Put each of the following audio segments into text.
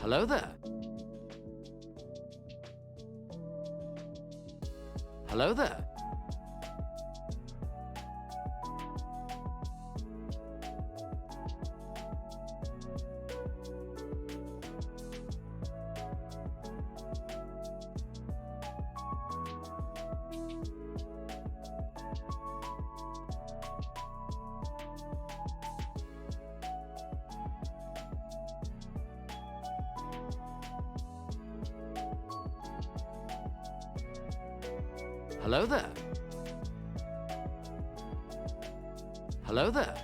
Hello there. Hello there. Hello there. Hello there.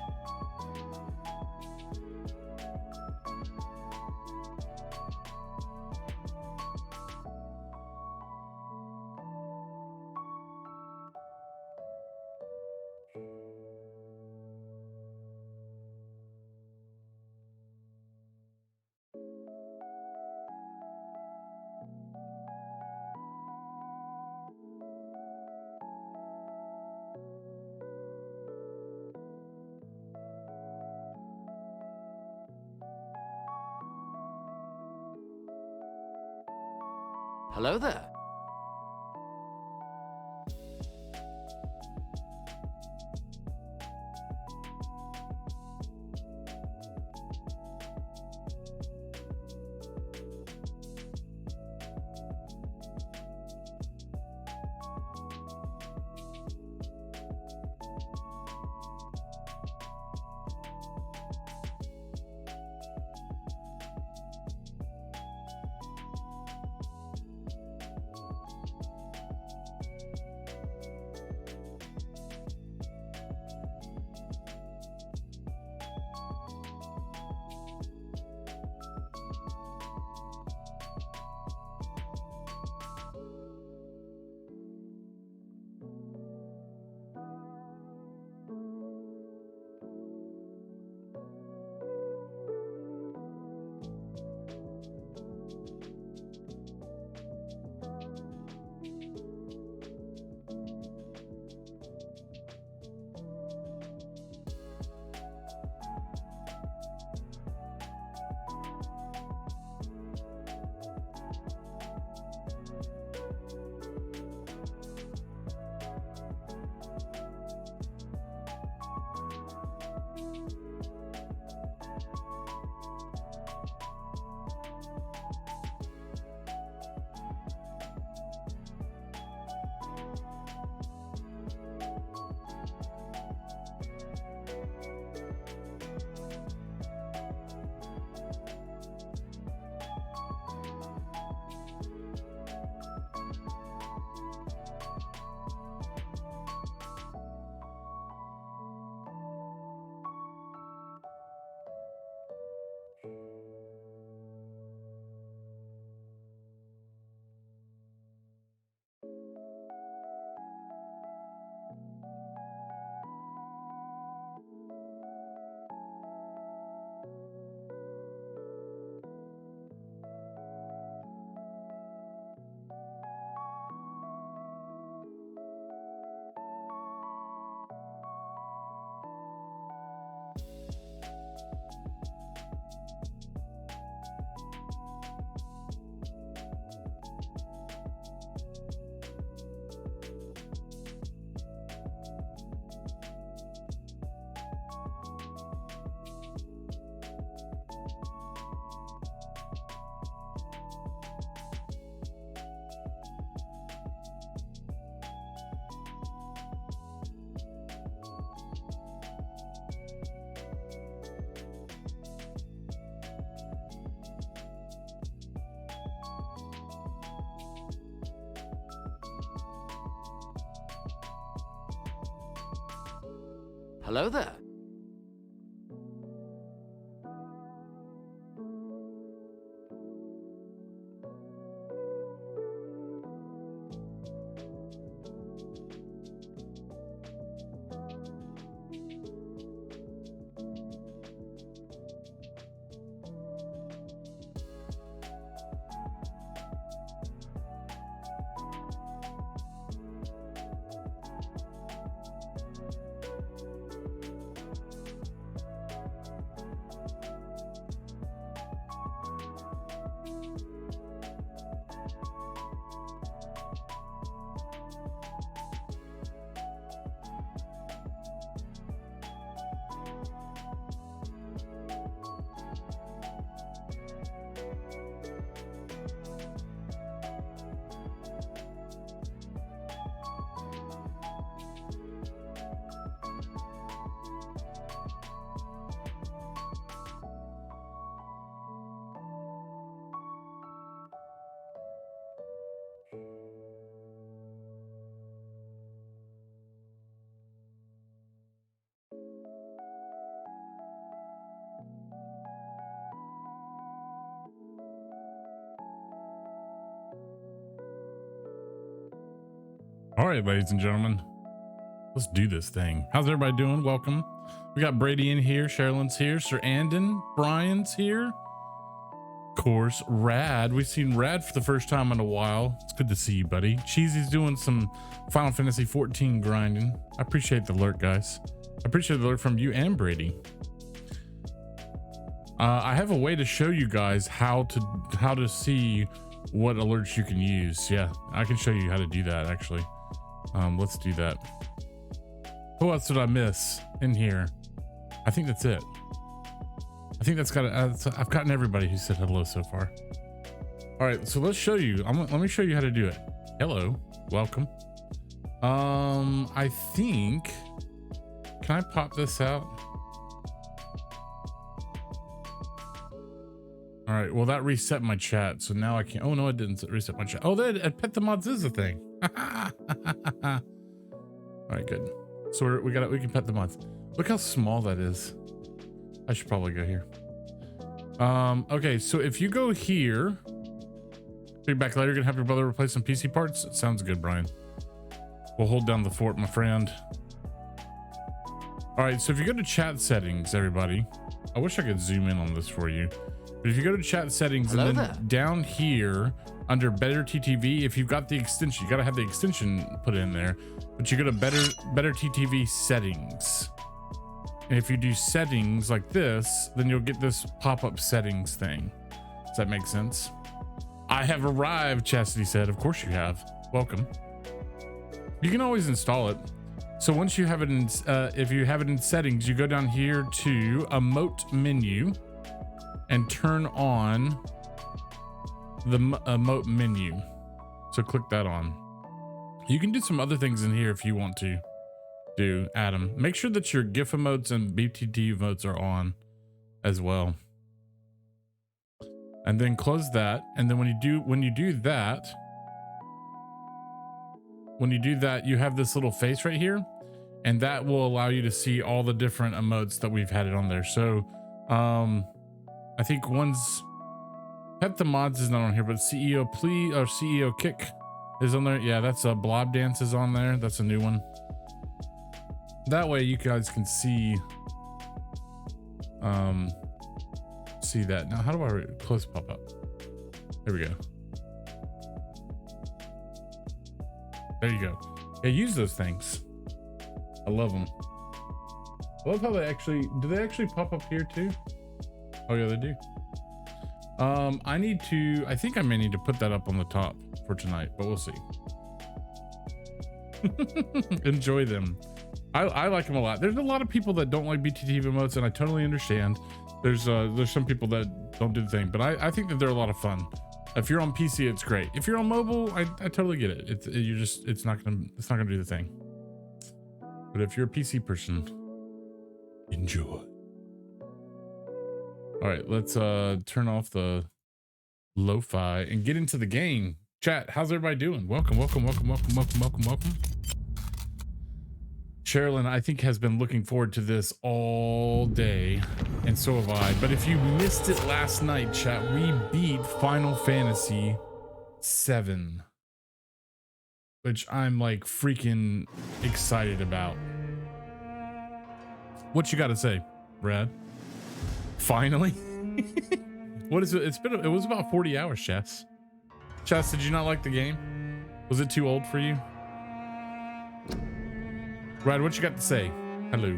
Hello there. Hello there. All right, ladies and gentlemen, let's do this thing. How's everybody doing? Welcome. We got Brady in here, Sherilyn's here, Sir Andon, Brian's here. Of course, Rad. We've seen Rad for the first time in a while. It's good to see you, buddy. Cheesy's doing some Final Fantasy 14 grinding. I appreciate the alert, guys. I appreciate the alert from you and Brady. I have a way to show you guys how to see what alerts you can use. Yeah, I can show you how to do that actually. Let's do that. Who else did I miss in here? I think that's it. I think that's got it. I've gotten everybody who said hello so far. All right, so let's show you. Let me show you how to do it. Hello, welcome. I think, can I pop this out? All right, well that reset my chat, so now I can't. Oh no, it didn't reset my chat. Oh, that Pet the Mods is a thing. All right, good. So we can pet the mods. Look how small that is. I should probably go here. Okay, so if you go here, be back later. You're gonna have your brother replace some PC parts. Sounds good, Brian. We'll hold down the fort, my friend. All right, so if you go to chat settings, everybody, I wish I could zoom in on this for you. But if you go to chat settings and then down here under better TTV, if you've got the extension, you got to have the extension put in there, but you go to better TTV settings. And if you do settings like this, then you'll get this pop-up settings thing. Does that make sense? I have arrived, Chastity said. Of course you have. Welcome. You can always install it. So once you have it in, if you have it in settings, you go down here to emote menu and turn on the emote menu. So click that on. You can do some other things in here if you want to do, Adam. Make sure that your GIF emotes and BTT emotes are on as well. And then close that. And then when you do that, you have this little face right here, and that will allow you to see all the different emotes that we've had it on there. So I think one's Pet the Mods is not on here, but CEO Plea or CEO Kick is on there. Yeah, that's a Blob Dance is on there. That's a new one. That way you guys can see that. Now, how do I close pop up? There we go. There you go. Yeah, use those things. I love them. I love how do they actually pop up here too? Oh yeah, they do. I think I may need to put that up on the top for tonight, but we'll see. Enjoy them. I like them a lot. There's a lot of people that don't like BTT emotes, and I totally understand. There's some people that don't do the thing, but I think that they're a lot of fun. If you're on PC, it's great. If you're on mobile, I totally get it. It's not gonna do the thing. But if you're a PC person, enjoy. All right, let's turn off the lo-fi and get into the game. Chat, how's everybody doing? Welcome. Sherilyn, I think, has been looking forward to this all day, and so have I. But if you missed it last night, chat, we beat Final Fantasy 7, which I'm like freaking excited about. What you got to say, Brad? Finally? What is it? It was about 40 hours, Chess. Chess, did you not like the game? Was it too old for you? Right, what you got to say? Hello.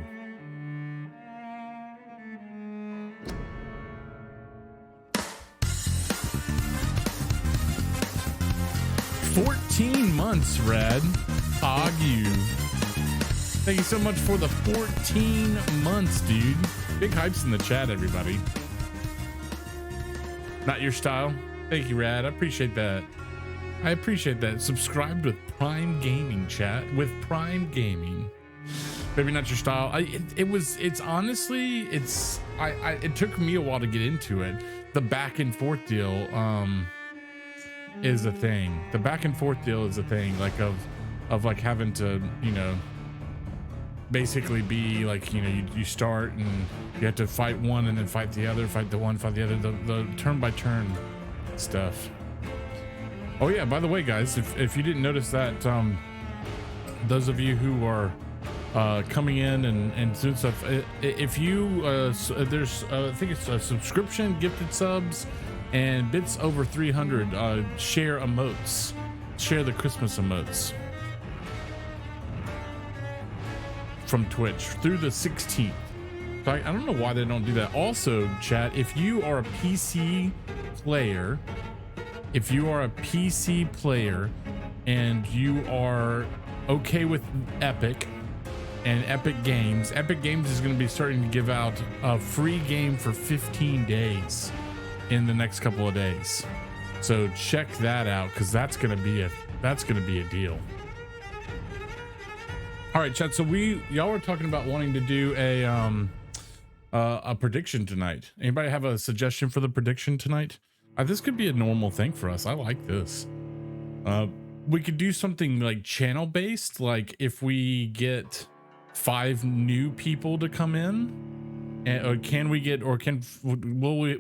$14 months, Rad. Pog you. Thank you so much for the 14 months, dude. Big hypes in the chat, everybody. Not your style. Thank you, Rad. I appreciate that. I appreciate that. Subscribed with Prime Gaming, chat. With Prime Gaming. Maybe not your style. It took me a while to get into it. The back and forth deal is a thing. The back and forth deal is a thing, like of like having to, you know, basically be like, you know, you start and you have to fight one and then fight the other, fight the one, fight the other, the turn by turn stuff. Oh yeah, by the way, guys, if you didn't notice that, those of you who are coming in and doing stuff, if you there's I think it's a subscription, gifted subs, and bits over 300, share emotes, share the Christmas emotes from Twitch through the 16th. So I don't know why they don't do that. Also, chat, if you are a PC player, and you are okay with Epic and Epic Games is going to be starting to give out a free game for 15 days in the next couple of days. So check that out, because that's going to be a deal. All right, chat. So y'all were talking about wanting to do a prediction tonight. Anybody have a suggestion for the prediction tonight? This could be a normal thing for us. I like this. We could do something like channel based, like if we get 5 new people to come in,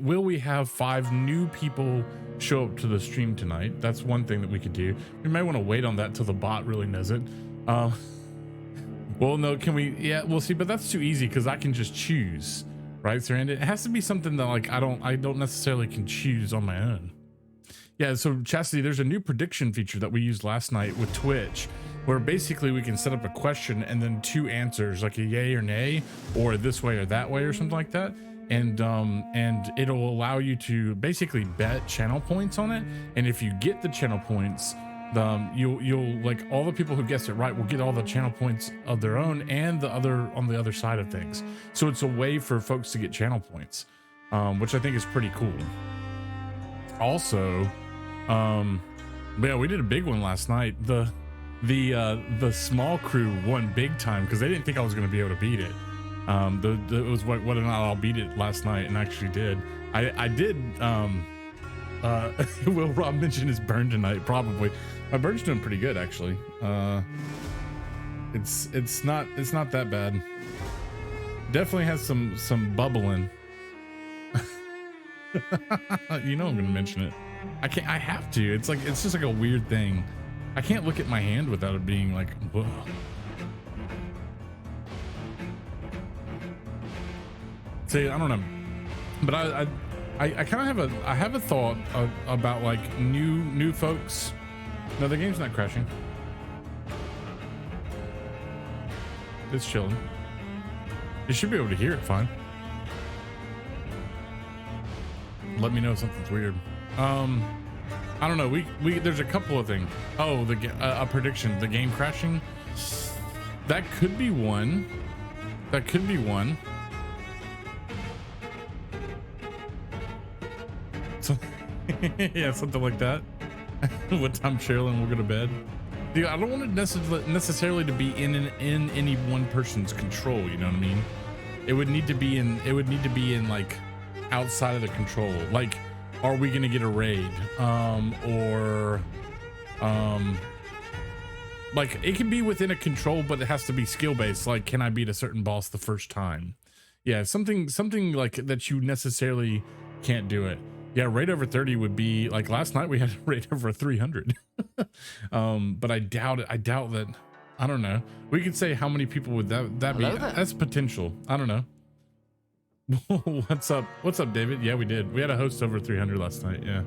will we have 5 new people show up to the stream tonight? That's one thing that we could do. We might want to wait on that till the bot really knows it. Well, no, can we? Yeah, we'll see, but that's too easy because I can just choose, right, sir? And it has to be something that like I don't necessarily can choose on my own. Yeah, so Chastity, there's a new prediction feature that we used last night with Twitch, where basically we can set up a question and then 2 answers, like a yay or nay, or this way or that way, or something like that. And it'll allow you to basically bet channel points on it. And if you get the channel points, you'll like all the people who guessed it right will get all the channel points of their own and the other side of things. So it's a way for folks to get channel points, which I think is pretty cool. Also, yeah, we did a big one last night. The small crew won big time because they didn't think I was going to be able to beat it. It was whether or not I'll beat it last night, and actually did. I did. Will Rob mention his burn tonight? Probably. My burn's doing pretty good, actually. It's not that bad. Definitely has some bubbling. You know I'm gonna mention it. I have to. It's just like a weird thing. I can't look at my hand without it being like, whoa. See, I don't know, but I kind of have a thought about like new folks. No, the game's not crashing. It's chilling. You should be able to hear it fine. Let me know if something's weird. I don't know. We there's a couple of things. Oh, a prediction. The game crashing. That could be one. That could be one. So, yeah, something like that. What time Sherilyn will go to bed? Dude, I don't want it necessarily to be in any one person's control. You know what I mean? It would need to be in like outside of the control. Like, are we gonna get a raid? Like it can be within a control, but it has to be skill based. Like, can I beat a certain boss the first time? Yeah, something like that. You necessarily can't do it. Yeah, raid over 30 would be like last night we had a raid over 300. But I doubt it. I doubt that. I don't know. We could say how many people would that be? That's potential. I don't know. What's up, David? Yeah, we did. We had a host over 300 last night. Yeah,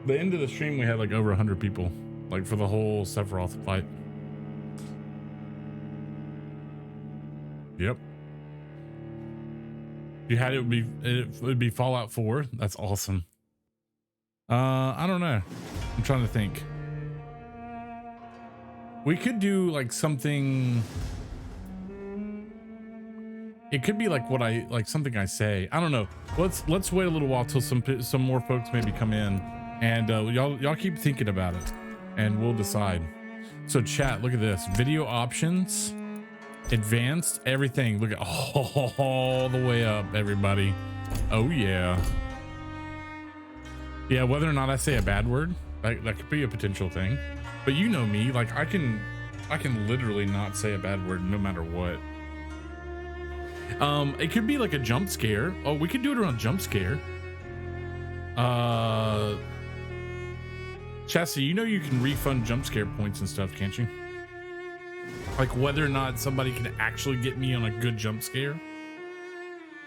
the end of the stream we had like over 100 people, like for the whole Sephiroth fight. Yep. You had it would be Fallout 4. That's awesome. I don't know. I'm trying to think. We could do like something. It could be like something I say. I don't know. Let's wait a little while till some more folks maybe come in, and y'all keep thinking about it, and we'll decide. So chat, look at this. Video options, advanced, everything. Look at all the way up, everybody. Oh yeah. Yeah, whether or not I say a bad word, that could be a potential thing. But you know me, like I can literally not say a bad word no matter what. It could be like a jump scare. Oh, we could do it around jump scare. Chastity, you know you can refund jump scare points and stuff, can't you? like whether or not somebody can actually get me on a good jump scare.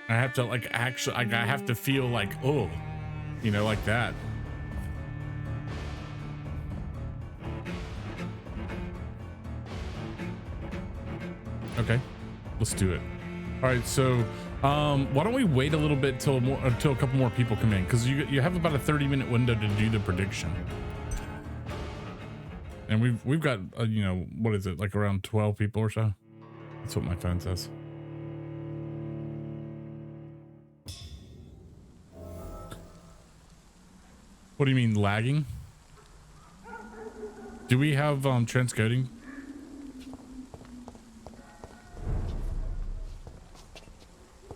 I have to like actually, I have to feel like, oh, you know, like that. Okay, let's do it. All right, so why don't we wait a little bit till a couple more people come in, because you have about a 30-minute window to do the prediction. And we've got you know, what is it, like around 12 people or so? That's what my phone says. What do you mean lagging? Do we have transcoding?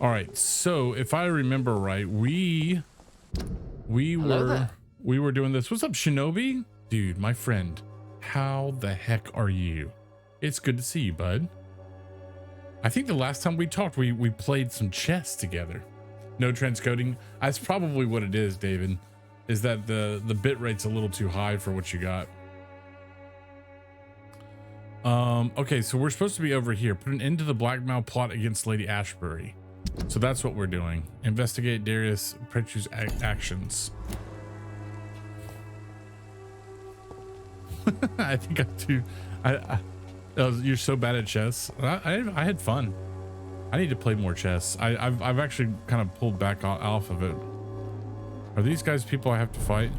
All right, so if I remember right, we were doing this. What's up, Shinobi? Dude, my friend, how the heck are you? It's good to see you, bud. I think the last time we talked, we played some chess together. No transcoding. That's probably what it is, David. Is that the bit rate's a little too high for what you got. Okay, so we're supposed to be over here. Put an end to the blackmail plot against Lady Ashbury. So that's what we're doing. Investigate Darius Prechu's actions. I think I do. You're so bad at chess. I had fun. I need to play more chess. I've actually kind of pulled back off of it. Are these guys people I have to fight?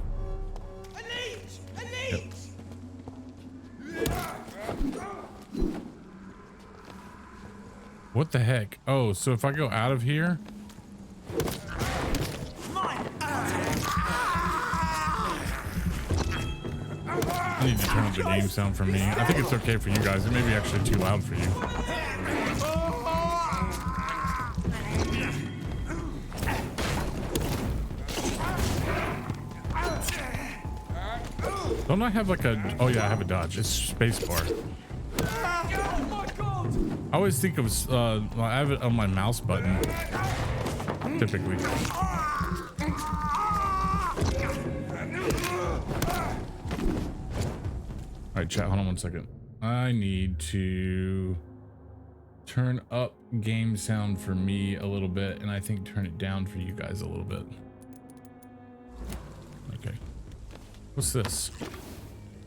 Yep. What the heck? Oh, so if I go out of here. I need to turn up the game sound for me. I think it's okay for you guys. It may be actually too loud for you. Don't I have like a... Oh yeah, I have a dodge. It's spacebar. I always think of... I have it on my mouse button. Typically. Alright, chat, hold on one second. I need to turn up game sound for me a little bit, and I think turn it down for you guys a little bit. Okay. What's this?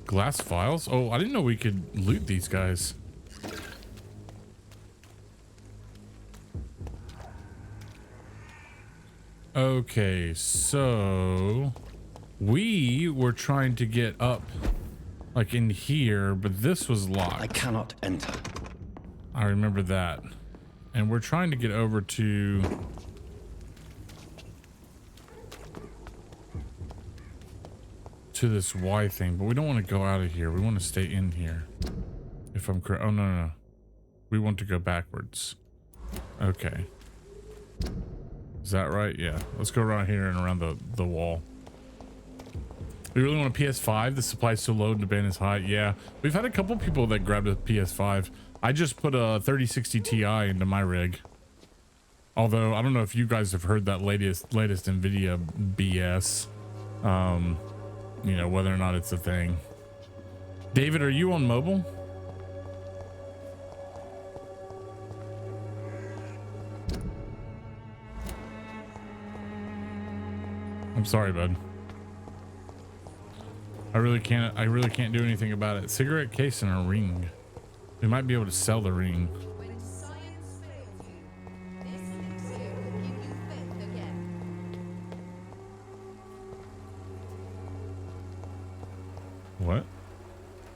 Glass files? Oh, I didn't know we could loot these guys. Okay, so we were trying to get up like in here, but this was locked. I cannot enter. I remember that. And we're trying to get over to this Y thing, but we don't want to go out of here. We want to stay in here. If I'm correct. Oh, no. We want to go backwards. Okay. Is that right? Yeah. Let's go around here and around the wall. We really want a PS5. The supply's so low and demand is high. Yeah. We've had a couple people that grabbed a PS5. I just put a 3060 Ti into my rig. Although, I don't know if you guys have heard that latest NVIDIA BS. You know, whether or not it's a thing. David, are you on mobile? I'm sorry, bud. I really can't do anything about it. Cigarette case and a ring. We might be able to sell the ring. When science fails you, this elixir will give you faith again. What?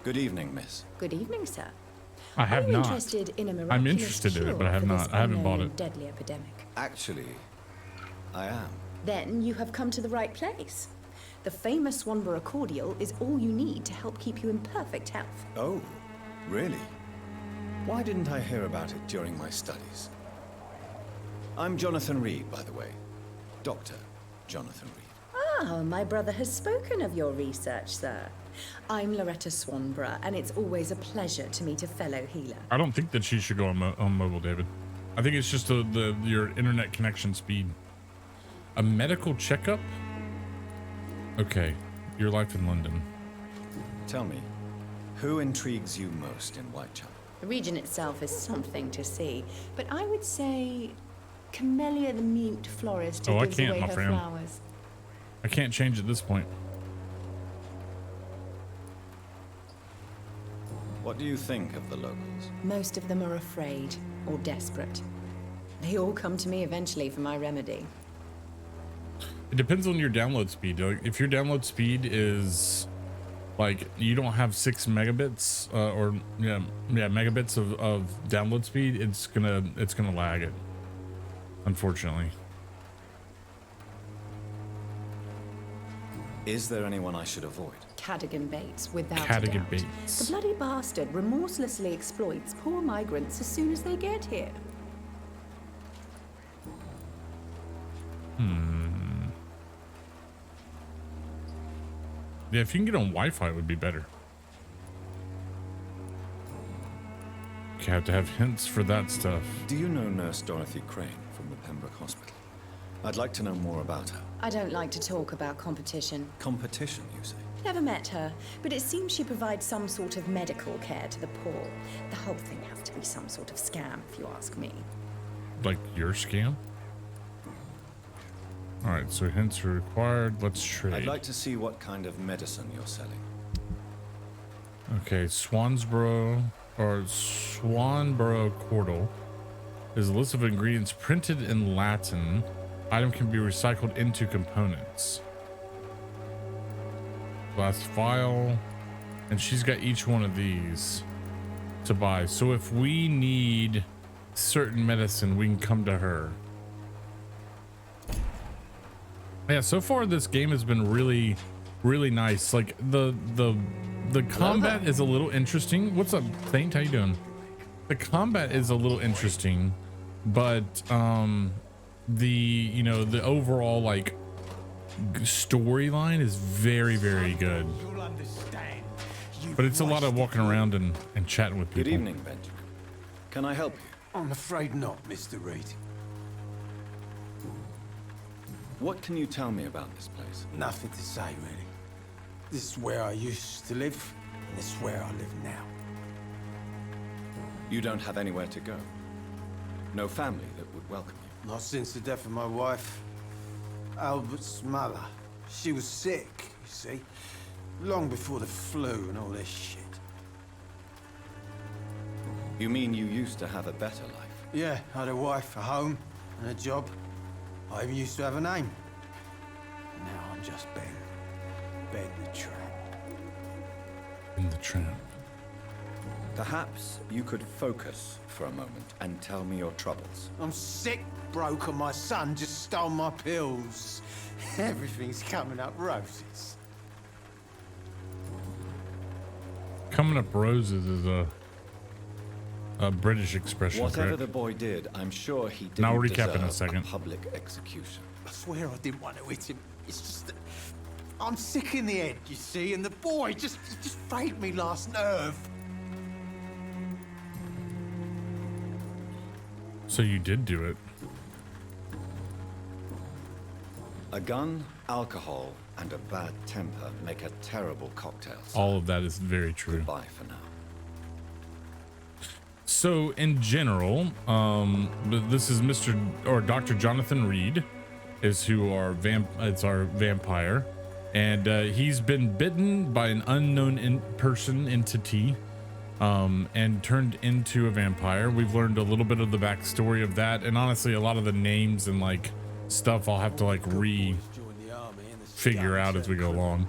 Good evening, miss. Good evening, sir. I have not. Interested in a I'm miraculous interested in it, cure but I have for not. this I haven't unknown bought and it. Deadly epidemic. Actually, I am. Then you have come to the right place. The famous Swanborough cordial is all you need to help keep you in perfect health. Oh, really? Why didn't I hear about it during my studies? I'm Jonathan Reed, by the way. Dr. Jonathan Reed. Ah, my brother has spoken of your research, sir. I'm Loretta Swanborough, and it's always a pleasure to meet a fellow healer. I don't think that she should go on mobile, David. I think it's just your internet connection speed. A medical checkup? Okay, your life in London. Tell me, who intrigues you most in Whitechapel? The region itself is something to see, but I would say Camellia the mute florist who Oh, I gives can't, away my her friend. flowers. I can't change at this point. What do you think of the locals? Most of them are afraid or desperate. They all come to me eventually for my remedy. It depends on your download speed. Like, if your download speed is like you don't have 6 megabits or megabits of download speed, it's gonna lag it, unfortunately. Is there anyone I should avoid? Cadogan Bates, without a Cadogan doubt. Bates. The bloody bastard remorselessly exploits poor migrants as soon as they get here. Yeah, if you can get on Wi-Fi, it would be better. You have to have hints for that stuff. Do you know Nurse Dorothy Crane from the Pembroke Hospital? I'd like to know more about her. I don't like to talk about competition. Competition, you say? Never met her, but it seems she provides some sort of medical care to the poor. The whole thing has to be some sort of scam, if you ask me. Like your scam? All right, so hints are required. Let's trade. I'd like to see what kind of medicine you're selling. Okay, Swansboro Cordial is a list of ingredients printed in Latin. Item can be recycled into components. Glass vial, and she's got each one of these to buy. So if we need certain medicine, we can come to her. Yeah, so far this game has been really nice. Like the combat is a little interesting. What's up, Saint? How you doing? The combat is a little interesting, but the overall like storyline is very good. But it's a lot of walking around and chatting with people. Good evening, Benjamin. Can I help you? I'm afraid not, Mr. Reed. What can you tell me about this place? Nothing to say, really. This is where I used to live, and this is where I live now. You don't have anywhere to go? No family that would welcome you? Not since the death of my wife, Albert's mother. She was sick, you see. Long before the flu and all this shit. You mean you used to have a better life? Yeah, I had a wife, a home, and a job. I even used to have a name. Now I'm just Ben. Ben the Tramp. In the tramp. Perhaps you could focus for a moment and tell me your troubles. I'm sick, broke, and my son just stole my pills. Everything's coming up roses. Coming up roses is a British expression. Whatever correct? the boy did, I'm sure he didn't Now we'll recap in a deserve second. public execution. I swear I didn't want to hit him. It's just that I'm sick in the head, you see, and the boy just frayed me last nerve. So you did do it. A gun, alcohol, and a bad temper make a terrible cocktail. All of that is very true. Goodbye for now. So in general, this is Dr. Jonathan Reed, is who our vampire, and he's been bitten by an unknown entity, and turned into a vampire. We've learned a little bit of the backstory of that, and honestly, a lot of the names and like stuff I'll have to like figure out as we go along.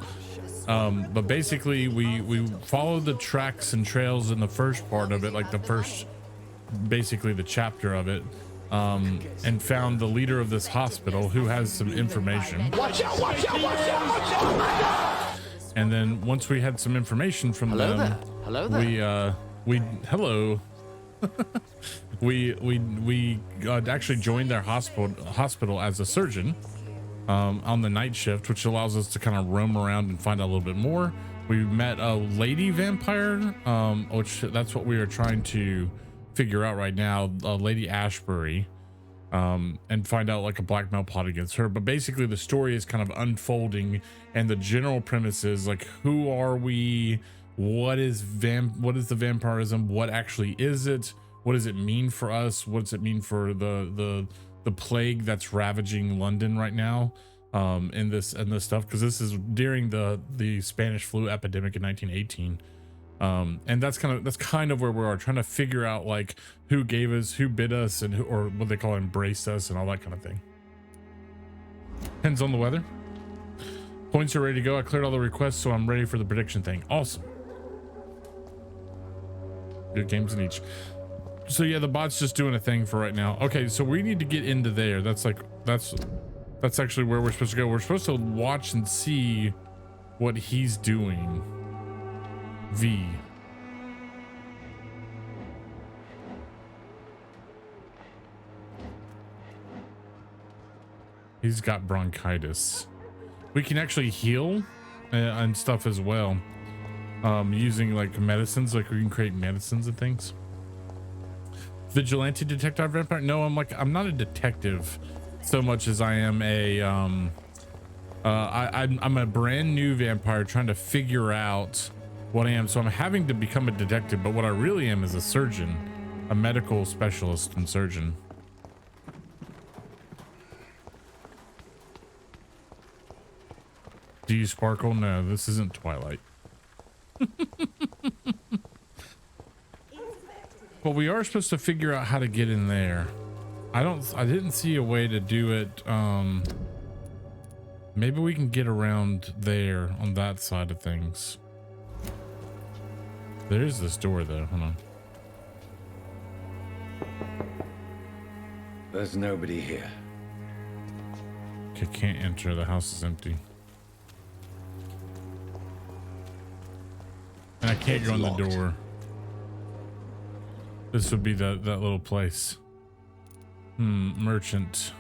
But basically we followed the tracks and trails in the first part of it, like basically the chapter of it, and found the leader of this hospital who has some information. Watch out, watch out, watch out, watch out! And then once we had some information from Hello them, there. Hello there. we actually joined their hospital as a surgeon on the night shift, which allows us to kind of roam around and find out a little bit more. We met a lady vampire, which that's what we are trying to figure out right now, Lady Ashbury, and find out like a blackmail plot against her. But basically the story is kind of unfolding, and the general premise is like, who are we? what is the vampirism? What actually is it? What does it mean for us? What does it mean for the plague that's ravaging London right now? In this stuff, because this is during the Spanish flu epidemic in 1918. And that's kind of where we are, trying to figure out like who gave us, who bit us, and or what they call embraced us, and all that kind of thing. Depends on the weather. Points are ready to go. I cleared all the requests, so I'm ready for the prediction thing. Awesome. Good games in each. So yeah, the bot's just doing a thing for right now. Okay, so we need to get into there. That's actually where we're supposed to go. We're supposed to watch and see what he's doing. V. He's got bronchitis. We can actually heal and stuff as well. Using like medicines, like we can create medicines and things. Vigilante detective vampire? No, I'm not a detective so much as I am a I'm a brand new vampire trying to figure out what I am. So I'm having to become a detective, but what I really am is a surgeon, a medical specialist and surgeon. Do you sparkle? No, this isn't Twilight. But we are supposed to figure out how to get in there. I didn't see a way to do it. Maybe we can get around there on that side of things. There's this door though. Hold on. There's nobody here. Okay, can't enter. The house is empty. And I can't go in the door. This would be that little place. Merchant.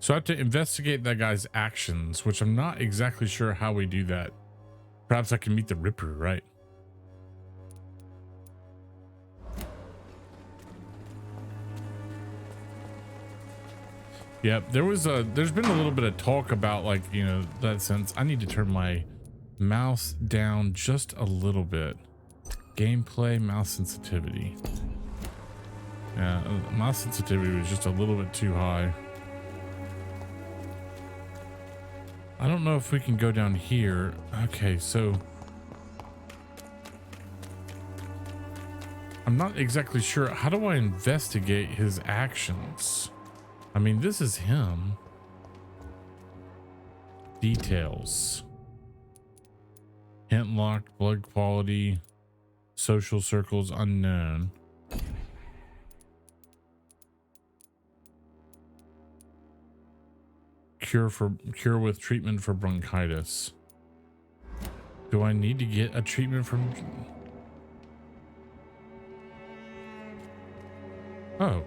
So I have to investigate that guy's actions, which I'm not exactly sure how we do that. Perhaps I can meet the Ripper, right? Yep, there's been a little bit of talk about, like, you know, that sense. I need to turn my mouse down just a little bit. Gameplay, mouse sensitivity. Yeah, mouse sensitivity was just a little bit too high. I don't know if we can go down here. Okay, so I'm not exactly sure. How do I investigate his actions? I mean, this is him. Details. Hint locked, blood quality, social circles unknown. Cure with treatment for bronchitis. Do I need to get a treatment from? Oh.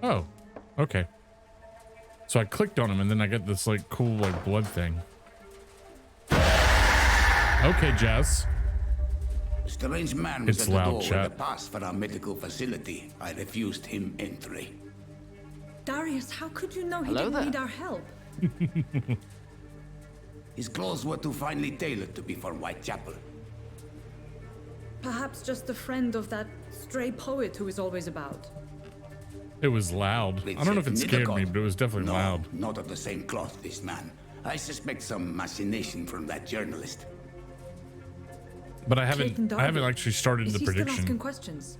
Oh, okay. So I clicked on him and then I get this like cool like blood thing. Okay, Jess. A strange man was It's at the loud, door with chat. a pass for our medical facility. I refused him entry. Darius, how could you know he Hello didn't there. need our help? His clothes were too finely tailored to be for Whitechapel. Perhaps just a friend of that stray poet who is always about. It was loud. I don't know if it scared me, but it was definitely loud. Not of the same cloth, this man. I suspect some machination from that journalist. But I haven't Clayton Darby. actually started Is the he still prediction. asking questions?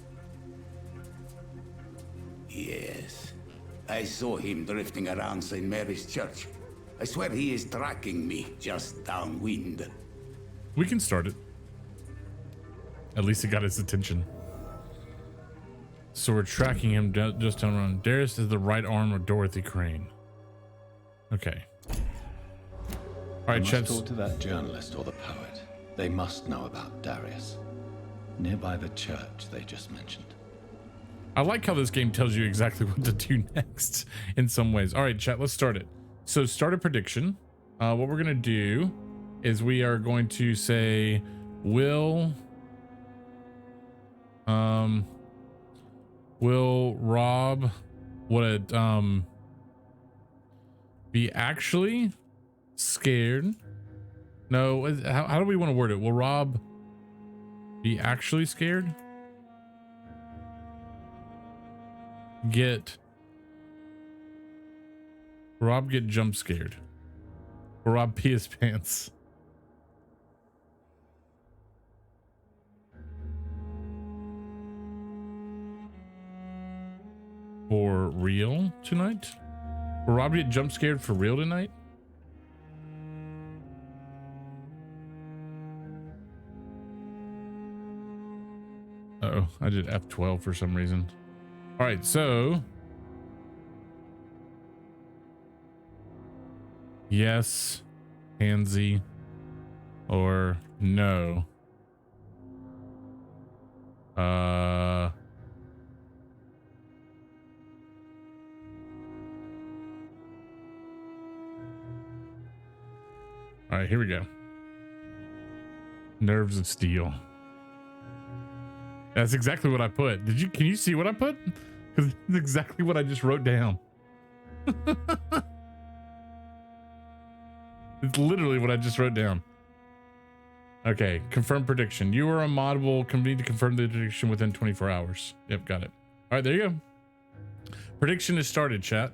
Yes. I saw him drifting around St. Mary's Church. I swear he is tracking me just downwind. We can start it. At least it got his attention. So we're tracking him just down around. Darius is the right arm of Dorothy Crane. Okay. All I right, must Chet. talk to that journalist or the poet. They must know about Darius. Nearby the church they just mentioned. I like how this game tells you exactly what to do next in some ways. All right, chat, let's start it. So start a prediction. What we're going to do is we are going to say, will Rob, Be actually scared. No, how do we want to word it? Will Rob be actually scared? Rob get jump scared. Or Rob pee his pants. For real tonight? Will Rob get jump scared for real tonight? Uh-oh, I did F12 for some reason. All right, so yes, handsy, or no. All right, here we go. Nerves of steel. That's exactly what I put. Can you see what I put? Because it's exactly what I just wrote down. It's literally what I just wrote down. Okay, confirm prediction. You are a mod, will need to confirm the prediction within 24 hours. Yep, got it. All right, there you go. Prediction is started, chat.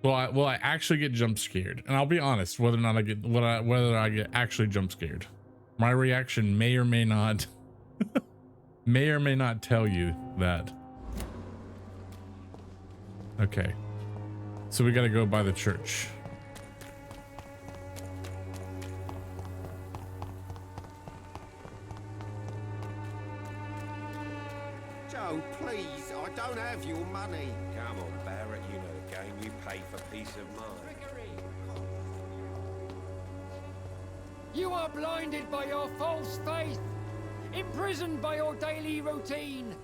Will I actually get jump scared? And I'll be honest, whether or not I get whether I get actually jump scared. My reaction may or may not tell you that. Okay. So we got to go by the church. Joe, please, I don't have your money. Come on, Barrett, you know the game. You pay for peace of mind. You are blinded by your false faith, imprisoned by your daily routine.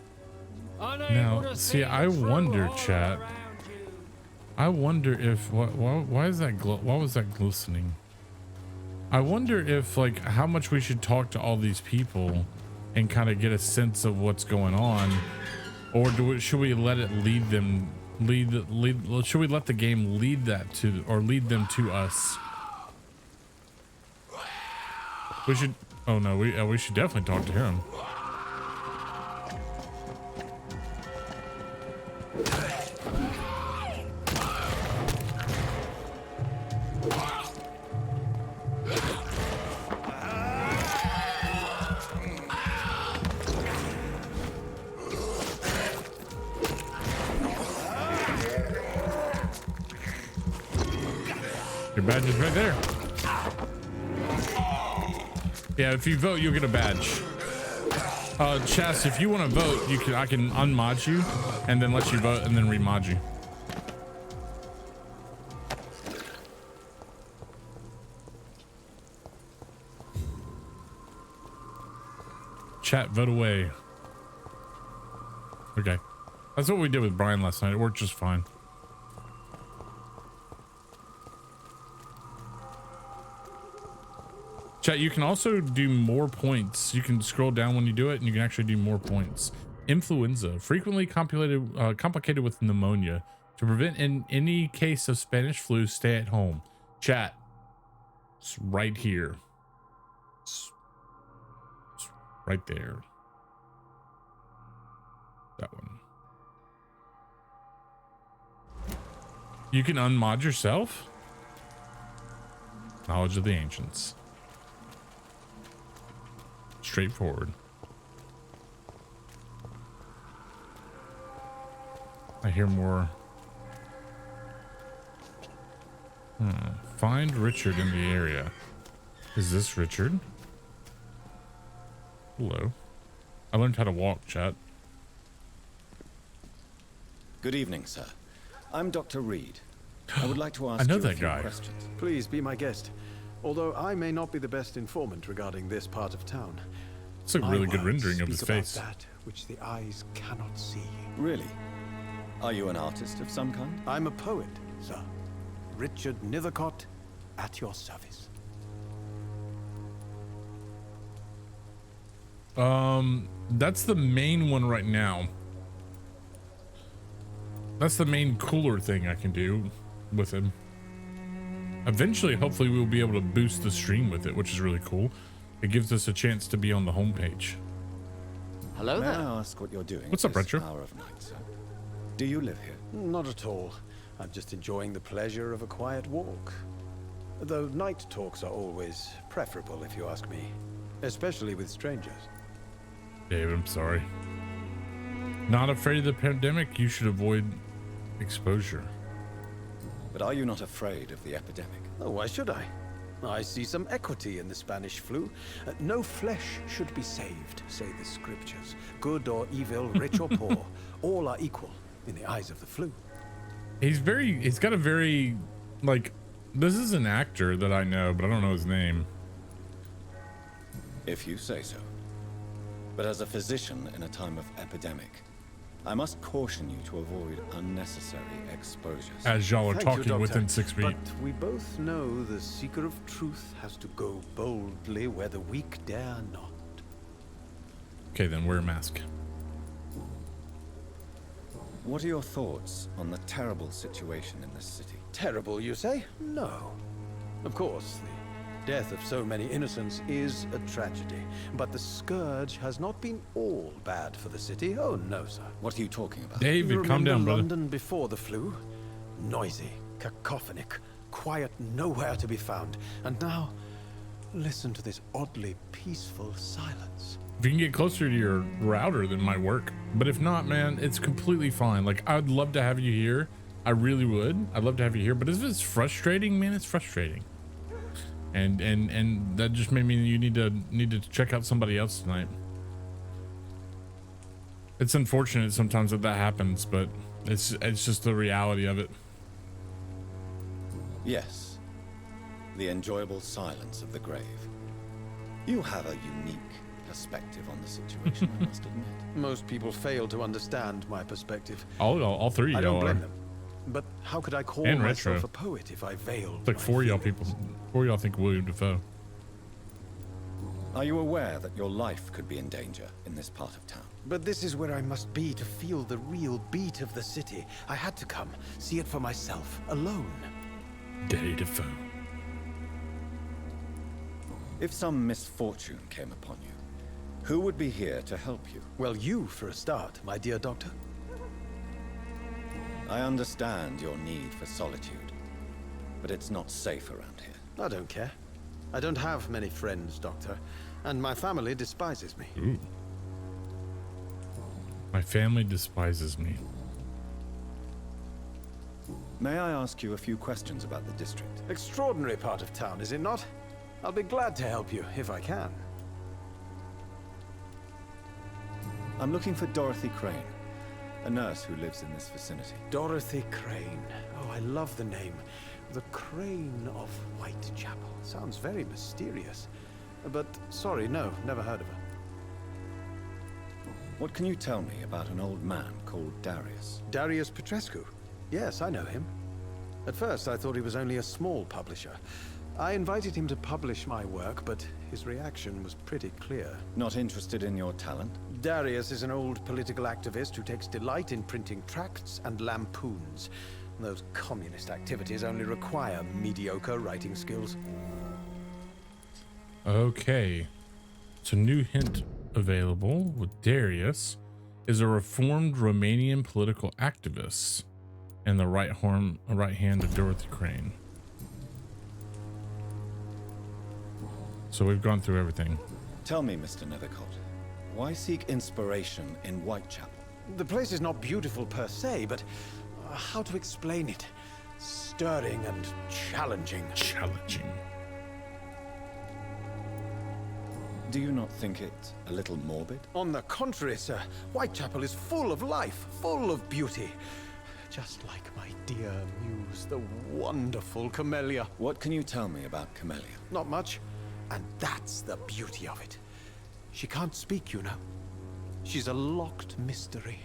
Now, see, I wonder, chat. I wonder if why is that why was that glistening? I wonder if like how much we should talk to all these people and kind of get a sense of what's going on, or should we let it lead them? Should we let the game lead that to, or lead them to us? We should. Oh no, we should definitely talk to him. Your badge is right there. Yeah, if you vote, you'll get a badge. Chess, if you want to vote, I can unmod you and then let you vote and then remod you. Chat, vote away. Okay. That's what we did with Brian last night. It worked just fine. Chat, you can also do more points. You can scroll down when you do it and you can actually do more points. Influenza, frequently complicated with pneumonia. To prevent in any case of Spanish flu, stay at home. Chat, it's right here. It's right there. That one. You can unmod yourself? Knowledge of the ancients. Straightforward. I hear more. Find Richard in the area. Is this Richard? Hello. I learned how to walk, chat. Good evening, sir. I'm Dr. Reed. I would like to ask you a few questions. Please be my guest. Although I may not be the best informant regarding this part of town. It's a really good rendering of his face. That which the eyes cannot see. Really? Are you an artist of some kind? I'm a poet, sir. Richard Nethercott, at your service. That's the main one right now. That's the main cooler thing I can do with him. Eventually, hopefully, we'll be able to boost the stream with it, which is really cool. It gives us a chance to be on the homepage. Hello there. May I ask what you're doing? What's up, Retro? Hour of night, sir? Do you live here? Not at all. I'm just enjoying the pleasure of a quiet walk. Though night talks are always preferable, if you ask me. Especially with strangers. Dave, I'm sorry. Not afraid of the pandemic, you should avoid exposure. But are you not afraid of the epidemic? Oh, why should I? I see some equity in the Spanish flu. No flesh should be saved, say the scriptures. Good or evil, rich or poor, all are equal in the eyes of the flu. He's got a very, like, this is an actor that I know, but I don't know his name. If you say so. But as a physician in a time of epidemic, I must caution you to avoid unnecessary exposures. As y'all are Thank talking you, Doctor. within 6 feet. But we both know the seeker of truth has to go boldly where the weak dare not. Okay, then wear a mask. What are your thoughts on the terrible situation in this city? Terrible, you say? No. Of course, the death of so many innocents is a tragedy. But the scourge has not been all bad for the city. Oh, no, sir. What are you talking about? David, calm down, brother. London before the flu? Noisy, cacophonic, quiet nowhere to be found. And now, listen to this oddly peaceful silence. If you can get closer to your router, then might work. But if not, man, it's completely fine. Like, I'd love to have you here. I really would. I'd love to have you here. But if it's frustrating, man, it's frustrating. And that just made me you need to check out somebody else tonight. It's unfortunate sometimes that happens, but it's just the reality of it. Yes. The enjoyable silence of the grave. You have a unique perspective on the situation, I must admit. Most people fail to understand my perspective. All three of I don't y'all blame are. them. But how could I call And myself Retro. a poet if I veiled It's like my 4 of y'all feelings? people. 4 of y'all think William Dafoe. Are you aware that your life could be in danger in this part of town? But this is where I must be to feel the real beat of the city. I had to come, see it for myself, alone. Daddy Dafoe. If some misfortune came upon you, who would be here to help you? Well, you for a start, my dear doctor. I understand your need for solitude, but it's not safe around here. I don't care. I don't have many friends, Doctor, and my family despises me. Ooh. My family despises me. May I ask you a few questions about the district? Extraordinary part of town, is it not? I'll be glad to help you, if I can. I'm looking for Dorothy Crane, a nurse who lives in this vicinity. Dorothy Crane. Oh, I love the name. The Crane of Whitechapel. Sounds very mysterious. But, sorry, no, never heard of her. What can you tell me about an old man called Darius? Darius Petrescu. Yes, I know him. At first, I thought he was only a small publisher. I invited him to publish my work, but his reaction was pretty clear. Not interested in your talent? Darius is an old political activist who takes delight in printing tracts and lampoons. Those communist activities only require mediocre writing skills. Okay. So new hint available with Darius is a reformed Romanian political activist and the right hand of Dorothy Crane. So we've gone through everything. Tell me, Mr. Nethercott, why seek inspiration in Whitechapel? The place is not beautiful per se, but how to explain it? Stirring and challenging. Challenging. Do you not think it a little morbid? On the contrary, sir. Whitechapel is full of life, full of beauty. Just like my dear muse, the wonderful Camellia. What can you tell me about Camellia? Not much. And that's the beauty of it. She can't speak, you know. She's a locked mystery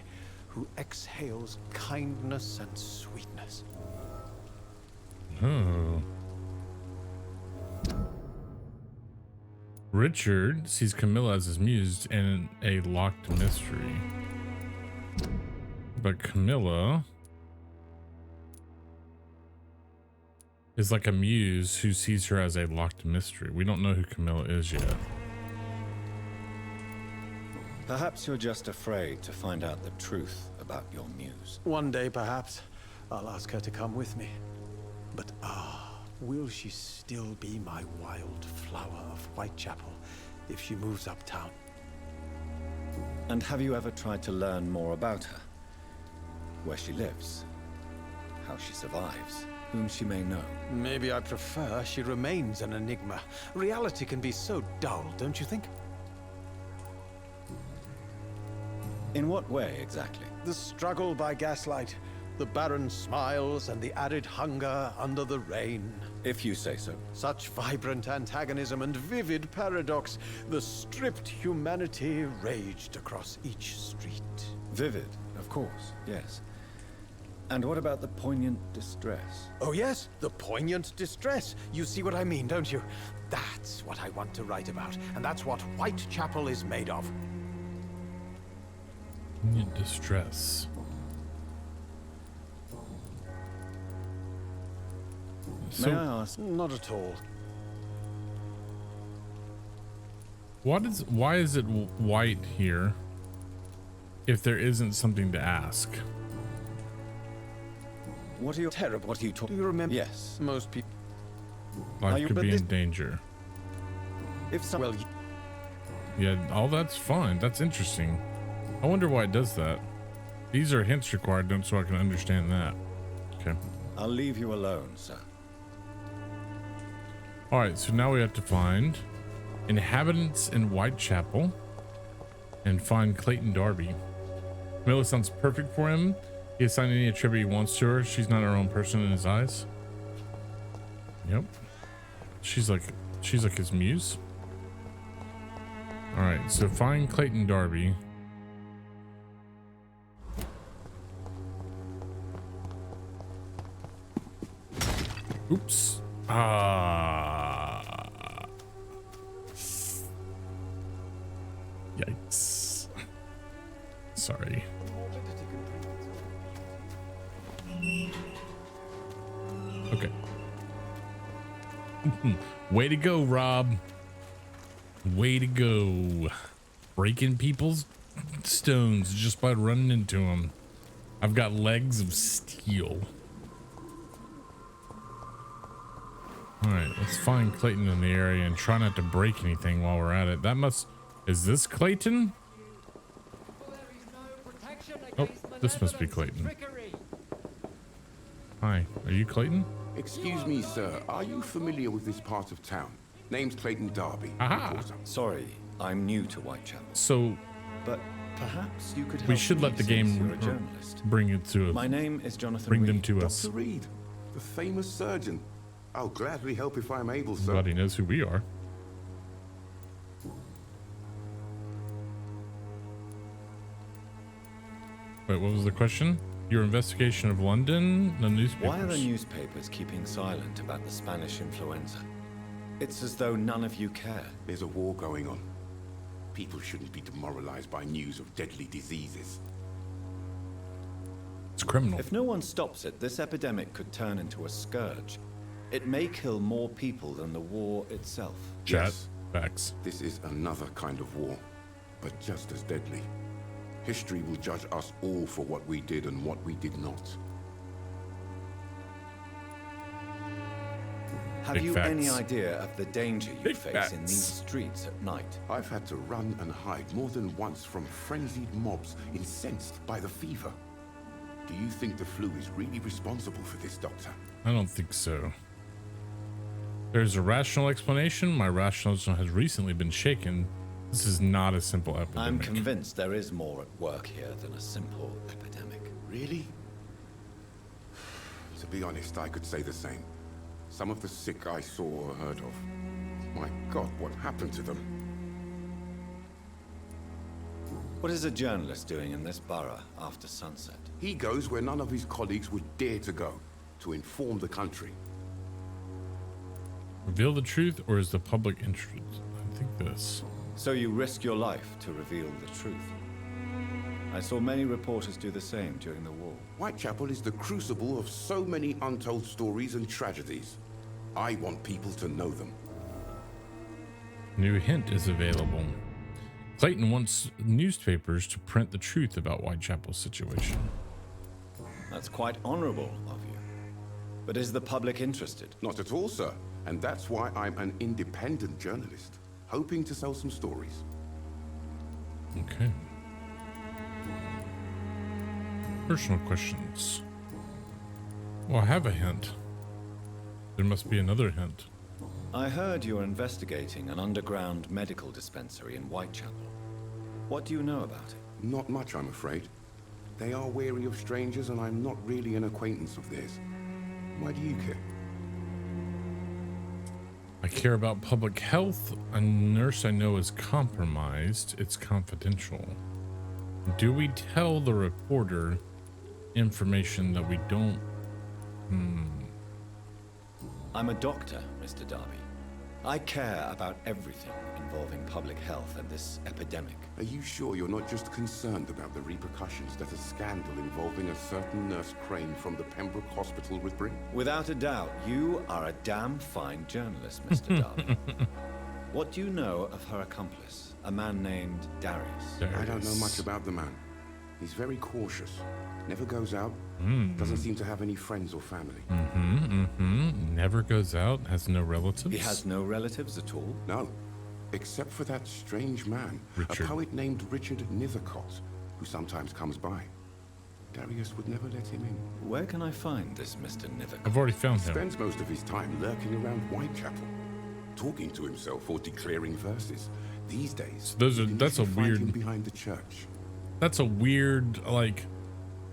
who exhales kindness and sweetness. Oh. Richard sees Camilla as his muse in a locked mystery. But Camilla is like a muse who sees her as a locked mystery. We don't know who Camilla is yet. Perhaps you're just afraid to find out the truth about your muse. One day, perhaps, I'll ask her to come with me. But will she still be my wild flower of Whitechapel if she moves uptown? And have you ever tried to learn more about her? Where she lives? How she survives? Whom she may know? Maybe I prefer she remains an enigma. Reality can be so dull, don't you think? In what way, exactly? The struggle by gaslight, the barren smiles, and the added hunger under the rain. If you say so. Such vibrant antagonism and vivid paradox. The stripped humanity raged across each street. Vivid, of course, yes. And what about the poignant distress? Oh yes, the poignant distress. You see what I mean, don't you? That's what I want to write about, and that's what Whitechapel is made of. Poignant distress. May I ask? Not at all. Why is it white here if there isn't something to ask? What are you terrible? What are you talking? Do you remember? Yes. Most people. Life could be in danger. If some. Well, yeah, all that's fine. That's interesting. I wonder why it does that. These are hints required, so I can understand that. Okay. I'll leave you alone, sir. All right, so now we have to find inhabitants in Whitechapel and find Clayton Darby. Camilla sounds perfect for him. He assigned any attribute he wants to her. She's not her own person in his eyes. Yep. She's like his muse. All right, so find Clayton Darby. Oops. Yikes. Sorry. Okay. Way to go, Rob. Way to go. Breaking people's stones just by running into them. I've got legs of steel. All right, let's find Clayton in the area and try not to break anything while we're at it. Is this Clayton? Oh, this must be Clayton. Hi, are you Clayton? Excuse me, sir. Are you familiar with this part of town? Name's Clayton Darby. Aha. Sorry, I'm new to Whitechapel. So, but perhaps you could help we should me let the since game you're a journalist. bring it to us. My name is Jonathan Bring Reed. them to us. Dr. Reed, the famous surgeon. I'll gladly help if I'm able, sir. Everybody knows who we are. Wait, what was the question? Your investigation of London, the newspapers. Why are the newspapers keeping silent about the Spanish influenza? It's as though none of you care. There's a war going on. People shouldn't be demoralized by news of deadly diseases. It's criminal. If no one stops it, this epidemic could turn into a scourge. It may kill more people than the war itself. Chat. Yes. Facts. This is another kind of war, but just as deadly. History will judge us all for what we did and what we did not. Have Big you facts. any idea of the danger you Big face in facts. these streets at night? I've had to run and hide more than once from frenzied mobs incensed by the fever. Do you think the flu is really responsible for this, Doctor? I don't think so. There's a rational explanation. My rationalism has recently been shaken. This is not a simple epidemic. I'm convinced there is more at work here than a simple epidemic. Really? To be honest, I could say the same. Some of the sick I saw or heard of. My God, what happened to them? What is a journalist doing in this borough after sunset? He goes where none of his colleagues would dare to go, to inform the country. Reveal the truth, or is the public interested? I think this. So you risk your life to reveal the truth. I saw many reporters do the same during the war. Whitechapel is the crucible of so many untold stories and tragedies. I want people to know them. New hint is available. Clayton wants newspapers to print the truth about Whitechapel's situation. That's quite honorable of you. But is the public interested? Not at all, sir. And that's why I'm an independent journalist, hoping to sell some stories. Okay. Personal questions. Well, I have a hint. There must be another hint. I heard you're investigating an underground medical dispensary in Whitechapel. What do you know about it? Not much, I'm afraid. They are wary of strangers, and I'm not really an acquaintance of theirs. Why do you care? I care about public health. A nurse I know is compromised. It's confidential. Do we tell the reporter information that we don't? I'm a doctor, Mr. Darby. I care about everything involving public health and this epidemic. Are you sure you're not just concerned about the repercussions that a scandal involving a certain nurse Crane from the Pembroke Hospital would bring? Without a doubt, you are a damn fine journalist, Mr. Darby. What do you know of her accomplice, a man named Darius? I don't know much about the man. He's very cautious. Never goes out. Doesn't seem to have any friends or family. Never goes out. Has no relatives. He has no relatives at all? No. Except for that strange man, Richard. a poet named Richard Nethercott, who sometimes comes by. Darius would never let him in. Where can I find this Mr. Nethercott? I've already found He him. spends most of his time lurking around Whitechapel, talking to himself or declaring verses. These days, Those are- you can that's a usually find weird- him behind the church. That's a weird, like,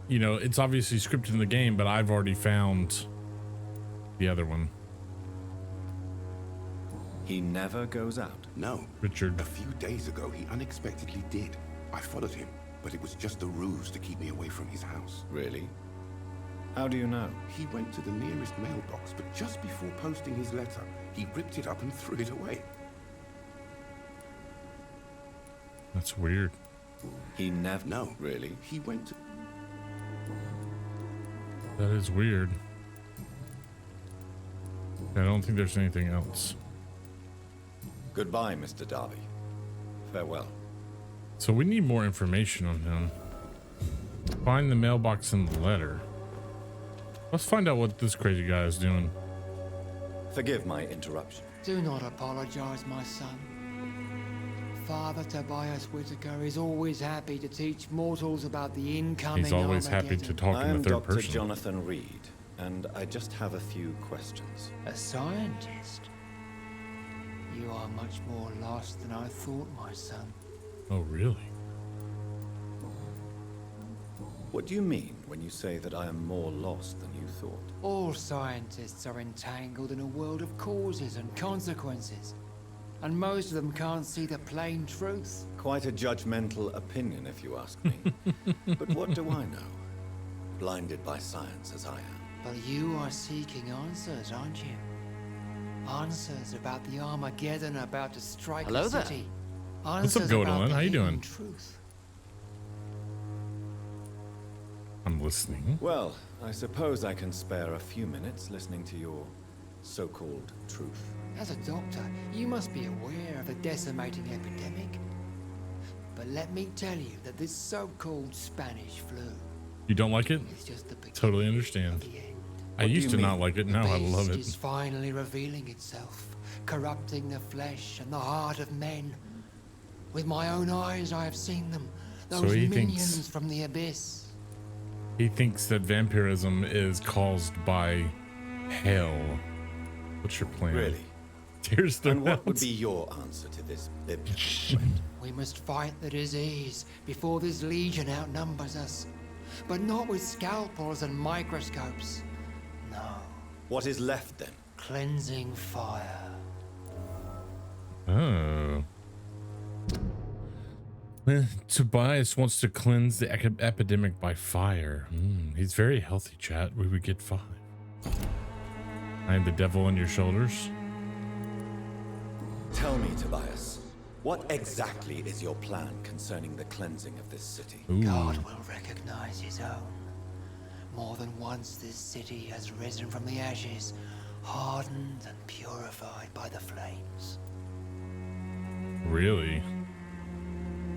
you know, it's obviously scripted in the game, but I've already found the other one. He never goes out. No. Richard. A few days ago, he unexpectedly did. I followed him, but it was just a ruse to keep me away from his house. Really? How do you know? He went to the nearest mailbox, but just before posting his letter, he ripped it up and threw it away. That's weird. He never... No. Really? He went to... That is weird. I don't think there's anything else. Goodbye, Mr. Darby. Farewell. So we need more information on him. Find the mailbox in the letter. Let's find out what this crazy guy is doing. Forgive my interruption. Do not apologize, my son. Father Tobias Whitaker is always happy to teach mortals about the incoming He's always happy to Armageddon. talk I in am the third Dr. person. Jonathan Reed, and I just have a few questions. A scientist? You are much more lost than I thought, my son. Oh, really? What do you mean when you say that I am more lost than you thought? All scientists are entangled in a world of causes and consequences. And most of them can't see the plain truth. Quite a judgmental opinion, if you ask me. But what do I know? Blinded by science as I am. But you are seeking answers, aren't you? Answers about the Armageddon about to strike Hello a there. city. What's up, Answers Godolin? about the How you hidden doing? Truth. I'm listening. Well, I suppose I can spare a few minutes listening to your so-called truth. As a doctor, you must be aware of the decimating epidemic. But let me tell you that this so-called Spanish flu You don't like it? is just the beginning Totally of understand. the end. I What do used you to not mean? like it. Now I love The it. beast is finally revealing itself, corrupting the flesh and the heart of men. With my own eyes, I have seen them. So Those he minions thinks- from the abyss. He thinks that vampirism is caused by hell. What's your plan? Really? Tears their And what would mouths. be your answer to this biblical threat? We must fight the disease before this legion outnumbers us. But not with scalpels and microscopes. No, What is left then? cleansing fire. Oh. Tobias wants to cleanse the epidemic by fire. He's very healthy, chat. We would get 5. I am the devil on your shoulders. Tell me, Tobias, what exactly is your plan concerning the cleansing of this city? Ooh. God will recognize his own. More than once this city has risen from the ashes, hardened and purified by the flames. Really?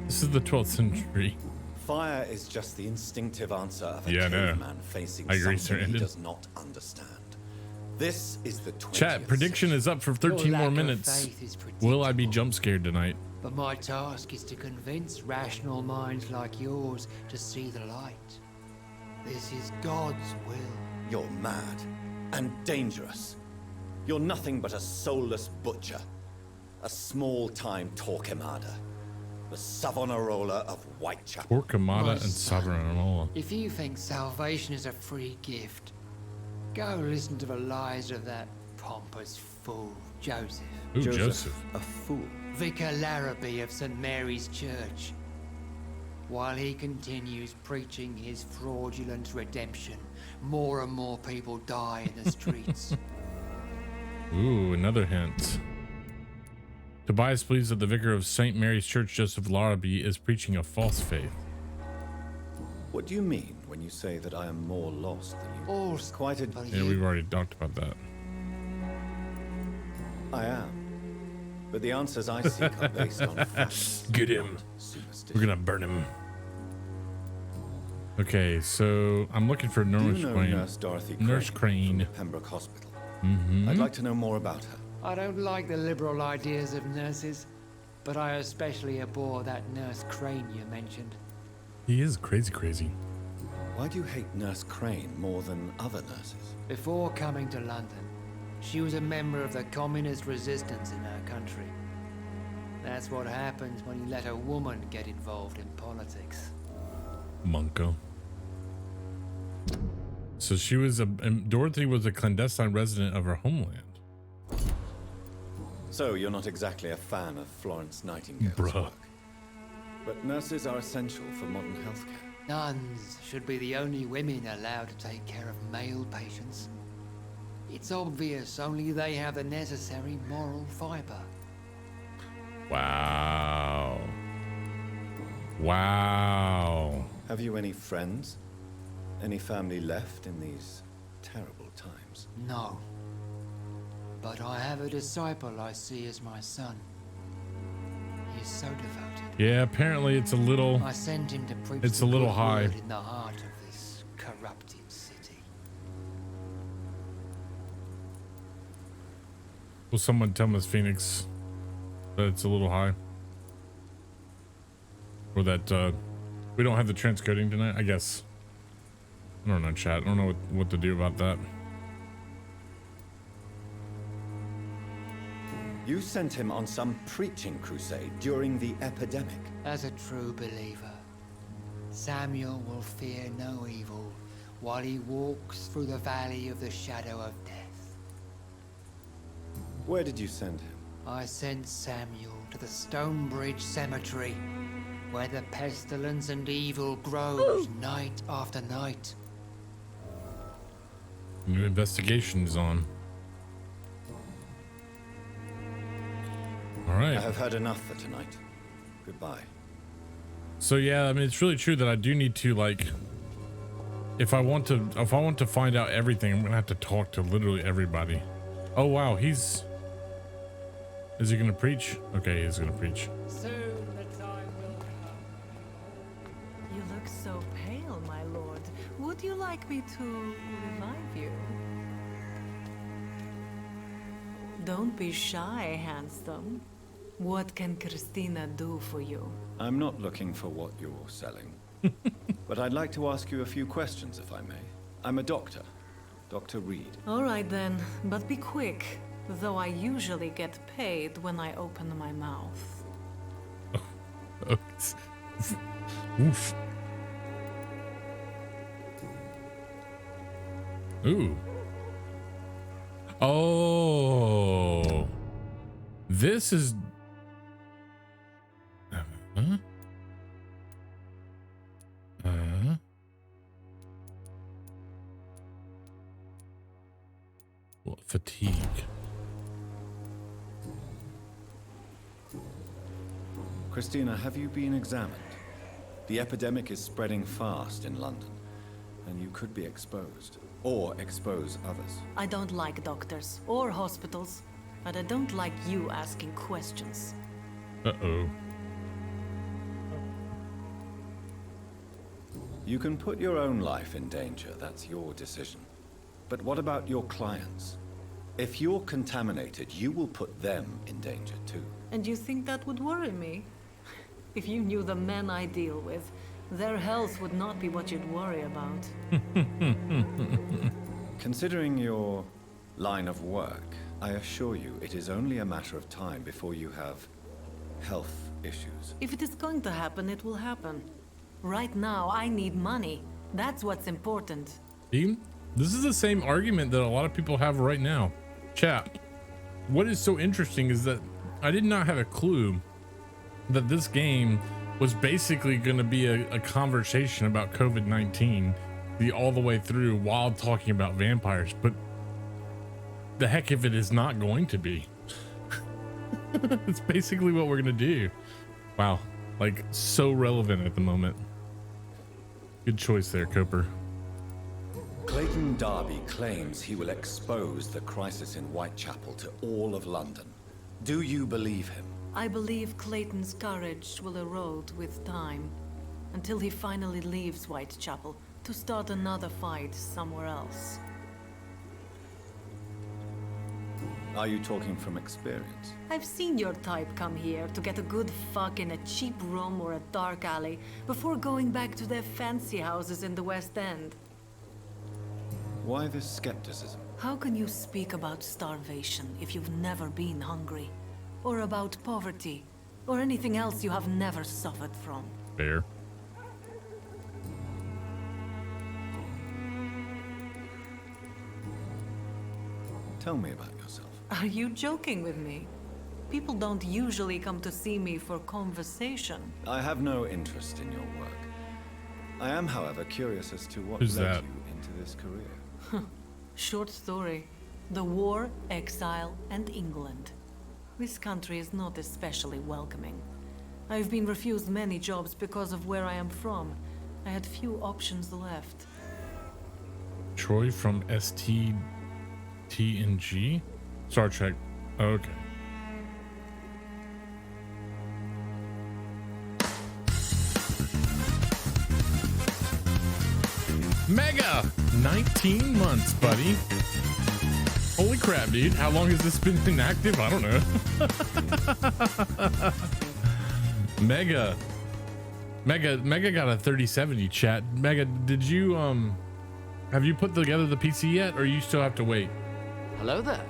This is the 12th century. Fire is just the instinctive answer of a Yeah, I know. caveman facing I agree, something sir. he does not understand. This is the 20th Chat, prediction century. is up for 13 Your more lack of minutes. faith is Will I be predictable. jump scared tonight? But my task is to convince rational minds like yours to see the light. This is God's will. You're mad and dangerous. You're nothing but a soulless butcher. A small-time Torquemada. The Savonarola of Whitechapel. Torquemada and son, Savonarola. If you think salvation is a free gift, go listen to the lies of that pompous fool, Joseph. Ooh, Joseph. A fool. Vicar Larrabee of St. Mary's Church. While he continues preaching his fraudulent redemption, more and more people die in the streets. Ooh, another hint. Tobias believes that the vicar of St. Mary's Church, Joseph Larrabee, is preaching a false faith. What do you mean when you say that I am more lost than you? All Quite a... Yeah, we've already talked about that. I am. But the answers I seek are based on facts. Get him. Superstition. We're gonna burn him. Okay, so I'm looking for Do Nurse you know Crane. Nurse Dorothy Crane? Nurse Crane. From the Pembroke Hospital. Mm-hmm. I'd like to know more about her. I don't like the liberal ideas of nurses, but I especially abhor that Nurse Crane you mentioned. He is crazy. Why do you hate Nurse Crane more than other nurses? Before coming to London, she was a member of the communist resistance in her country. That's what happens when you let a woman get involved in politics. Monko. So she was Dorothy was a clandestine resident of her homeland. So you're not exactly a fan of Florence Nightingale's Bruh. work. But nurses are essential for modern healthcare. Nuns should be the only women allowed to take care of male patients. It's obvious only they have the necessary moral fiber. Wow. Wow. Have you any friends? Any family left in these terrible times? No. But I have a disciple I see as my son. He is so devoted. Yeah, apparently it's a little. I sent him to preach It's the a little good high. word in the heart of this corrupted city. Will someone tell Miss Phoenix that it's a little high? Or that we don't have the transcoding tonight? I guess. I don't know, chat. I don't know what to do about that. You sent him on some preaching crusade during the epidemic. As a true believer, Samuel will fear no evil while he walks through the valley of the shadow of death. Where did you send him? I sent Samuel to the Stonebridge Cemetery, where the pestilence and evil grows night after night. New investigation is on. All right. I have heard enough for tonight. Goodbye. So yeah, I mean, it's really true that I do need to, like, if I want to find out everything, I'm gonna have to talk to literally everybody. Oh wow, is he gonna preach? Okay, he's gonna preach. Soon the time will come. You look so pale, my lord. Would you like me to revive you? Don't be shy, handsome. What can Christina do for you? I'm not looking for what you're selling. But I'd like to ask you a few questions, if I may. I'm a doctor. Dr. Reed. All right then, but be quick, though I usually get paid when I open my mouth. Oof. Ooh. Oh. This is... Huh? Well, fatigue. Christina, have you been examined? The epidemic is spreading fast in London. and you could be exposed. Or expose others. I don't like doctors or hospitals, but I don't like you asking questions. Uh-oh. You can put your own life in danger, that's your decision. But what about your clients? If you're contaminated, you will put them in danger too. And you think that would worry me? If you knew the men I deal with, their health would not be what you'd worry about. Considering your line of work, I assure you it is only a matter of time before you have health issues. If it is going to happen, it will happen. Right now, I need money. That's what's important. See? This is the same argument that a lot of people have right now. Chat, what is so interesting is that I did not have a clue that this game was basically going to be a conversation about COVID-19 all the way through while talking about vampires, but the heck if it is not going to be. It's basically what we're going to do. Wow, like so relevant at the moment. Good choice there, Cooper. Clayton Darby claims he will expose the crisis in Whitechapel to all of London. Do you believe him? I believe Clayton's courage will erode with time, until he finally leaves Whitechapel to start another fight somewhere else. Are you talking from experience? I've seen your type come here to get a good fuck in a cheap room or a dark alley before going back to their fancy houses in the West End. Why this skepticism? How can you speak about starvation if you've never been hungry? Or about poverty? Or anything else you have never suffered from? Fair. Tell me about yourself. Are you joking with me? People don't usually come to see me for conversation. I have no interest in your work. I am, however, curious as to what Who's led that? you into this career. Short story. The war, exile, and England. This country is not especially welcoming. I've been refused many jobs because of where I am from. I had few options left. Troy from STTNG? Star Trek. Okay. Mega! 19 months, buddy. Holy crap, dude. How long has this been inactive? I don't know. Mega got a 3070 chat. Mega, did you, have you put together the PC yet, or you still have to wait? Hello there.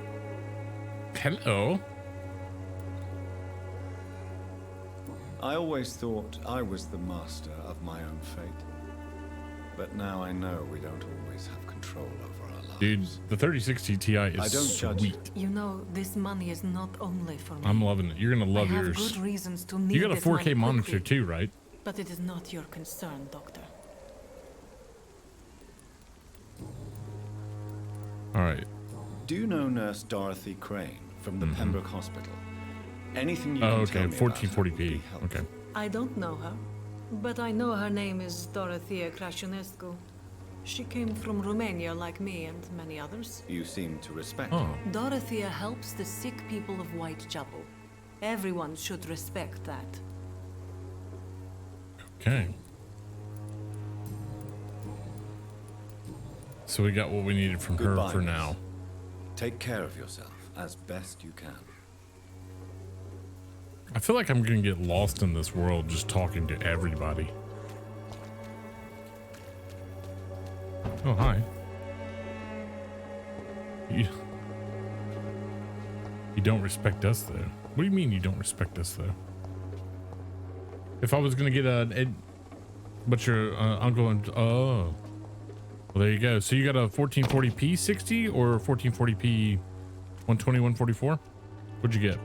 Hello. I always thought I was the master of my own fate. But now I know we don't always have control over our lives. Dude, the 3060 Ti is I don't judge. sweet. You know, this money is not only for me. I'm loving it. You're gonna love I have yours. good reasons to need You got a this money 4K monitor quickly. too, right? But it is not your concern, Doctor. All right. Do you know Nurse Dorothy Crane from the Pembroke Hospital? Anything you Oh, can okay. tell me about her would 1440p. be helpful. Okay. I don't know her, but I know her name is Dorothea Crăciunescu. She came from Romania like me and many others. You seem to respect Oh. her. Dorothea helps the sick people of Whitechapel. Everyone should respect that. Okay. So we got what we needed from her Goodbye, for Miss. now. Take care of yourself as best you can. I feel like I'm gonna get lost in this world just talking to everybody. Oh, hi. You don't respect us, though. What do you mean you don't respect us, though? If I was gonna get but your uncle and oh, well, there you go. So you got a 1440p 60 or 1440p 120 144? What'd you get?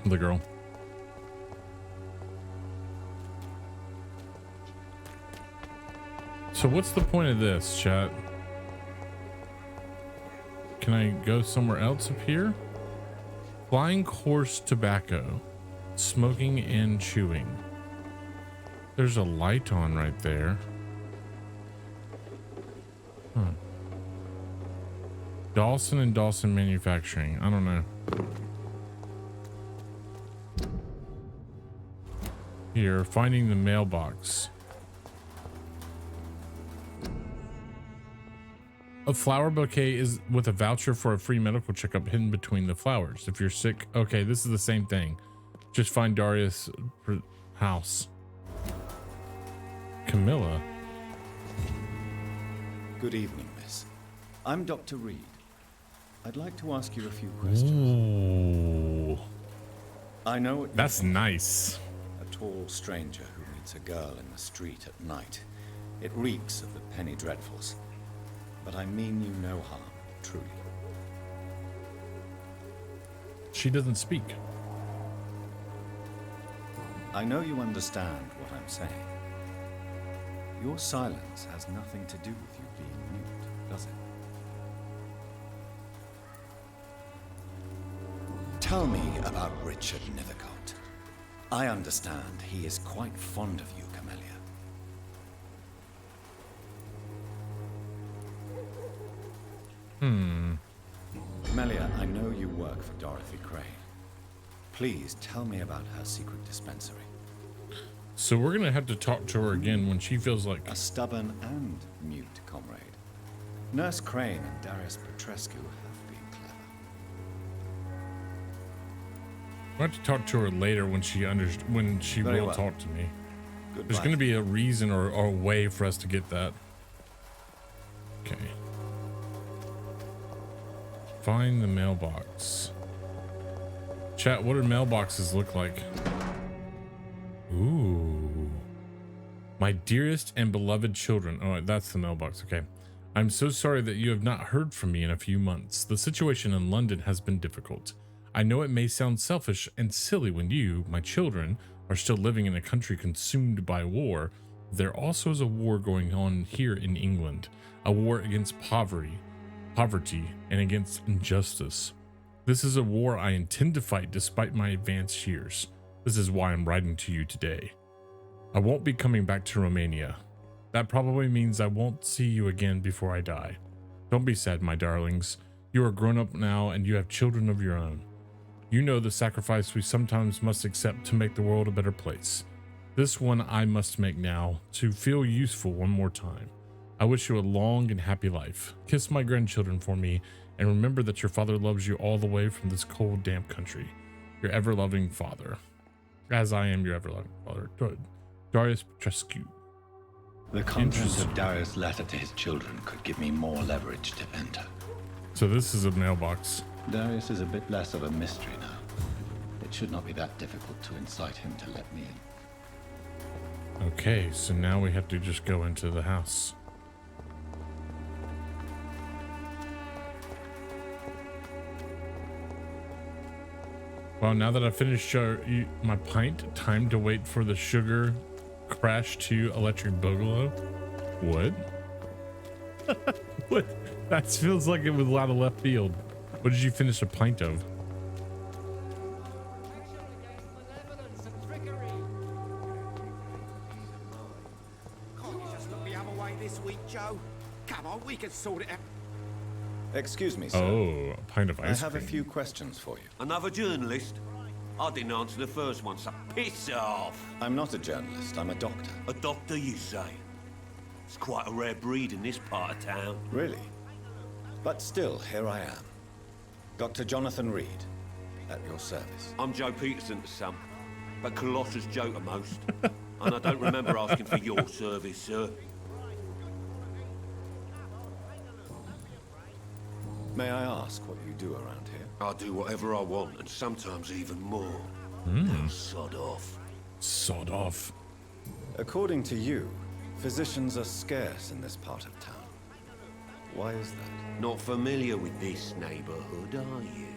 The girl. So what's the point of this, chat? Can I go somewhere else up here? Flying horse tobacco. Smoking and chewing. There's a light on right there. Dawson and Dawson Manufacturing. I don't know. Here, finding the mailbox. A flower bouquet is with a voucher for a free medical checkup hidden between the flowers. If you're sick, okay, this is the same thing. Just find Darius' house. Camilla. Good evening, miss. I'm Dr. Reed. I'd like to ask you a few questions. Ooh. I know what that's nice. A tall stranger who meets a girl in the street at night. It reeks of the penny dreadfuls. But I mean you no harm, truly. She doesn't speak. I know you understand what I'm saying. Your silence has nothing to do with you being mute, does it? Tell me about Richard Nethercott. I understand he is quite fond of you, Camellia. Camellia, I know you work for Dorothy Crane. Please tell me about her secret dispensary. So we're gonna have to talk to her again when she feels like a stubborn and mute comrade. Nurse Crane and Darius Petrescu have been clever. We'll have to talk to her later when she Very will well. talk to me. Goodbye. There's gonna be a reason or a way for us to get that. Okay. Find the mailbox. Chat, what do mailboxes look like? Ooh. My dearest and beloved children. Oh, that's the mailbox. Okay. I'm so sorry that you have not heard from me in a few months. The situation in London has been difficult. I know it may sound selfish and silly when you, my children, are still living in a country consumed by war. There also is a war going on here in England. A war against poverty, and against injustice. This is a war I intend to fight despite my advanced years. This is why I'm writing to you today. I won't be coming back to Romania. That probably means I won't see you again before I die. Don't be sad, my darlings. You are grown up now and you have children of your own. You know the sacrifice we sometimes must accept to make the world a better place. This one I must make now to feel useful one more time. I wish you a long and happy life. Kiss my grandchildren for me, and remember that your father loves you all the way from this cold, damp country. Your ever-loving father. As I am your ever-loving father. Darius Petrescu. The contents of Darius' letter to his children could give me more leverage to enter. So this is a mailbox. Darius is a bit less of a mystery now. It should not be that difficult to incite him to let me in. Okay, so now we have to just go into the house. Well, now that I finished my pint, time to wait for the sugar crash to electric boogaloo. What? What? That feels like it was out of left field. What did you finish a pint of? Come on, we can sort it out. Excuse me, sir. Oh, a pint of ice I have cream. a few questions for you. Another journalist? I didn't answer the first one, so piss off. I'm not a journalist, I'm a doctor. A doctor, you say? It's quite a rare breed in this part of town. Really? But still, here I am. Dr. Jonathan Reed, at your service. I'm Joe Peterson to some, but Colossus Joe to most. And I don't remember asking for your service, sir. May I ask what you do around here? I do whatever I want, and sometimes even more. Now sod off. Sod off. According to you, physicians are scarce in this part of town. Why is that? Not familiar with this neighborhood, are you?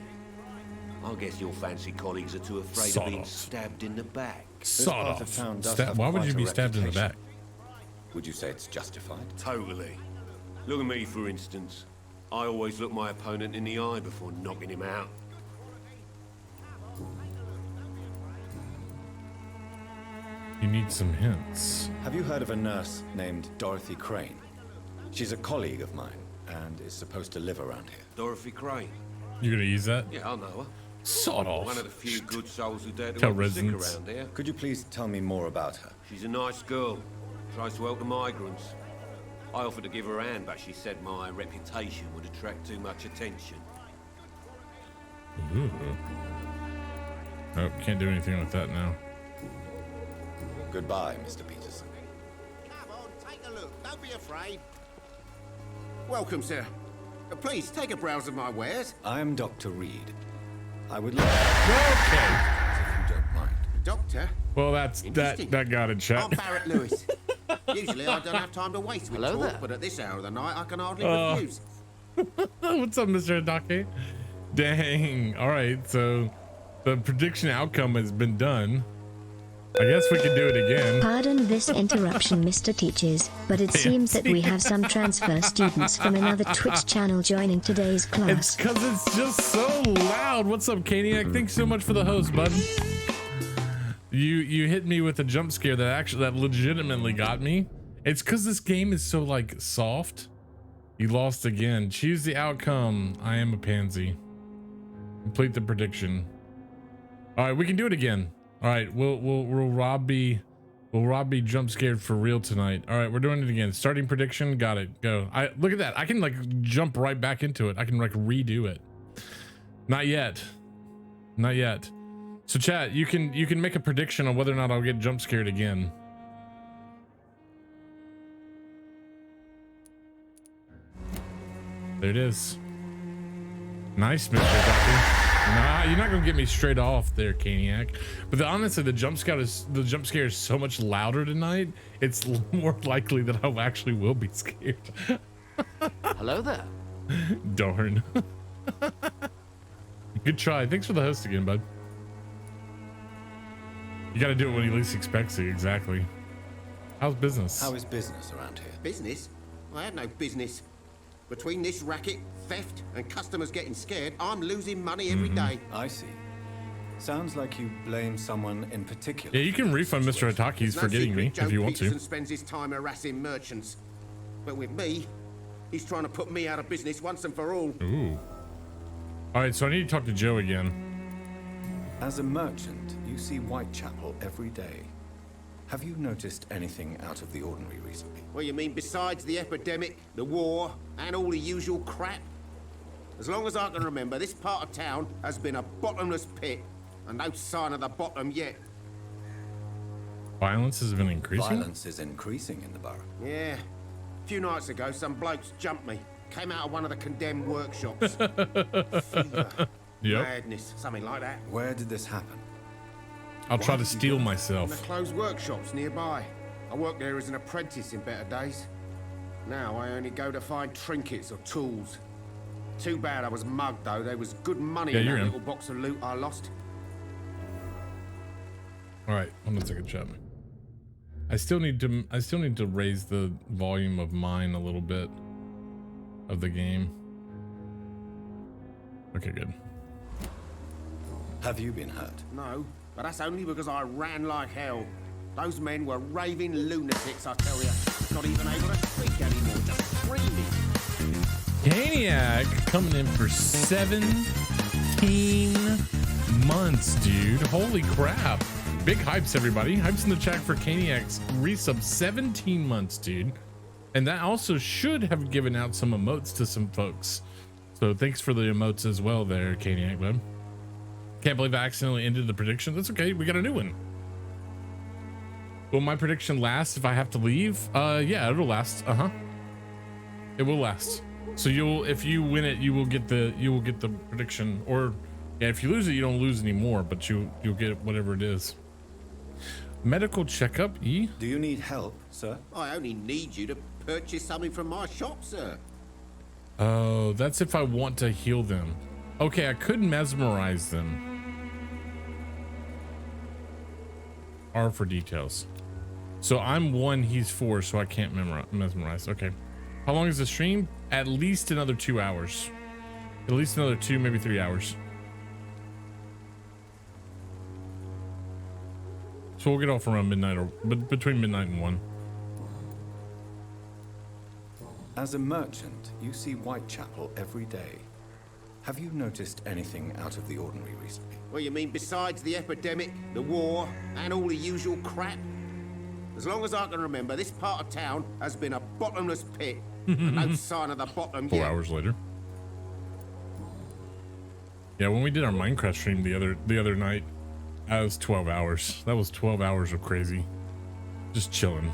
I guess your fancy colleagues are too afraid Sod of being off. stabbed in the back. This Sod part of off. town does have Why would quite you a be stabbed in the reputation. back? Would you say it's justified? Totally. Look at me, for instance. I always look my opponent in the eye before knocking him out. You need some hints. Have you heard of a nurse named Dorothy Crane? She's a colleague of mine. and is supposed to live around here. Dorothy Crane. You gonna use that? Yeah, I know her. Sort of. One of the few good souls who dare to Tell help the sick residents. around here. Could you please tell me more about her? She's a nice girl. Tries to help the migrants. I offered to give her a hand, but she said my reputation would attract too much attention. Ooh. Oh, can't do anything with that now. Goodbye, Mr. Peterson. Come on, take a look. Don't be afraid. Welcome, sir. Please take a browse of my wares. I am Dr. Reed. I would like Okay. if you don't mind. Doctor? Well, that got it, chat. I'm Barrett Lewis. Usually I don't have time to waste with Hello talk, there. but at this hour of the night I can hardly refuse. What's up, Mr. Hidake? Dang. All right, so the prediction outcome has been done. I guess we can do it again. Pardon this interruption, Mr. Teachers, but it seems that we have some transfer students from another Twitch channel joining today's class. It's because it's just so loud. What's up, Kaniac? Thanks so much for the host, bud. You hit me with a jump scare that legitimately got me. It's because this game is so like soft. You lost again. Choose the outcome. I am a pansy. Complete the prediction. All right, we can do it again. All right, will Rob be jump scared for real tonight? All right, we're doing it again. Starting prediction. Got it. Go. Look at that. I can like jump right back into it. I can like redo it. Not yet. Not yet. So chat, you can make a prediction on whether or not I'll get jump scared again. There it is. Nice, Mr. Ducky. Nah, you're not gonna get me straight off there, Caniac. But honestly, the jump scare is so much louder tonight. It's more likely that I actually will be scared. Hello there. Darn. Good try. Thanks for the host again, bud. You got to do it when he least expects it. Exactly. How's business? How is business around here? Business? I have no business. Between this racket, theft, and customers getting scared, I'm losing money every day. I see. Sounds like you blame someone in particular. Yeah, you can refund Mr. Hitaki's for getting me if you want to. Joe Peterson spends his time harassing merchants. But with me, he's trying to put me out of business once and for all. Ooh. All right, so I need to talk to Joe again. As a merchant, you see Whitechapel every day. Have you noticed anything out of the ordinary recently? What you mean besides the epidemic, the war, and all the usual crap? As long as I can remember, this part of town has been a bottomless pit, and no sign of the bottom yet. Violence has been increasing? Violence is increasing in the borough. Yeah. A few nights ago, some blokes jumped me. Came out of one of the condemned workshops. Fever. Yep. Madness, something like that. Where did this happen? I'll try to steal In the myself. closed workshops nearby. I worked there as an apprentice in better days. Now I only go to find trinkets or tools. Too bad I was mugged though. There was good money in that little box of loot I lost. All right, hold on a second, chat. I still need to raise the volume of mine a little bit of the game. Okay, good. Have you been hurt? No, but that's only because I ran like hell. Those men were raving lunatics, I tell you. Not even able to speak anymore, just screaming. Caniac coming in for 17 months, dude. Holy crap. Big hypes, everybody. Hypes in the chat for Caniac's resub. 17 months, dude. And that also should have given out some emotes to some folks. So thanks for the emotes as well there, Caniac, bud. Can't believe I accidentally ended the prediction. That's okay. We got a new one. Will my prediction last if I have to leave? Yeah, it'll last. It will last. So if you win it, you will get the prediction. Or yeah, if you lose it, you don't lose anymore, but you'll get whatever it is. Medical checkup, E. Do you need help, sir? I only need you to purchase something from my shop, sir. Oh, that's if I want to heal them. Okay, I could mesmerize them. R for details. So I'm 1, he's 4, so I can't mesmerize. Okay. How long is the stream? At least another 2 hours. At least another 2, maybe 3 hours. So we'll get off around midnight or between midnight and 1. As a merchant, you see Whitechapel every day. Have you noticed anything out of the ordinary recently? Well, you mean besides the epidemic, the war, and all the usual crap? As long as I can remember, this part of town has been a bottomless pit. And no sign of the bottom 4 yet. hours later. Yeah, when we did our Minecraft stream the other night, that was 12 hours. That was 12 hours of crazy. Just chilling.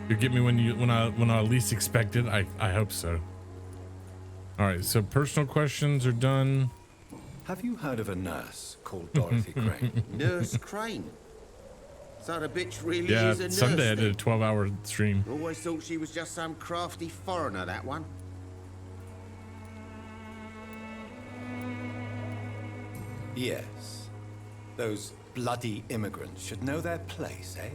You get me when I least expect it. I hope so. All right, so personal questions are done. Have you heard of a nurse called Dorothy Crane? Nurse Crane? So the bitch really Yeah, is a nurse. Sunday I did a 12-hour stream. Always thought she was just some crafty foreigner, that one. Yes. Those bloody immigrants should know their place, eh?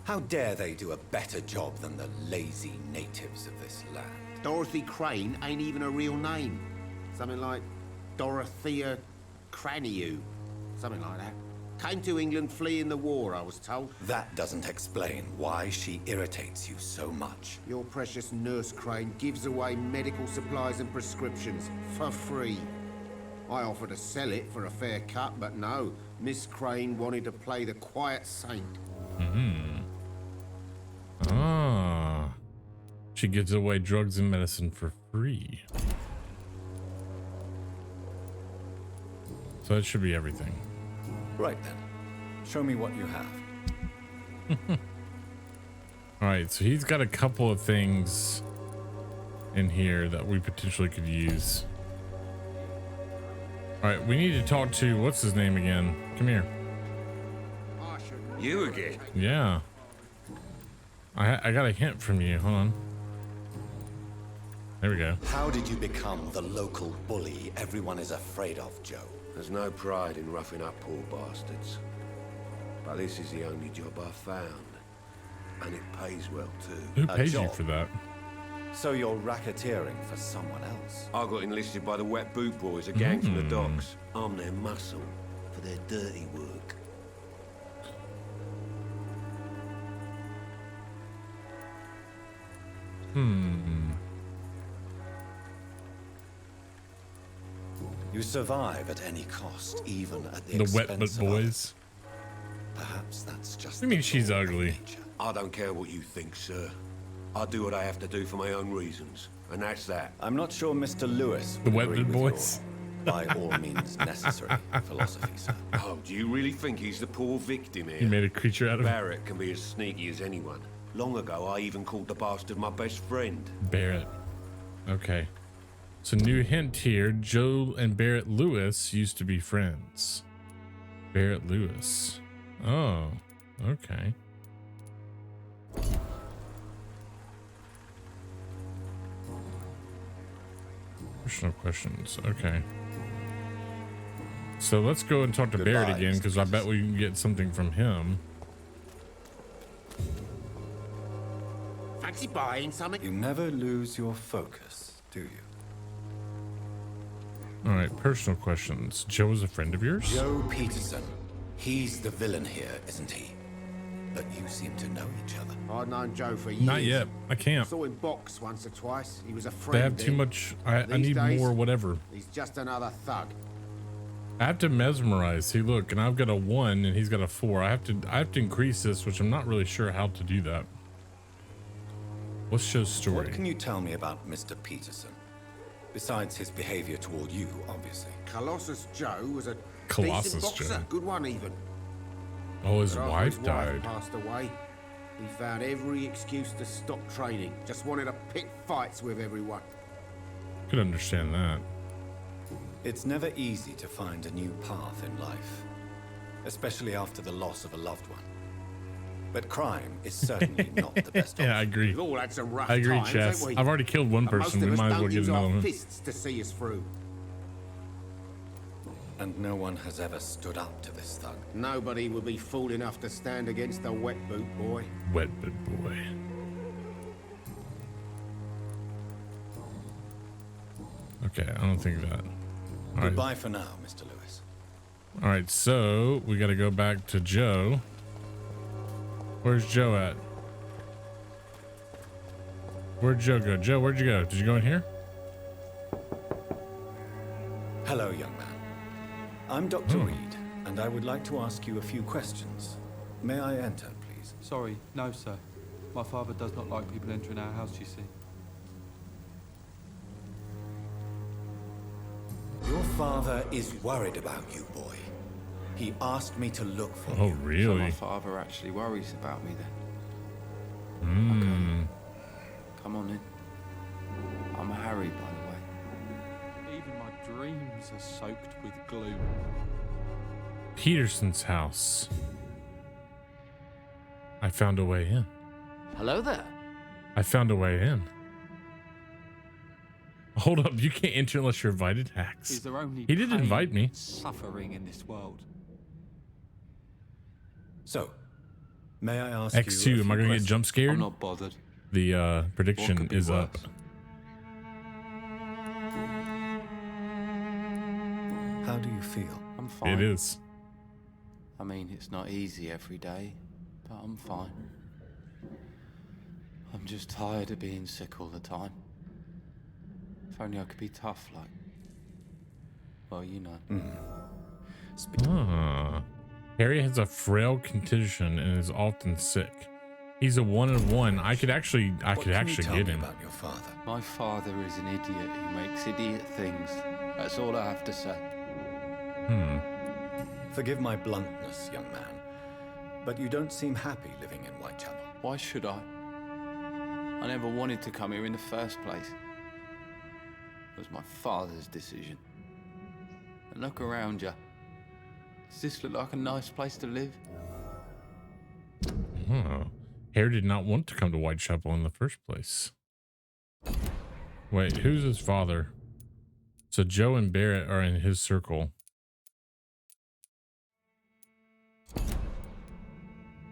How dare they do a better job than the lazy natives of this land? Dorothy Crane ain't even a real name. Something like Dorothea Craniu. Something like that. Came to England fleeing the war, I was told. That doesn't explain why she irritates you so much. Your precious Nurse Crane gives away medical supplies and prescriptions for free. I offered to sell it for a fair cut, but no. Miss Crane wanted to play the quiet saint. Ah. She gives away drugs and medicine for free. So that should be everything. Right then. Show me what you have. All right, so he's got a couple of things in here that we potentially could use. All right, we need to talk to, what's his name again? Come here. You again? Yeah. I got a hint from you. Hold on. There we go. How did you become the local bully everyone is afraid of, Joe? There's no pride in roughing up poor bastards. But this is the only job I've found. And it pays well, too. Who pays you for that? So you're racketeering for someone else? I got enlisted by the Wet Boot Boys, a gang from the docks. I'm their muscle for their dirty work. You survive at any cost, even at the Wet Boot expense of Boys. others. Perhaps that's just. I mean, she's ugly. I don't care what you think, sir. I do what I have to do for my own reasons, and that's that. I'm not sure Mr. Lewis The would Wet agree Boot with Boys. your by all means necessary philosophy, sir. Oh, do you really think he's the poor victim here? He made a creature out of Barrett can be as sneaky as anyone. Long ago, I even called the bastard my best friend. Barrett. Okay. So new hint here. Joe and Barrett Lewis used to be friends. Barrett Lewis. Oh, okay. Personal questions. Okay. So let's go and talk to Barrett again, because I bet we can get something from him. Fancy buying something? You never lose your focus, do you? All right, personal questions. Joe is a friend of yours? Joe Peterson. He's the villain here, isn't he? But you seem to know each other. I've known Joe for years. Not yet. I can't. Saw him box once or twice. He was a friend. They have too then. much. I These need days, more whatever. He's just another thug. I have to mesmerize. See, look, and I've got a 1 and he's got a 4. I have to increase this, which I'm not really sure how to do that. Let's show story. What can you tell me about Mr. Peterson? Besides his behavior toward you, obviously. Colossus Joe was a Colossus decent boxer. Joe. Good one, even. Oh, his But after wife his died. passed away. He found every excuse to stop training. Just wanted to pick fights with everyone. Could understand that. It's never easy to find a new path in life, especially after the loss of a loved one. But crime is certainly not the best option. Yeah, I agree. We've all had some rough I agree, times, Chess. haven't we? I've already killed one But person. Most We of us might as well don't get use another our one. fists to see us through. And no one has ever stood up to this thug. Nobody would be fool enough to stand against the Wet Boot Boy. Wet Boot Boy. Okay, I don't think that. All right. Goodbye for now, Mr. Lewis. All right, so we got to go back to Joe. Where's Joe at? Where'd Joe go? Joe, where'd you go? Did you go in here? Hello, young man. I'm Dr. Reed, and I would like to ask you a few questions. May I enter, please? Sorry, no, sir. My father does not like people entering our house, you see. Your father is worried about you, boy. He asked me to look for you. Oh, really? So my father actually worries about me then? Hmm. Come on in. I'm Harry, by the way. Even my dreams are soaked with gloom. Peterson's house. I found a way in. Hello there. I found a way in. Hold up, you can't enter unless you're invited, Hacks. Is there only He did pain invite me. and suffering in this world? So, may I ask X2, you am I going to get jump scared? I'm not bothered. The prediction is up. How do you feel? I'm fine. It is. I mean, it's not easy every day, but I'm fine. I'm just tired of being sick all the time. If only I could be tough, like... Well, you know. Harry has a frail condition and is often sick. He's a 1 of 1. I could actually get him. About your father? My father is an idiot who makes idiot things. That's all I have to say. Forgive my bluntness, young man, but you don't seem happy living in Whitechapel. Why should I? I never wanted to come here in the first place. It was my father's decision. And look around you. Does this look like a nice place to live? Harry did not want to come to Whitechapel in the first place. Wait, who's his father? So Joe and Barrett are in his circle.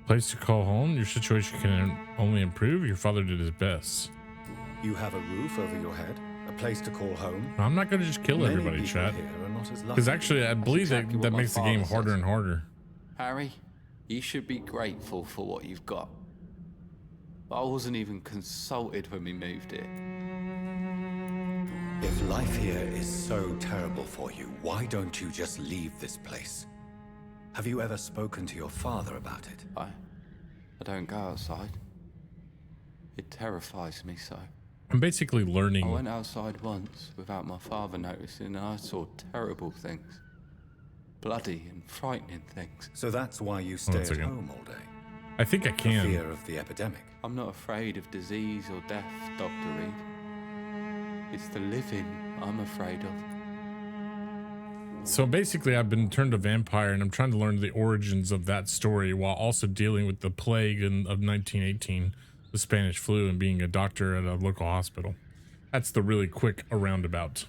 Place to call home. Your situation can only improve. Your father did his best. You have a roof over your head, a place to call home. I'm not going to just kill everybody, chat. Because actually, I believe that makes the game harder and harder. Harry, you should be grateful for what you've got. But I wasn't even consulted when we moved here. If life here is so terrible for you, why don't you just leave this place? Have you ever spoken to your father about it? I don't go outside. It terrifies me so. I'm basically learning. I went outside once without my father noticing, and I saw terrible things. Bloody and frightening things. So that's why you stay at home all day? I think I can. For fear of the epidemic? I'm not afraid of disease or death, Dr. Reed. It's the living I'm afraid of. So basically, I've been turned a vampire, and I'm trying to learn the origins of that story while also dealing with the plague of 1918, the Spanish flu, and being a doctor at a local hospital. That's the really quick roundabout.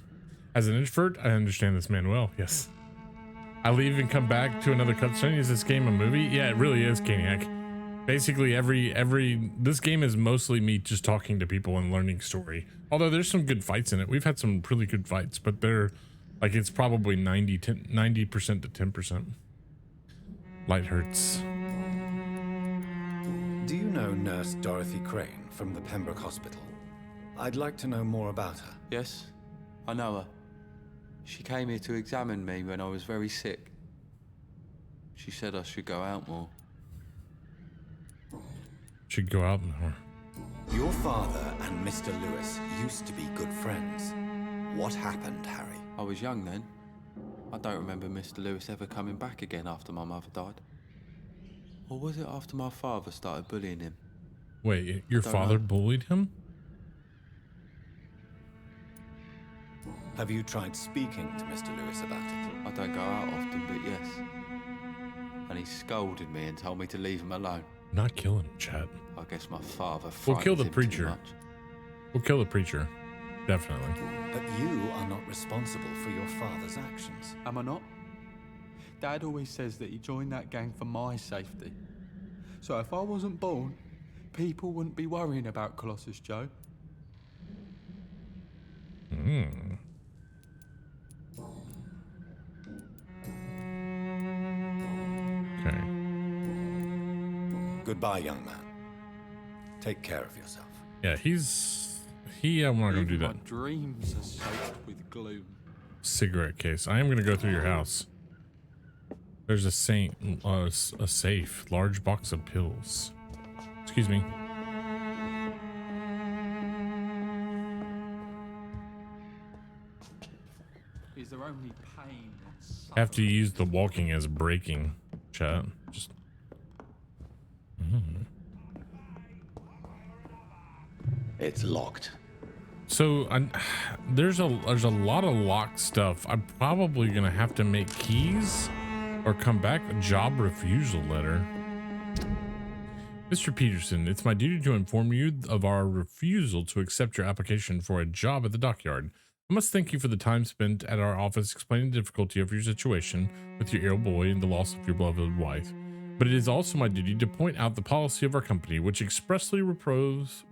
As an introvert, I understand this man well. Yes. I'll even come back to another cutscene. Is this game a movie? Yeah, it really is, Caniac. Basically, this game is mostly me just talking to people and learning story. Although there's some good fights in it. We've had some really good fights, but they're like, it's probably 90% to 10%. Light hurts. Do you know Nurse Dorothy Crane from the Pembroke Hospital? I'd like to know more about her. Yes, I know her. She came here to examine me when I was very sick. She said I should go out more. Should go out more. Your father and Mr. Lewis used to be good friends. What happened, Harry? I was young then. I don't remember Mr. Lewis ever coming back again after my mother died. Or was it after my father started bullying him? Wait, your father bullied him? Have you tried speaking to Mr. Lewis about it? I don't go out often, but yes. And he scolded me and told me to leave him alone. Not killing him, chat. I guess my father We'll kill the him preacher. too much. We'll kill the preacher. Definitely. But you are not responsible for your father's actions. Am I not? Dad always says that he joined that gang for my safety. So if I wasn't born, people wouldn't be worrying about Colossus Joe. Okay. Goodbye, young man. Take care of yourself. Yeah, he's I'm not gonna do that. My dreams are soaked with gloom. Cigarette case. I am gonna go through your house. There's a safe, large box of pills. Excuse me. Is there only pain and suffering? Have to use the walking as braking, chat. Just. It's locked. So there's a lot of locked stuff. I'm probably gonna have to make keys or come back. A job refusal letter. Mr. Peterson, it's my duty to inform you of our refusal to accept your application for a job at the dockyard. I must thank you for the time spent at our office explaining the difficulty of your situation with your ill boy and the loss of your beloved wife. But it is also my duty to point out the policy of our company, which expressly reproves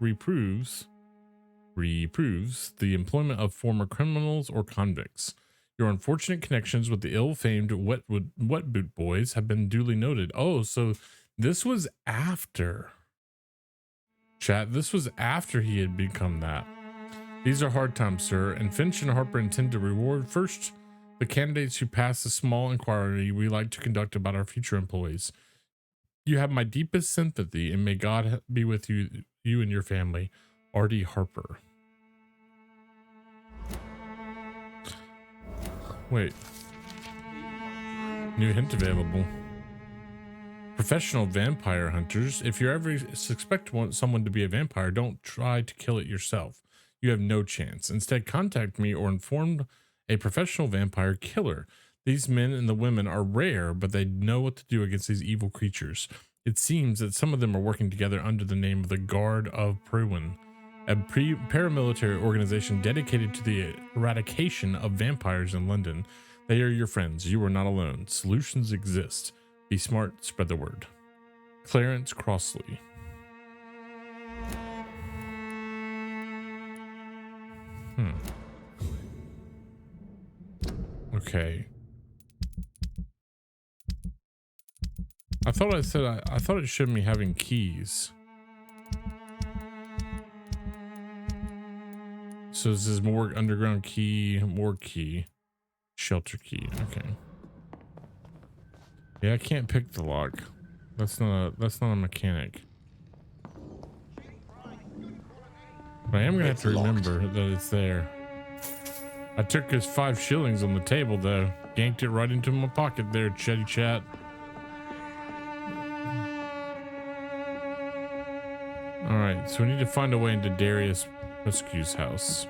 the employment of former criminals or convicts. Your unfortunate connections with the ill-famed wet boot boys have been duly noted. Oh, so this was after. Chat, this was after he had become that. These are hard times, sir, and Finch and Harper intend to reward first the candidates who pass the small inquiry we like to conduct about our future employees. You have my deepest sympathy, and may God be with you and your family. Artie Harper. Wait. New hint available. Professional vampire hunters. If you ever suspect someone to be a vampire, don't try to kill it yourself. You have no chance. Instead, contact me or inform a professional vampire killer. These men and the women are rare, but they know what to do against these evil creatures. It seems that some of them are working together under the name of the Guard of Pruin, a paramilitary organization dedicated to the eradication of vampires in London. They are your friends. You are not alone. Solutions exist. Be smart, spread the word. Clarence Crossley. Okay. I thought it showed me having keys. So this is more underground key, more key, shelter key. Okay. Yeah, I can't pick the lock. That's not a mechanic. But I am gonna have to remember that it's there. I took his 5 shillings on the table though. Yanked it right into my pocket there, Chetty Chat. Alright, so we need to find a way into Darius Rescue's house.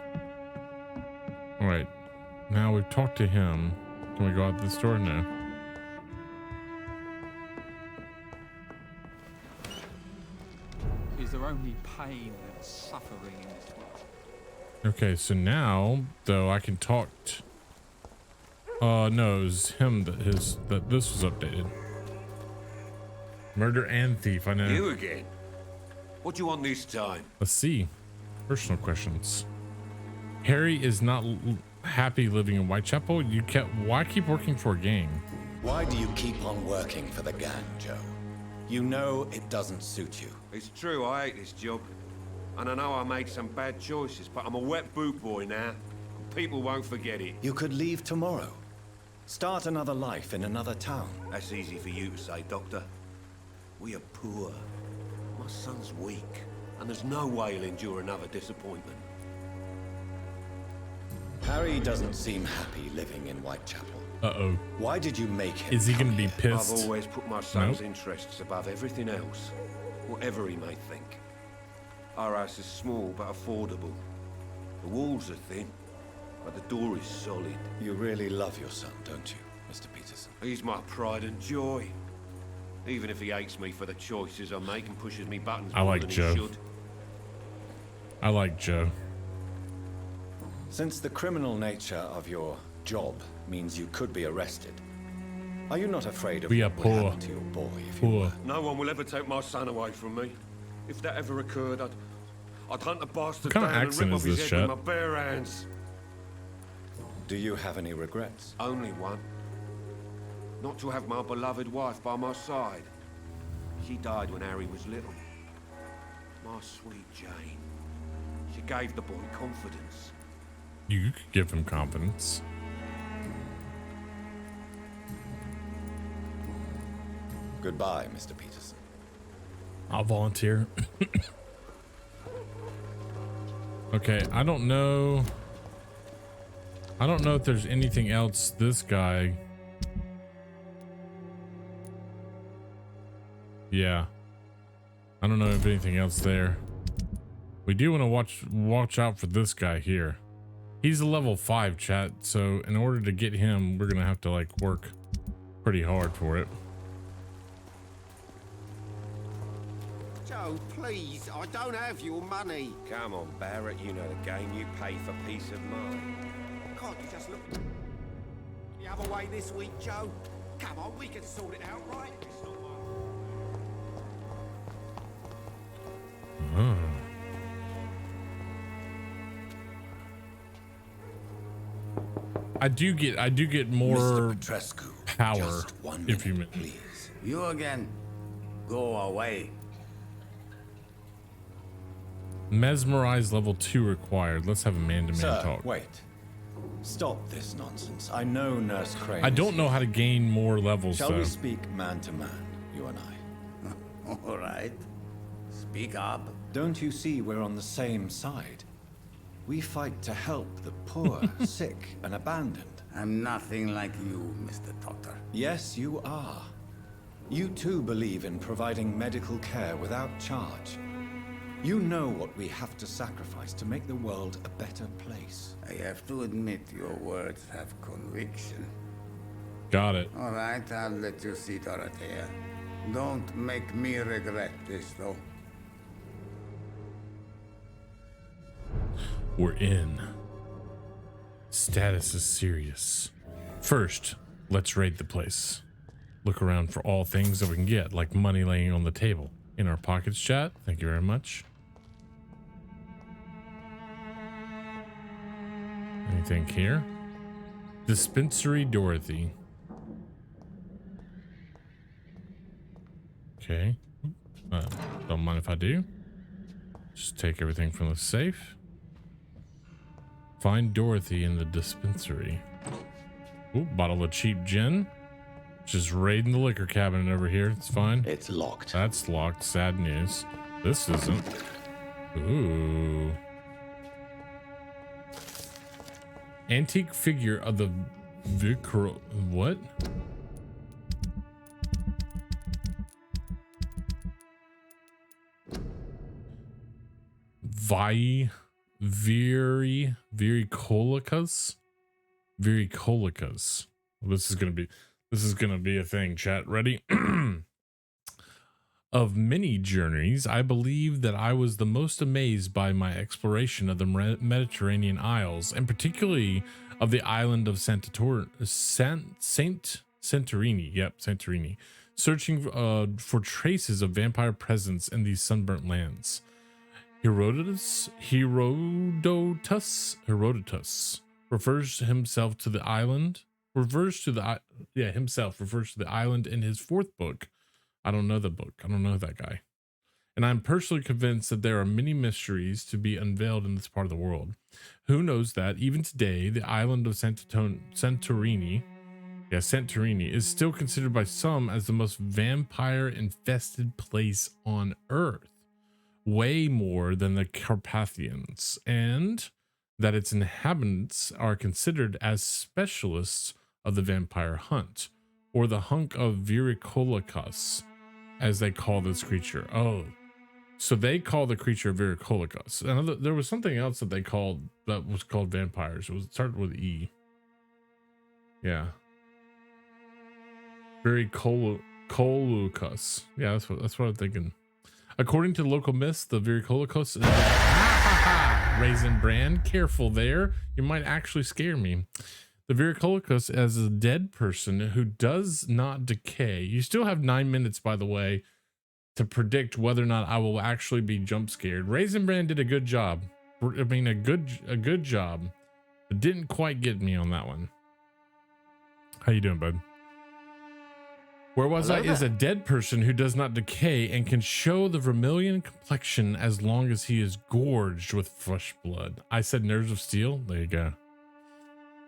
Alright, now we've talked to him. Can we go out this door now? Is there only pain and suffering in this world? Okay, so now though I can talk no, it was him that this was updated. Murder and thief, I know. You again? What do you want this time? Let's see. Personal questions. Harry is not happy living in Whitechapel. Why keep working for a gang? Why do you keep on working for the gang, Joe? You know it doesn't suit you. It's true, I hate this job. And I know I made some bad choices, but I'm a wet boot boy now. And people won't forget it. You could leave tomorrow. Start another life in another town. That's easy for you to say, Doctor. We are poor. My son's weak, and there's no way he'll endure another disappointment. Harry doesn't seem happy living in Whitechapel. Uh-oh. Why did you make him? Is he gonna be pissed? I've always put my son's interests above everything else, whatever he may think. Our house is small but affordable. The walls are thin, but the door is solid. You really love your son, don't you, Mr. Peterson? He's my pride and joy. Even if he hates me for the choices I make and pushes me buttons I more like than Joe. he should. I like Joe. Since the criminal nature of your job means you could be arrested, are you not afraid of We are what would poor. happen to your boy if you Poor. were? No one will ever take my son away from me. If that ever occurred, I'd hunt the bastard What kind of down and accent rip is off his this, head with Chet? my bare hands. Do you have any regrets? Only one. Not to have my beloved wife by my side. She died when Harry was little. My sweet Jane. She gave the boy confidence. You could give him confidence. Goodbye, Mr. Peterson. I'll volunteer. Okay, I don't know if there's anything else this guy. Yeah. I don't know if anything else there. We do want to watch out for this guy here. He's a level 5, chat, so in order to get him, we're gonna have to like work pretty hard for it. Joe, please, I don't have your money. Come on, Barrett, you know the game. You pay for peace of mind. Can't you just look the other way this week, Joe? Come on, we can sort it out, right? It's not my... I do get more power if you please. You again. Go away. Mesmerize level 2 required. Let's have a man-to-man talk. Wait. Stop this nonsense. I know Nurse Crane. I don't know how to gain more levels. Shall though. we speak man to man, you and I? All right. Speak up. Don't you see we're on the same side? We fight to help the poor, sick, and abandoned. I'm nothing like you, Mr. Doctor. Yes, you are. You too believe in providing medical care without charge. You know what we have to sacrifice to make the world a better place. I have to admit your words have conviction. Got it. All right, I'll let you see, Dorothea. Don't make me regret this, though. We're in. Status is serious. First, let's raid the place. Look around for all things that we can get, like money laying on the table. In our pockets, chat. Thank you very much. Anything here? Dispensary Dorothy. Okay. Don't mind if I do. Just take everything from the safe. Find Dorothy in the dispensary. Ooh, bottle of cheap gin. Just raiding the liquor cabinet over here. It's fine. It's locked. That's locked. Sad news. This isn't. Ooh. Antique figure of the Vicro. What? Viricolicus? Viricolicus. This is gonna be a thing, chat. Ready? Of many journeys, I believe that I was the most amazed by my exploration of the Mediterranean Isles, and particularly of the island of Santorini. Yep, Santorini. Searching for traces of vampire presence in these sunburnt lands. Herodotus refers himself to the island. Refers to the island in his 4th book. I don't know the book. I don't know that guy. And I'm personally convinced that there are many mysteries to be unveiled in this part of the world. Who knows that even today, the island of Santorini is still considered by some as the most vampire-infested place on Earth. Way more than the Carpathians, and that its inhabitants are considered as specialists of the vampire hunt, or the hunk of Viricolicus, as they call this creature. Oh, so they call the creature Viricolicus. And there was something else that they called that was called vampires. It started with E. Yeah, Viricolicus. Yeah, that's what I'm thinking. According to local myths, the Viricolicus is Raisin Brand. Careful there. You might actually scare me. The Viricolicus is a dead person who does not decay. You still have 9 minutes, by the way, to predict whether or not I will actually be jump scared. Raisin Brand did a good job. I mean, a good job. But didn't quite get me on that one. How you doing, bud? Where was Hello I is there. a dead person who does not decay and can show the vermilion complexion as long as he is gorged with fresh blood. I said nerves of steel. There you go.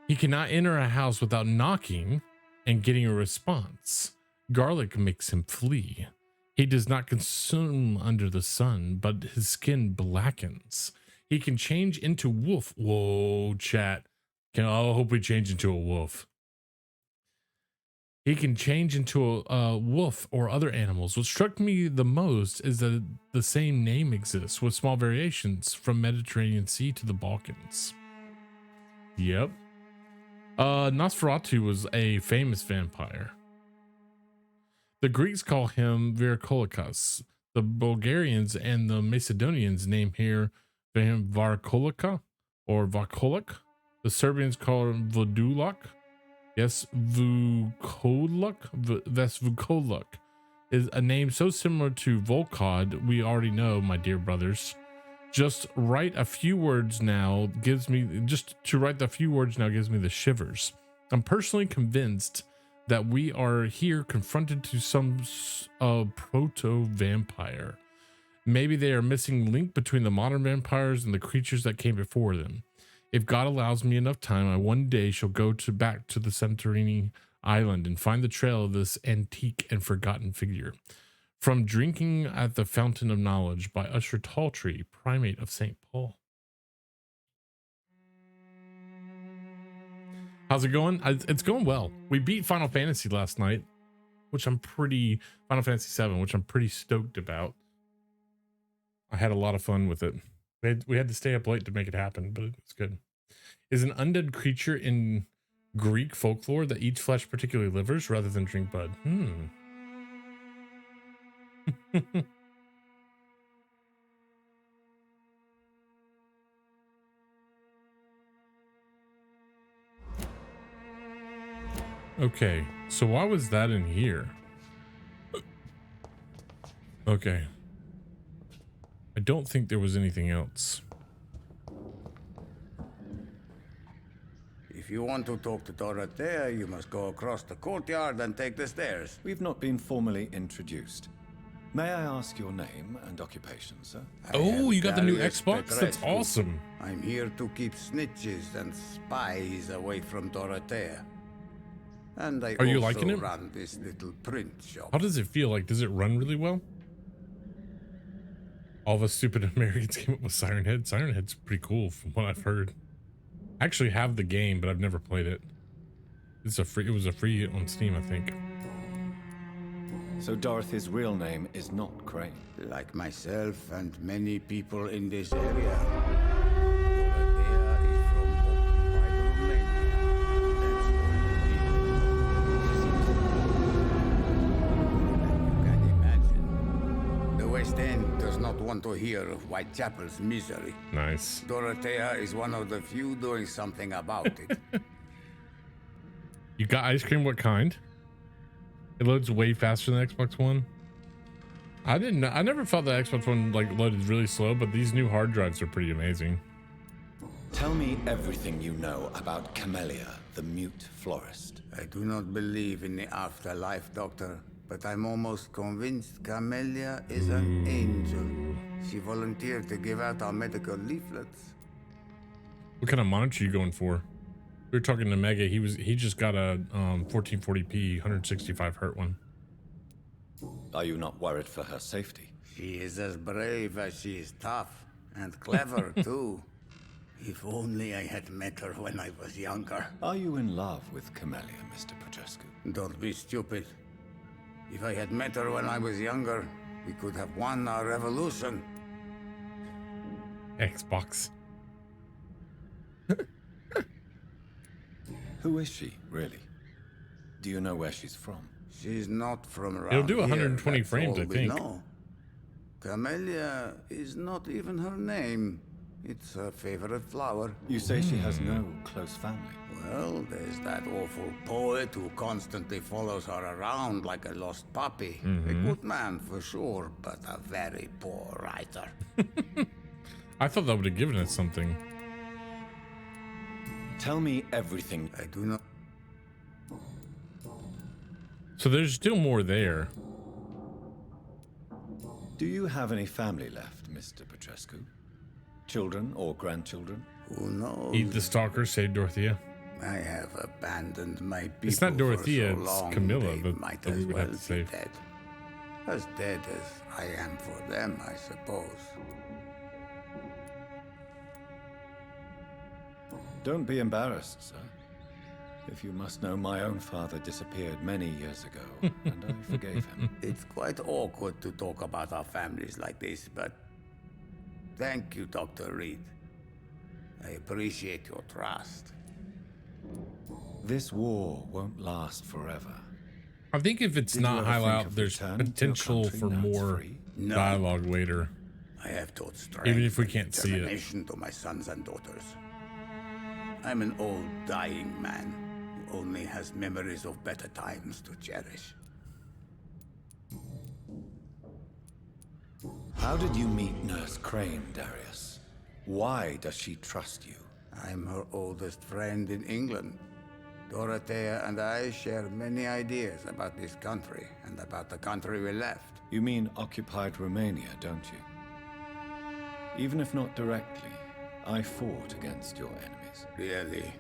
He cannot enter a house without knocking and getting a response. Garlic makes him flee. He does not consume under the sun, but his skin blackens. He can change into wolf. Whoa, chat. I hope we change into a wolf. He can change into a wolf or other animals. What struck me the most is that the same name exists with small variations from Mediterranean Sea to the Balkans. Yep. Nosferatu was a famous vampire. The Greeks call him Virkolikas. The Bulgarians and the Macedonians name him Varkolika or Vakolik. The Serbians call him Vodulak. Yes, Vukoluk. That's Vukoluk. Is a name so similar to Volkod, we already know, my dear brothers. Just write a few words now gives me the shivers. I'm personally convinced that we are here confronted to some proto-vampire. Maybe they are missing link between the modern vampires and the creatures that came before them. If God allows me enough time, I one day shall go back to the Santorini island and find the trail of this antique and forgotten figure. From Drinking at the Fountain of Knowledge by Usher Talltree, Primate of St. Paul. How's it going? It's going well. We beat Final Fantasy last night, Final Fantasy VII, which I'm pretty stoked about. I had a lot of fun with it. We had to stay up late to make it happen, but it's good. Is an undead creature in Greek folklore that eats flesh, particularly livers, rather than drink blood. Okay, so why was that in here? Okay. I don't think there was anything else. If you want to talk to Dorothea, you must go across the courtyard and take the stairs. We've not been formally introduced. May I ask your name and occupation, sir? Oh, you got the new Xbox? That's awesome. I'm here to keep snitches and spies away from Dorothea. And I Are you liking it? run this little print shop. How does it feel? Like, does it run really well? All of us stupid Americans came up with Siren Head. Siren Head's pretty cool from what I've heard. I actually have the game, but I've never played it. It was a free on Steam, I think. So Dorothy's real name is not Crane. Like myself and many people in this area. Dorothea is from occupied Romania. That's you can imagine. The West End does not want to hear of Whitechapel's misery. Nice. Dorothea is one of the few doing something about it. You got ice cream? What kind? It loads way faster than Xbox One. I never felt the Xbox One loaded really slow, but these new hard drives are pretty amazing. Tell me everything you know about Camellia, the mute florist. I do not believe in the afterlife, Doctor, but I'm almost convinced Camellia is an angel. She volunteered to give out our medical leaflets. What kind of monitor are you going for? We were talking to Mega. He just got a 1440p 165 hertz one. Are you not worried for her safety? She is as brave as she is tough, and clever too. If only I had met her when I was younger. Are you in love with Camellia, Mr. Petrescu? Don't be stupid. If I had met her when I was younger, we could have won our revolution. Xbox. Who is she, really? Do you know where she's from? She's not from around It'll do 120 here, frames, I think. No. Camellia is not even her name. It's her favorite flower. You say she has no close family? Well, there's that awful poet who constantly follows her around like a lost puppy. A good man for sure, but a very poor writer. I thought that would have given us something. Tell me everything. I do not. So there's still more there. Do you have any family left, Mr. Petrescu? Children or grandchildren? Who knows? Eat the stalker, save Dorothea. I have abandoned my people. It's not Dorothea, for so long, it's Camilla, they but might we as would well have to be save. dead. As dead as I am for them, I suppose. Don't be embarrassed, sir. If you must know, my own father disappeared many years ago, and I forgave him. It's quite awkward to talk about our families like this, but thank you, Dr. Reed. I appreciate your trust. This war won't last forever. I think if it's not highlighted, there's potential for more dialogue later. I have taught strength even if we and can't see it. determination to my sons and daughters. I'm an old, dying man who only has memories of better times to cherish. How did you meet Nurse Crane, Darius? Why does she trust you? I'm her oldest friend in England. Dorothea and I share many ideas about this country and about the country we left. You mean occupied Romania, don't you? Even if not directly, I fought against your enemies. Really?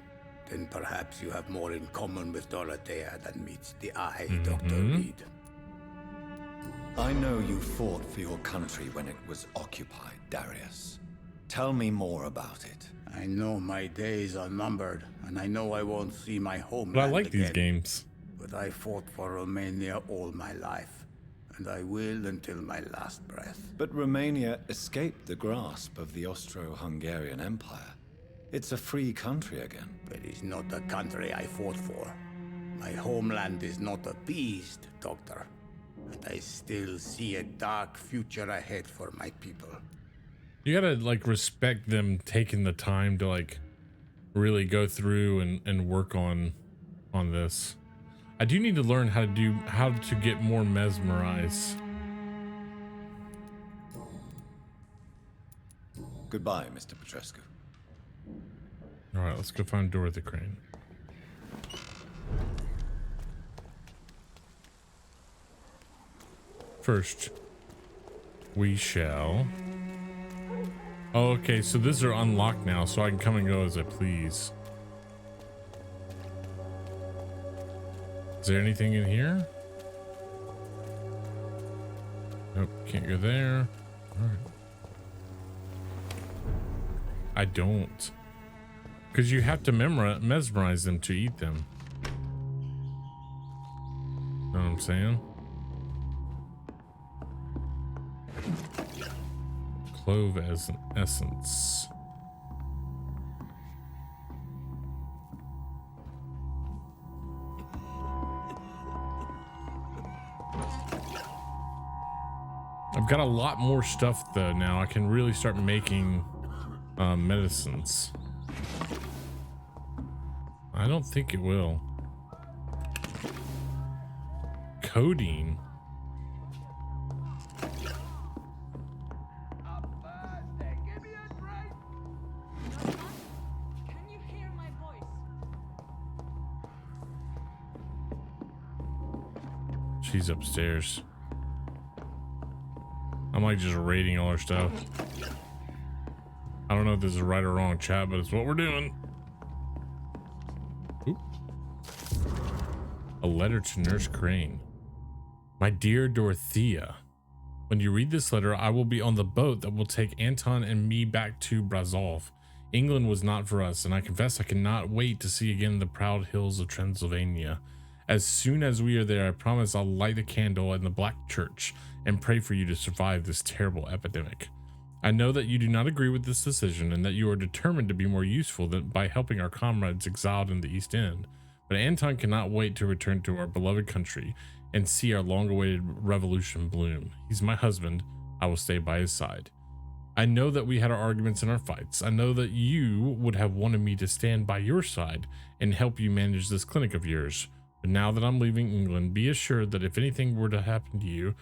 Then perhaps you have more in common with Dorothea than meets the eye, Dr. Reed. I know you fought for your country when it was occupied, Darius. Tell me more about it. I know my days are numbered, and I know I won't see my homeland But I like again. these games. But I fought for Romania all my life, and I will until my last breath. But Romania escaped the grasp of the Austro-Hungarian Empire. It's a free country again. But it's not the country I fought for. My homeland is not appeased, Doctor. And I still see a dark future ahead for my people. You gotta like respect them taking the time to like really go through and work on this. I do need to learn how to get more mesmerized. Goodbye, Mr. Petrescu. All right, let's go find Dorothy Crane. First, we shall. Oh, okay, so these are unlocked now, so I can come and go as I please. Is there anything in here? Nope, can't go there. All right. I don't. Because you have to mesmerize them to eat them. Know what I'm saying? Clove as an essence. I've got a lot more stuff though now. I can really start making medicines. I don't think it will. Codeine. She's upstairs. I'm like just raiding all her stuff. I don't know if this is right or wrong, chat, but it's what we're doing. Oop. A letter to Nurse Crane. My dear Dorothea, when you read this letter, I will be on the boat that will take Anton and me back to Brazov. England was not for us, and I confess I cannot wait to see again the proud hills of Transylvania. As soon as we are there, I promise I'll light a candle in the Black Church and pray for you to survive this terrible epidemic. I know that you do not agree with this decision and that you are determined to be more useful than by helping our comrades exiled in the East End. But Anton cannot wait to return to our beloved country and see our long-awaited revolution bloom. He's my husband. I will stay by his side. I know that we had our arguments and our fights. I know that you would have wanted me to stand by your side and help you manage this clinic of yours. But now that I'm leaving England, be assured that if anything were to happen to you,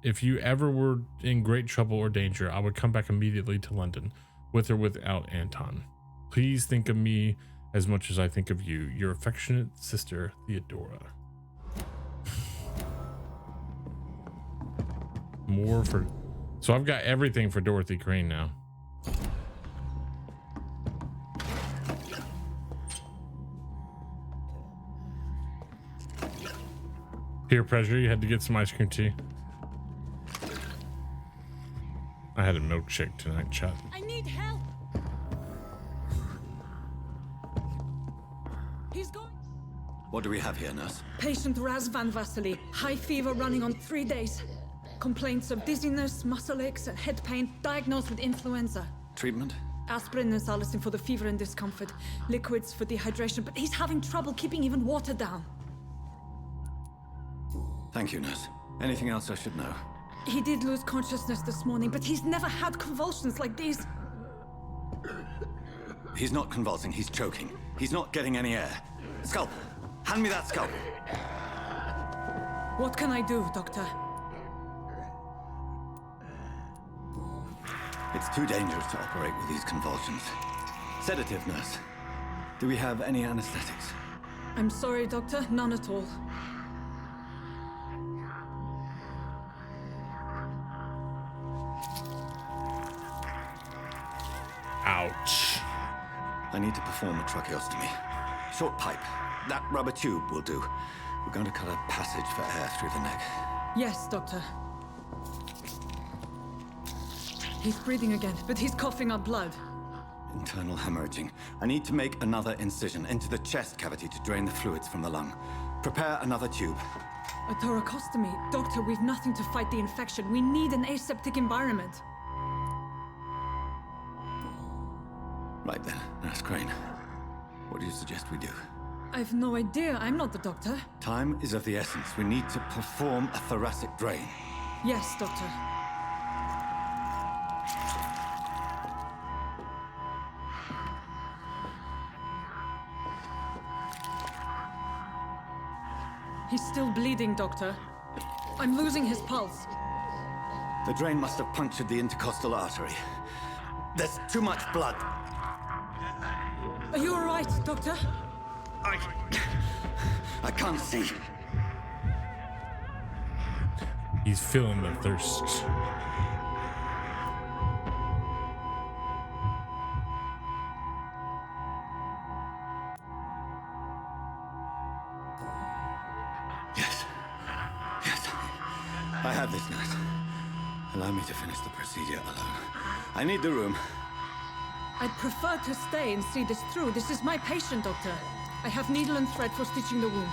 if you ever were in great trouble or danger, I would come back immediately to London, with or without Anton. Please think of me as much as I think of you. Your affectionate sister, Theodora. More for... So I've got everything for Dorothy Crane now. Peer pressure, you had to get some ice cream tea. I had a milkshake tonight, chat. I need help. He's going. What do we have here, nurse? Patient Raz Van Vasily. High fever running on 3 days. Complaints of dizziness, muscle aches, and head pain. Diagnosed with influenza. Treatment? Aspirin and salicin for the fever and discomfort. Liquids for dehydration, but he's having trouble keeping even water down. Thank you, nurse. Anything else I should know? He did lose consciousness this morning, but he's never had convulsions like these. He's not convulsing, he's choking. He's not getting any air. Scalpel! Hand me that scalpel! What can I do, Doctor? It's too dangerous to operate with these convulsions. Sedative, nurse. Do we have any anesthetics? I'm sorry, Doctor. None at all. Ouch. I need to perform a tracheostomy. Short pipe. That rubber tube will do. We're going to cut a passage for air through the neck. Yes, Doctor. He's breathing again, but he's coughing up blood. Internal hemorrhaging. I need to make another incision into the chest cavity to drain the fluids from the lung. Prepare another tube. A thoracostomy. Doctor, we've nothing to fight the infection. We need an aseptic environment. Right then, Nurse Crane. What do you suggest we do? I've no idea. I'm not the doctor. Time is of the essence. We need to perform a thoracic drain. Yes, Doctor. He's still bleeding, Doctor. I'm losing his pulse. The drain must have punctured the intercostal artery. There's too much blood. Are you all right, Doctor? I can't see. He's feeling the thirst. Yes. Yes. I have this, nurse. Allow me to finish the procedure alone. I need the room. I'd prefer to stay and see this through. This is my patient, Doctor. I have needle and thread for stitching the wound.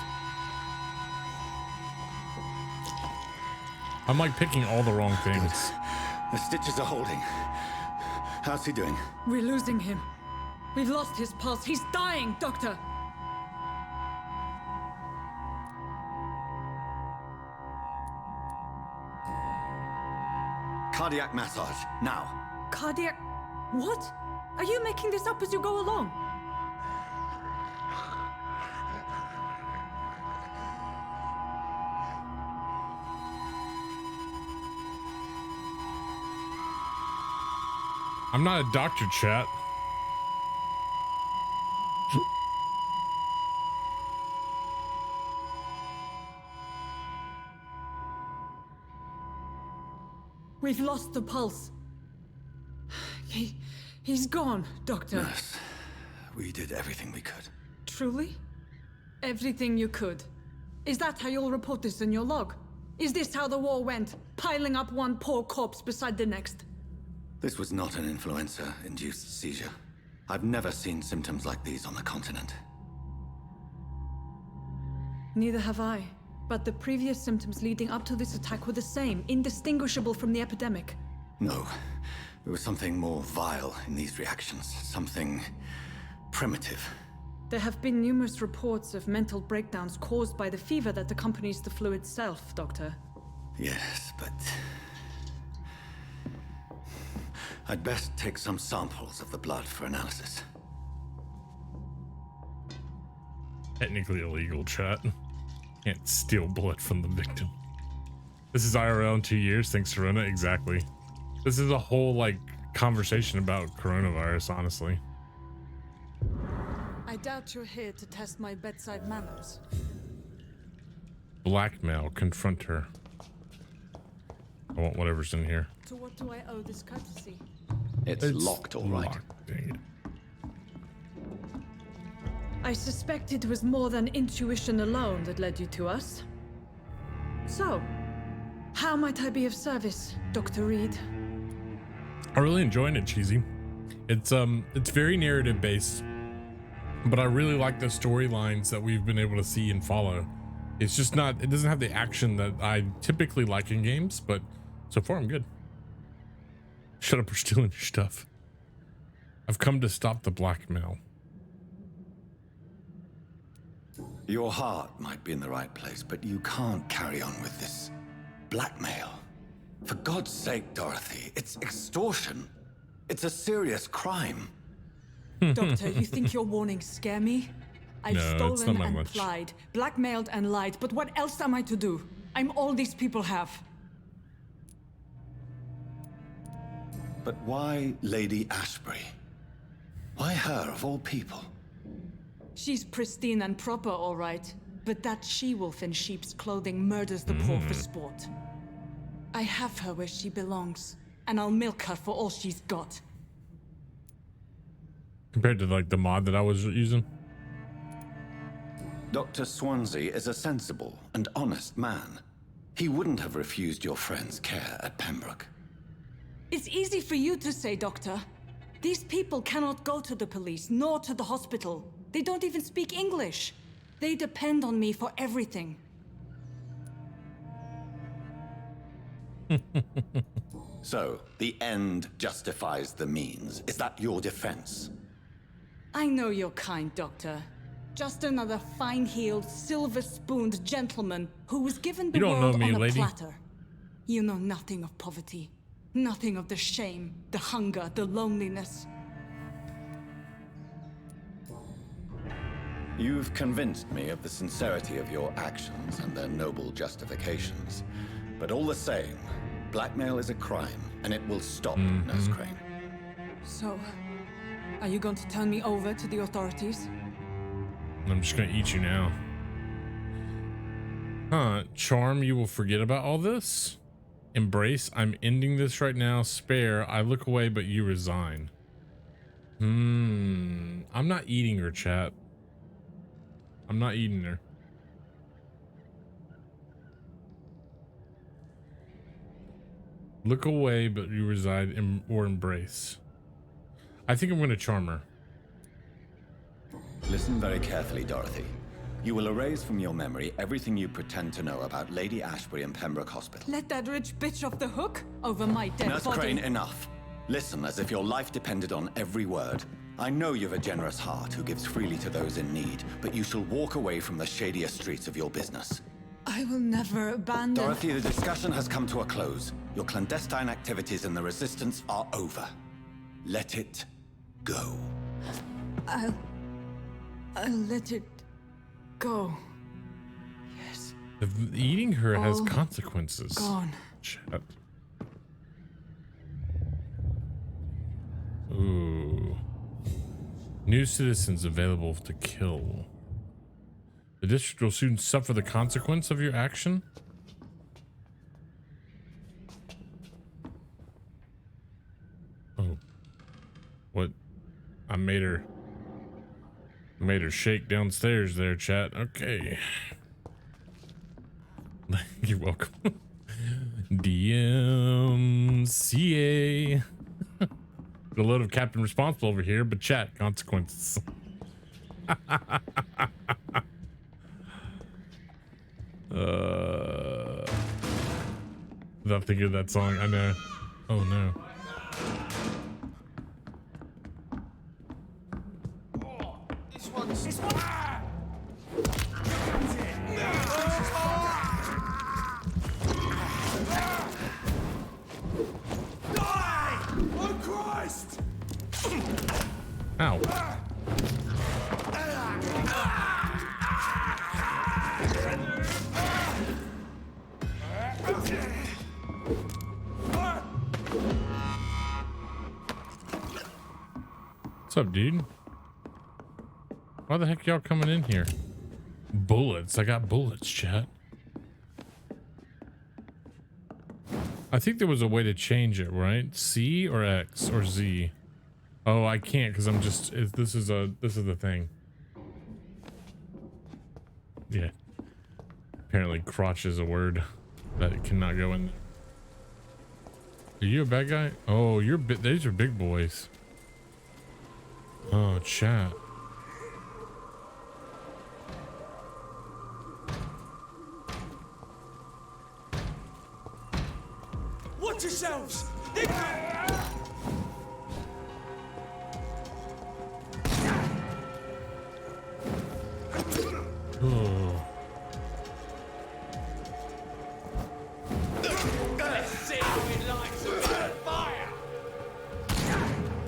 I'm like picking all the wrong things. The stitches are holding. How's he doing? We're losing him. We've lost his pulse. He's dying, Doctor. Cardiac massage, now. Cardiac... What? Are you making this up as you go along? I'm not a doctor, chat. We've lost the pulse. He's gone, Doctor. Nurse, we did everything we could. Truly? Everything you could. Is that how you'll report this in your log? Is this how the war went? Piling up one poor corpse beside the next? This was not an influenza-induced seizure. I've never seen symptoms like these on the continent. Neither have I. But the previous symptoms leading up to this attack were the same, indistinguishable from the epidemic. No. There was something more vile in these reactions. Something primitive. There have been numerous reports of mental breakdowns caused by the fever that accompanies the flu itself, Doctor. Yes, but... I'd best take some samples of the blood for analysis. Technically illegal, chat. Can't steal blood from the victim. This is IRL in 2 years. Thanks, Corona. Exactly. This is a whole, like, conversation about coronavirus, honestly. I doubt you're here to test my bedside manners. Blackmail. Confront her. I want whatever's in here. To what do I owe this courtesy? It's locked, all right. Dang it. I suspect it was more than intuition alone that led you to us. So, how might I be of service, Dr. Reed? I'm really enjoying it, Cheesy. It's very narrative based, but I really like the storylines that we've been able to see and follow. It's just not, it doesn't have the action that I typically like in games, but so far I'm good. Shut up, we're stealing your stuff. I've come to stop the blackmail. Your heart might be in the right place, but you can't carry on with this blackmail. For God's sake, Dorothy, it's extortion. It's a serious crime. Doctor, you think your warnings scare me? I've stolen and much. lied, blackmailed and lied, but what else am I to do? I'm all these people have. But why Lady Ashbury? Why her, of all people? She's pristine and proper, all right. But that she-wolf in sheep's clothing murders the poor for sport. I have her where she belongs, and I'll milk her for all she's got. Compared to like the mod that I was using. Dr. Swansea is a sensible and honest man. He wouldn't have refused your friend's care at Pembroke. It's easy for you to say, Doctor. These people cannot go to the police, nor to the hospital. They don't even speak English. They depend on me for everything. So, the end justifies the means. Is that your defense? I know you're kind, Doctor. Just another fine-heeled, silver-spooned gentleman who was given the world on a platter. You know nothing of poverty. Nothing of the shame, the hunger, the loneliness. You've convinced me of the sincerity of your actions and their noble justifications. But all the same, blackmail is a crime, and it will stop, Nurse Crane. So, are you going to turn me over to the authorities? I'm just gonna eat you now. Huh, charm, you will forget about all this? Embrace, I'm ending this right now. Spare, I look away, but you resign. I'm not eating her, chat. I'm not eating her. Look away, but you reside or embrace. I think I'm going to charm her. Listen very carefully, Dorothy. You will erase from your memory everything you pretend to know about Lady Ashbury and Pembroke Hospital. Let that rich bitch off the hook over my dead Nurse body. Crane, enough. Listen as if your life depended on every word. I know you've a generous heart who gives freely to those in need, but you shall walk away from the shadier streets of your business. I will never abandon... Dorothy, the discussion has come to a close. Your clandestine activities in the Resistance are over. Let it go. I'll let it go. Yes. Eating her has consequences. Gone. Chat. Ooh. New citizens available to kill. The district will soon suffer the consequence of your action. Oh. What? I made her shake downstairs there, chat. Okay. You're welcome. DMCA. A load of Captain Responsible over here, but chat, consequences. Without thinking of that song, I know. Oh no. This one's... Die! Oh Christ! Ow. What's up, dude? Why the heck y'all coming in here? Bullets. I got bullets, chat. I think there was a way to change it, right? C or X or Z? Oh, I can't because I'm just, this is the thing. Yeah. Apparently crotch is a word that it cannot go in. Are you a bad guy? Oh, these are big boys. Oh, chat. Watch yourselves! Oh.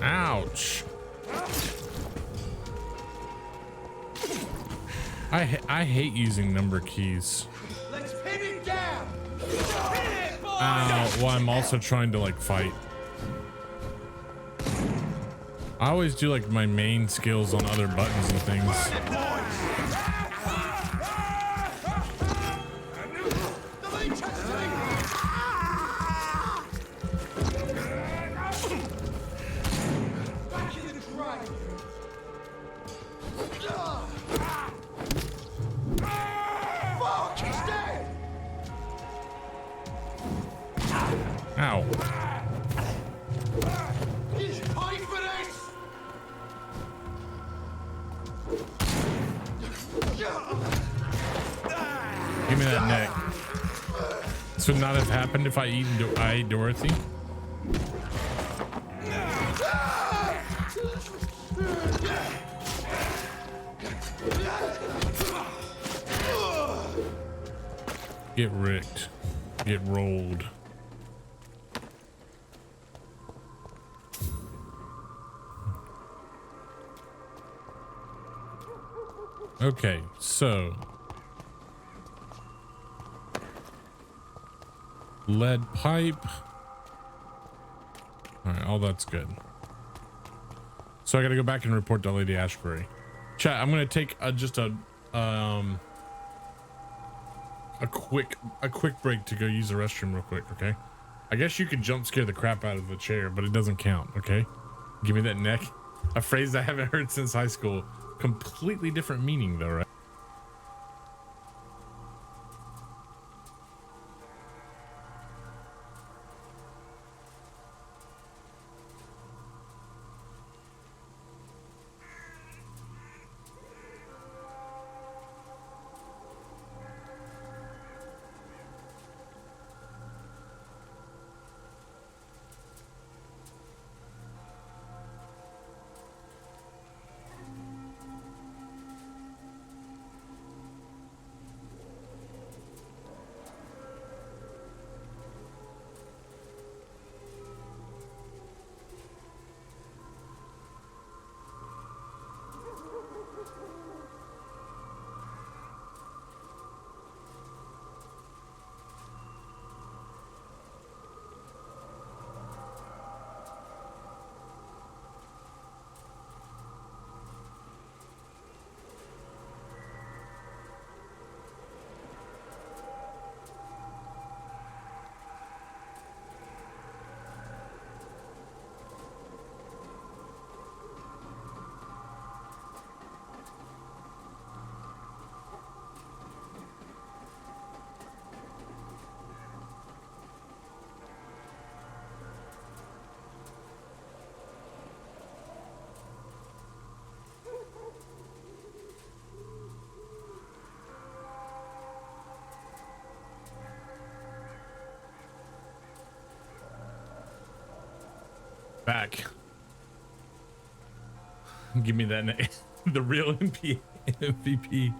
Ouch. I hate using number keys. Let's pin it down! Ow. Well, I'm also trying to like fight. I always do like my main skills on other buttons and things. Ow. Give me that neck. This would not have happened if I ate Dorothy. Get ricked. Get rolled. Okay, so lead pipe. All right, all that's good. So I got to go back and report to Lady Ashbury. Chat, I'm going to take just a quick break to go use the restroom real quick, okay? I guess you could jump scare the crap out of the chair, but it doesn't count, okay? Give me that neck. A phrase I haven't heard since high school. Completely different meaning though, right? Back. Give me that the real MVP.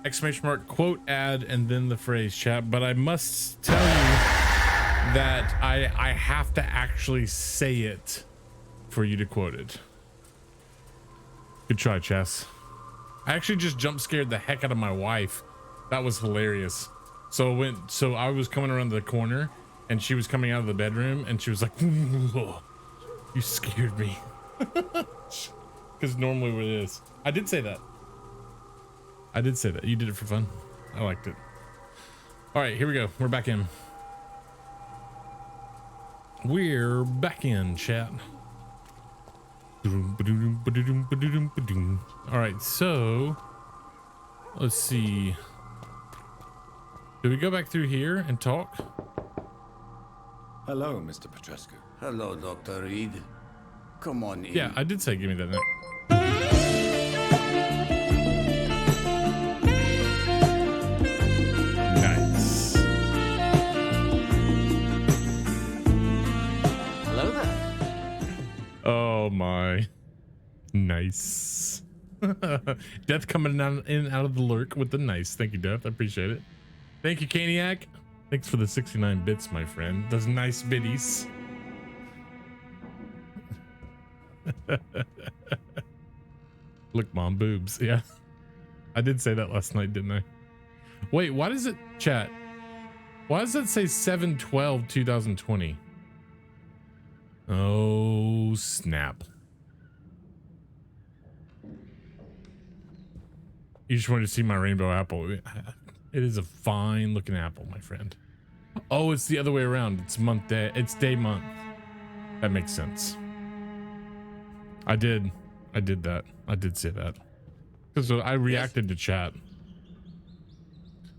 Exclamation mark, quote, ad, and then the phrase, chat. But I must tell you that I have to actually say it for you to quote it. Good try, Chess. I actually just jump scared the heck out of my wife. That was hilarious. So I was coming around the corner and she was coming out of the bedroom and she was like, whoa. You scared me. Because normally what it is. I did say that. You did it for fun. I liked it. All right, here we go. We're back in. We're back in, chat. All right, so let's see. Do we go back through here and talk? Hello, Mr. Petrescu. Hello, Dr. Reed. Come on in. Yeah, I did say give me that neck. Nice. Hello there. Oh my. Nice. Death coming in and out of the lurk with the nice. Thank you, Death. I appreciate it. Thank you, Caniac. Thanks for the 69 bits, my friend. Those nice biddies. Look, Mom, boobs. Yeah. I did say that last night, didn't I? Wait, why does it, chat? Why does that say 7/12/2020? Oh, snap. You just wanted to see my rainbow apple. It is a fine looking apple, my friend. Oh, it's the other way around. It's month day. It's day month. That makes sense. I did that. I did say that. Because I reacted to chat.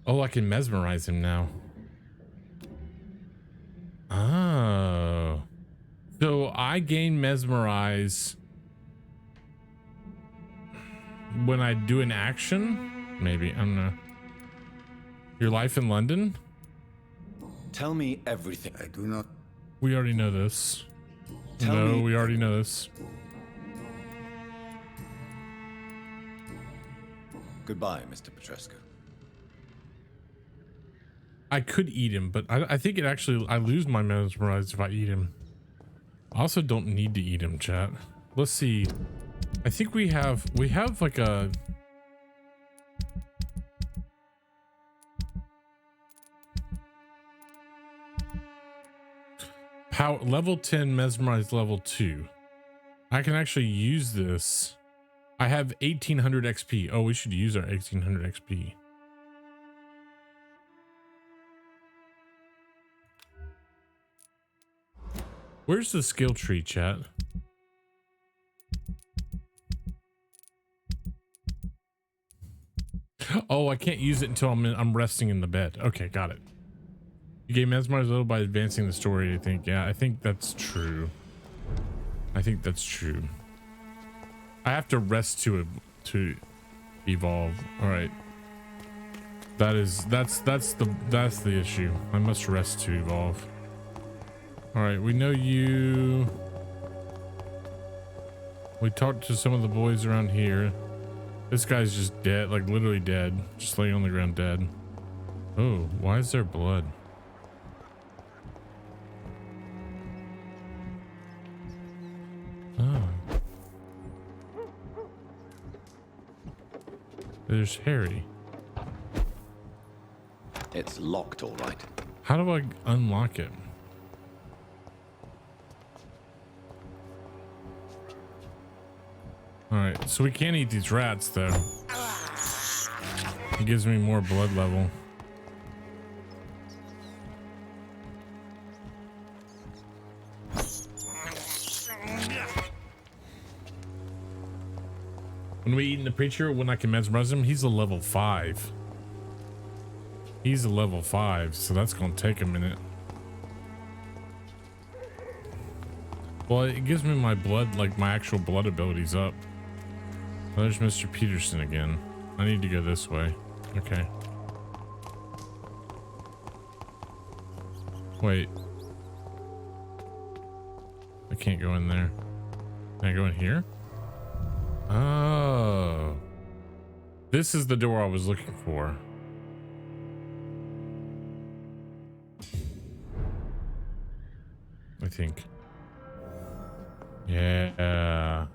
Oh, I can mesmerize him now. Oh. So I gain mesmerize when I do an action? Maybe. I don't know. Your life in London? Tell me everything. I do not. We already know this. Tell no, me we already know this. Goodbye, Mr. Petrescu. I could eat him, but I think it actually, I lose my mesmerize if I eat him. I also don't need to eat him, chat. Let's see. I think we have like a... Power, level 10 mesmerize level 2. I can actually use this. I have 1800 XP. Oh, we should use our 1800 XP. Where's the skill tree, chat? Oh, I can't use it until I'm resting in the bed. Okay, got it. You gain mesmerize a little by advancing the story, I think. Yeah, I think that's true. I think that's true. I have to rest to evolve. All right. That's the issue. I must rest to evolve. All right, we know you. We talked to some of the boys around here. This guy's just dead, like literally dead, just laying on the ground dead. Oh, why is there blood? Oh. There's Harry. It's locked, all right. How do I unlock it? All right, so we can't eat these rats though. It gives me more blood level. When we eat the preacher, when I can mesmerize him, he's a level 5. He's a level 5, so that's gonna take a minute. Well, it gives me my blood, like my actual blood abilities up. Oh, there's Mr. Peterson again. I need to go this way. Okay. Wait. I can't go in there. Can I go in here? Oh. This is the door I was looking for. I think. Yeah.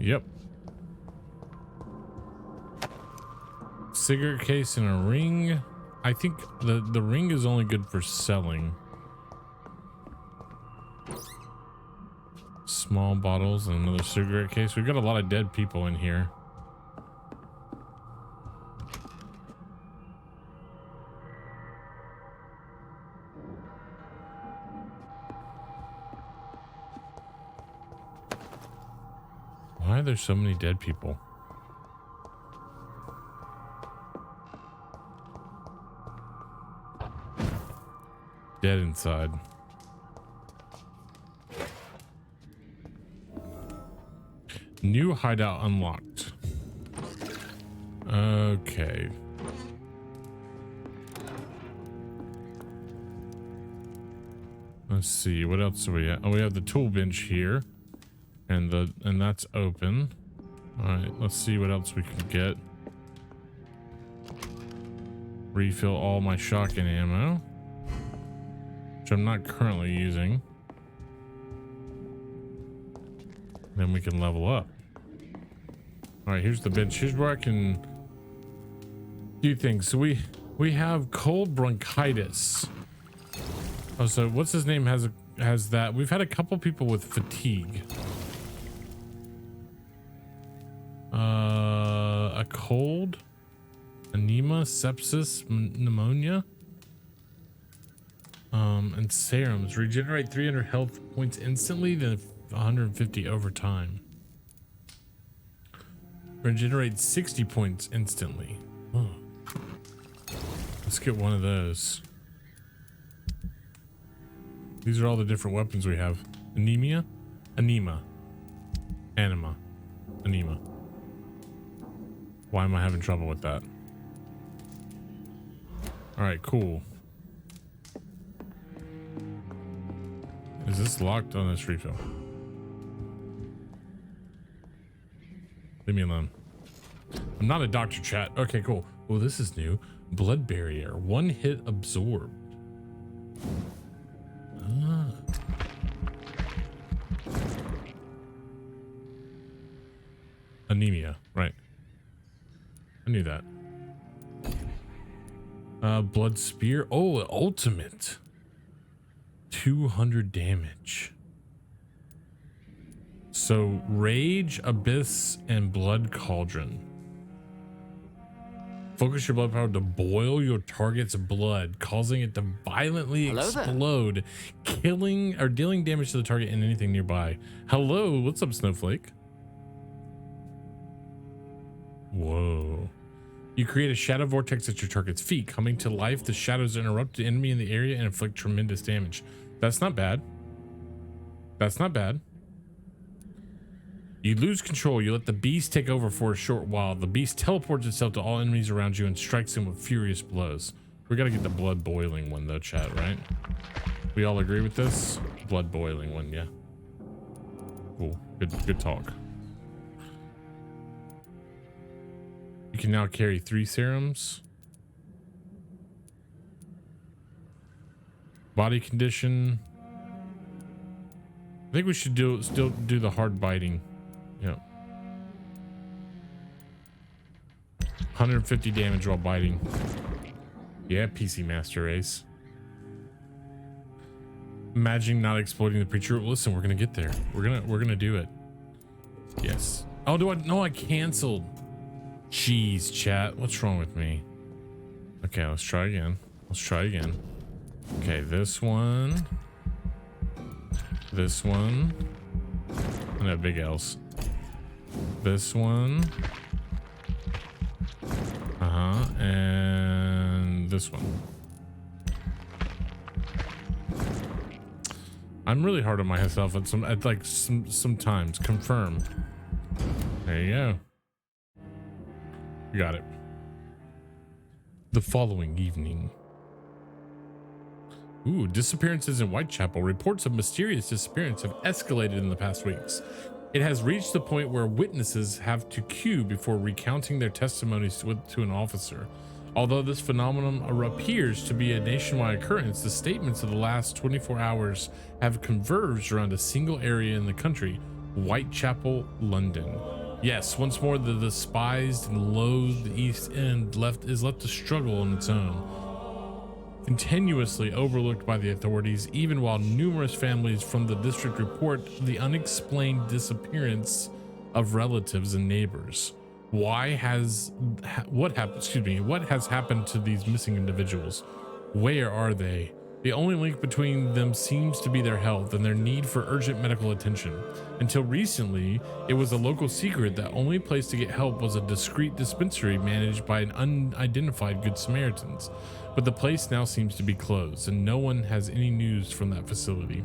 Yep. Cigarette case and a ring. I think the ring is only good for selling. Small bottles and another cigarette case. We've got a lot of dead people in here. Why are there so many dead people? Dead inside. New hideout unlocked. Okay. Let's see, what else do we have? Oh, we have the tool bench here. And that's open. Alright, let's see what else we can get. Refill all my shotgun ammo, which I'm not currently using. Then we can level up. Alright, here's the bench. Here's where I can do things. So we have cold bronchitis. Oh, so what's his name has that. We've had a couple people with fatigue. A cold, anemia, sepsis, pneumonia, and serums. Regenerate 300 health points instantly, then 150 over time. Regenerate 60 points instantly. Oh. Let's get one of those. These are all the different weapons we have. Anemia, anema, anima, anema. Why am I having trouble with that? All right, cool. Is this locked on this refill? Leave me alone. I'm not a doctor, chat. Okay, cool. Well, this is new. Blood barrier. One hit absorbed. Ah. Anemia. Right. I knew that. Blood spear. Oh, ultimate. 200 damage. So rage, abyss, and blood cauldron. Focus your blood power to boil your target's blood, causing it to violently explode, killing or dealing damage to the target and anything nearby. Hello, what's up, Snowflake? Whoa. You create a shadow vortex at your target's feet. Coming to life, the shadows interrupt the enemy in the area and inflict tremendous damage. That's not bad. That's not bad. You lose control. You let the beast take over for a short while. The beast teleports itself to all enemies around you and strikes them with furious blows. We gotta get the blood boiling one though, chat, right? We all agree with this? Blood boiling one, yeah. Cool. Good talk. You can now carry 3 serums. Body condition. I think we should still do the hard biting. Yeah. 150 damage while biting. Yeah, PC Master Race. Imagine not exploiting the preacher. Listen, we're gonna get there. We're gonna do it. Yes. Oh, no, I canceled. Jeez, chat. What's wrong with me? Okay, let's try again. Let's try again. Okay, this one. This one. And a big L's. This one. And this one. I'm really hard on myself at sometimes. Confirm. There you go. You got it. The following evening. Ooh, disappearances in Whitechapel. Reports of mysterious disappearance have escalated in the past weeks. It has reached the point where witnesses have to queue before recounting their testimonies to an officer. Although this phenomenon appears to be a nationwide occurrence, the statements of the last 24 hours have converged around a single area in the country, Whitechapel, London. Yes, once more the despised and loathed East End is left to struggle on its own. Continuously overlooked by the authorities, even while numerous families from the district report the unexplained disappearance of relatives and neighbors. What has happened to these missing individuals? Where are they? The only link between them seems to be their health and their need for urgent medical attention. Until recently, it was a local secret that only place to get help was a discreet dispensary managed by an unidentified Good Samaritans. But the place now seems to be closed, and no one has any news from that facility.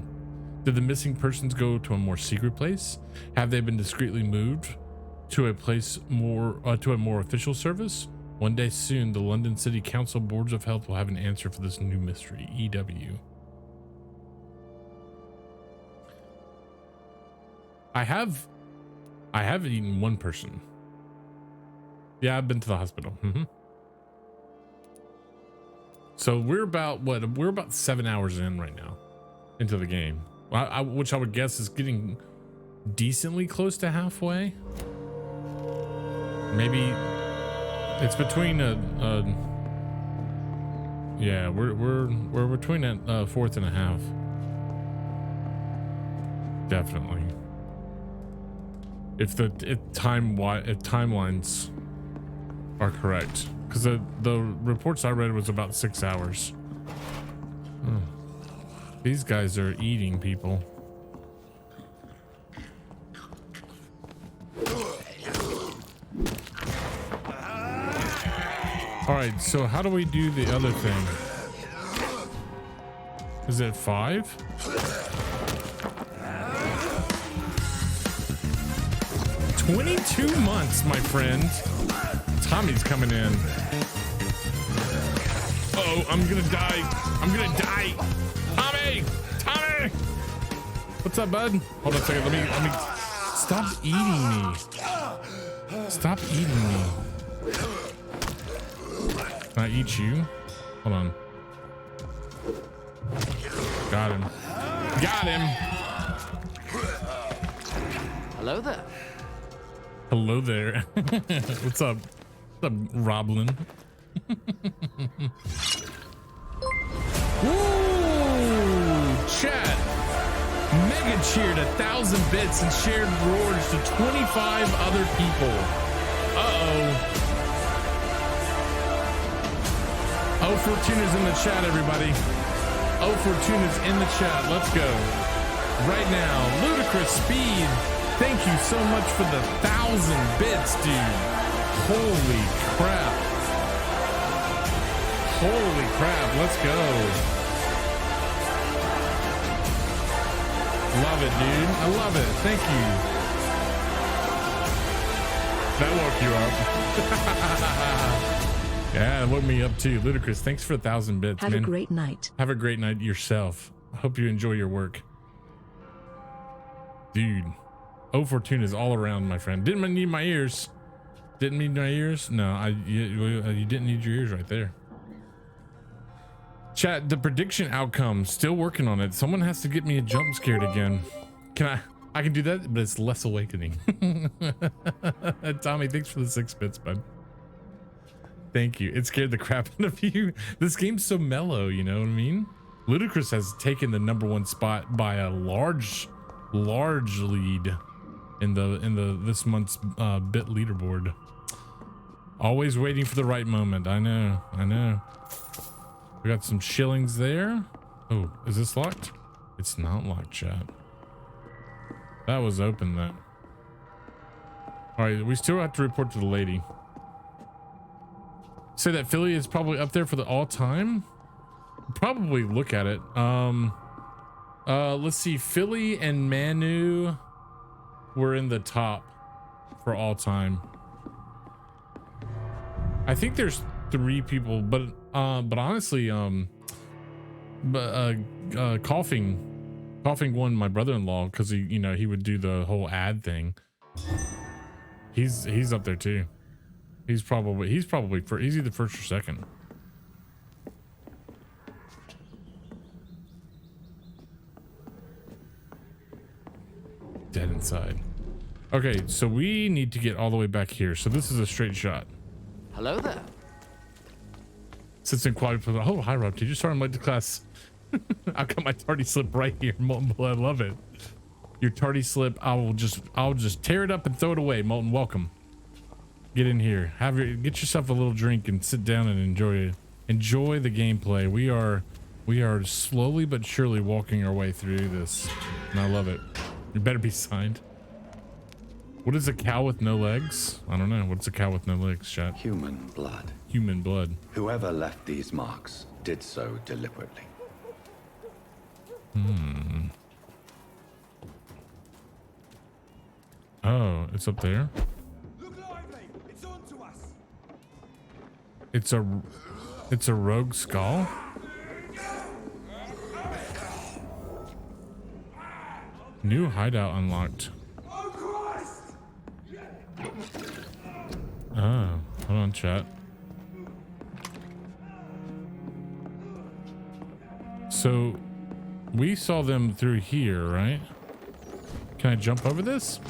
Did the missing persons go to a more secret place? Have they been discreetly moved to a place to a more official service? One day soon, the London City Council Boards of Health will have an answer for this new mystery. EW. I have eaten one person. Yeah, I've been to the hospital. So we're about we're about 7 hours in right now into the game, which I would guess is getting decently close to halfway. Maybe it's between yeah, we're between a fourth and a half. Definitely. If timelines are correct, because the reports I read was about 6 hours. These guys are eating people. All right, so how do we do the other thing? Is it 5? "22 months, my friend." Tommy's coming in. Uh-oh, I'm gonna die. I'm gonna die. Tommy! What's up, bud? Hold on a second. Let me stop eating me. Stop eating me. Can I eat you? Hold on. Got him. Got him. Hello there. Hello there. What's up? What's up, Roblin? Ooh, chat. Mega cheered 1,000 bits and shared roars to 25 other people. Uh-oh. Oh, Fortuna's in the chat, everybody. Oh, Fortuna's in the chat. Let's go. Right now, Ludicrous Speed. Thank you so much for the 1,000 bits, dude. Holy crap. Holy crap. Let's go. Love it, dude. I love it. Thank you. That woke you up. Yeah, it woke me up too. Ludicrous, thanks for 1,000 bits, Have man. a great night. Have a great night yourself. I hope you enjoy your work. Dude. Oh, Fortuna is all around, my friend. Didn't need my ears. Didn't need my ears? No, you didn't need your ears right there. Chat, the prediction outcome, still working on it. Someone has to get me a jump scared again. Can I can do that, but it's less awakening. Tommy, thanks for the 6 bits, bud. Thank you. It scared the crap out of you. This game's so mellow, you know what I mean? Ludicrous has taken the #1 spot by a large lead in this month's bit leaderboard. Always waiting for the right moment. I know. We got some shillings there. Oh, is this locked? It's not locked, chat. That was open though. All right, we still have to report to the lady. Say that Philly is probably up there for the all-time. Probably look at it. Let's see. Philly and Manu were in the top for all time. I think there's 3 people, but honestly, coughing won my brother-in-law because he would do the whole ad thing. He's up there too. He's either first or second. Dead inside. Okay, so we need to get all the way back here. So this is a straight shot. Hello there. Sits in quality. Oh, hi Rob. Did you start on late to class? I've got my tardy slip right here, Molten. I love it. Your tardy slip. I'll just tear it up and throw it away. Molten, welcome. Get in here. Get yourself a little drink and sit down and enjoy the gameplay. We are We are slowly but surely walking our way through this, and I love it. It better be signed. What is a cow with no legs? I don't know. What's a cow with no legs, chat? Human blood. Human blood. Whoever left these marks did so deliberately. Hmm. Oh, it's up there. Look lively! It's on to us! It's a rogue skull? New hideout unlocked. Oh, hold on, chat. So we saw them through here, right? Can I jump over this?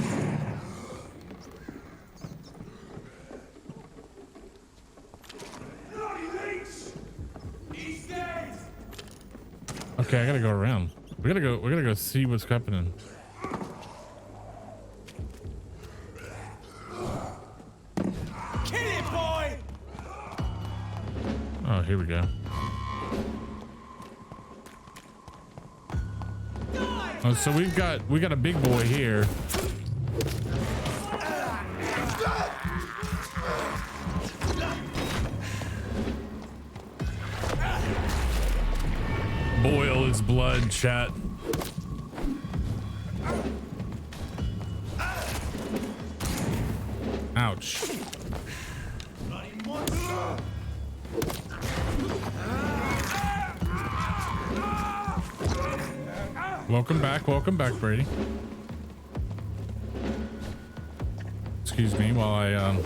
Okay, I gotta go around. We gotta go see what's happening. Kill it, boy! Oh, here we go. Oh, so we got a big boy here. Boil his blood, chat. Ouch. Welcome back, Brady. Excuse me while I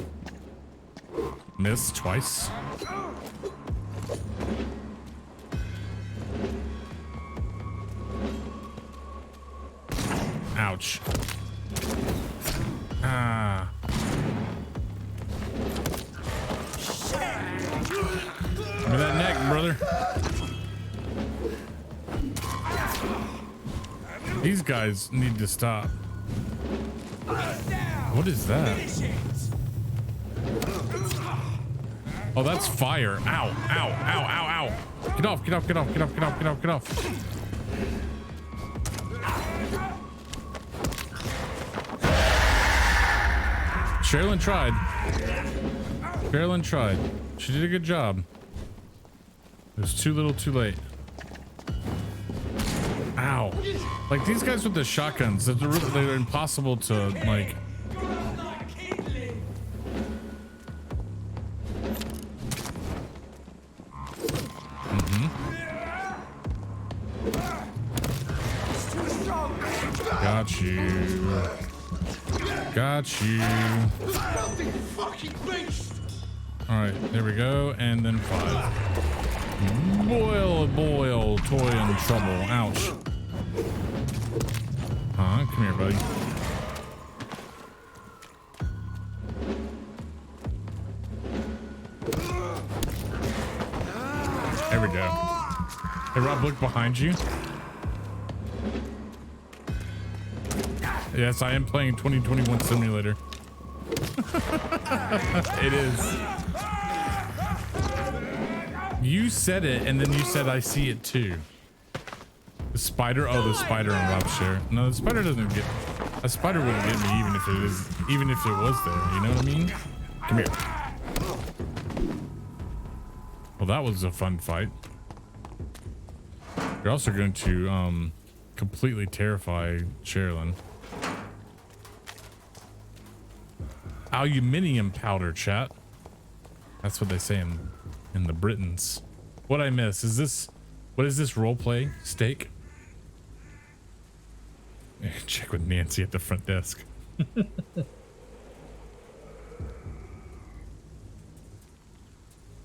miss twice. Ouch. Ah. Give me that neck, brother. These guys need to stop. What is that? Oh, that's fire. Ow, ow, ow, ow, ow. Get off, get off, get off, get off, get off, get off, get off. Sherilyn tried. Sherilyn tried. She did a good job. It was too little too late. Ow. Like these guys with the shotguns, they're impossible to like. Got you. Got you. All right, there we go. And then 5. Boil, toy in trouble. Ouch. Come here, buddy. There we go. Hey, Rob, look behind you. Yes, I am playing 2021 Simulator. It is. You said it, and then you said I see it too. The spider. Oh, the spider on Rob's share. No, the spider doesn't get. A spider wouldn't get me even if it was there. You know what I mean? Come here. Well, that was a fun fight. You're also going to completely terrify Sherilyn. Aluminium powder, chat. That's what they say in the Britons. What I miss is this. What is this roleplay? Steak? Check with Nancy at the front desk.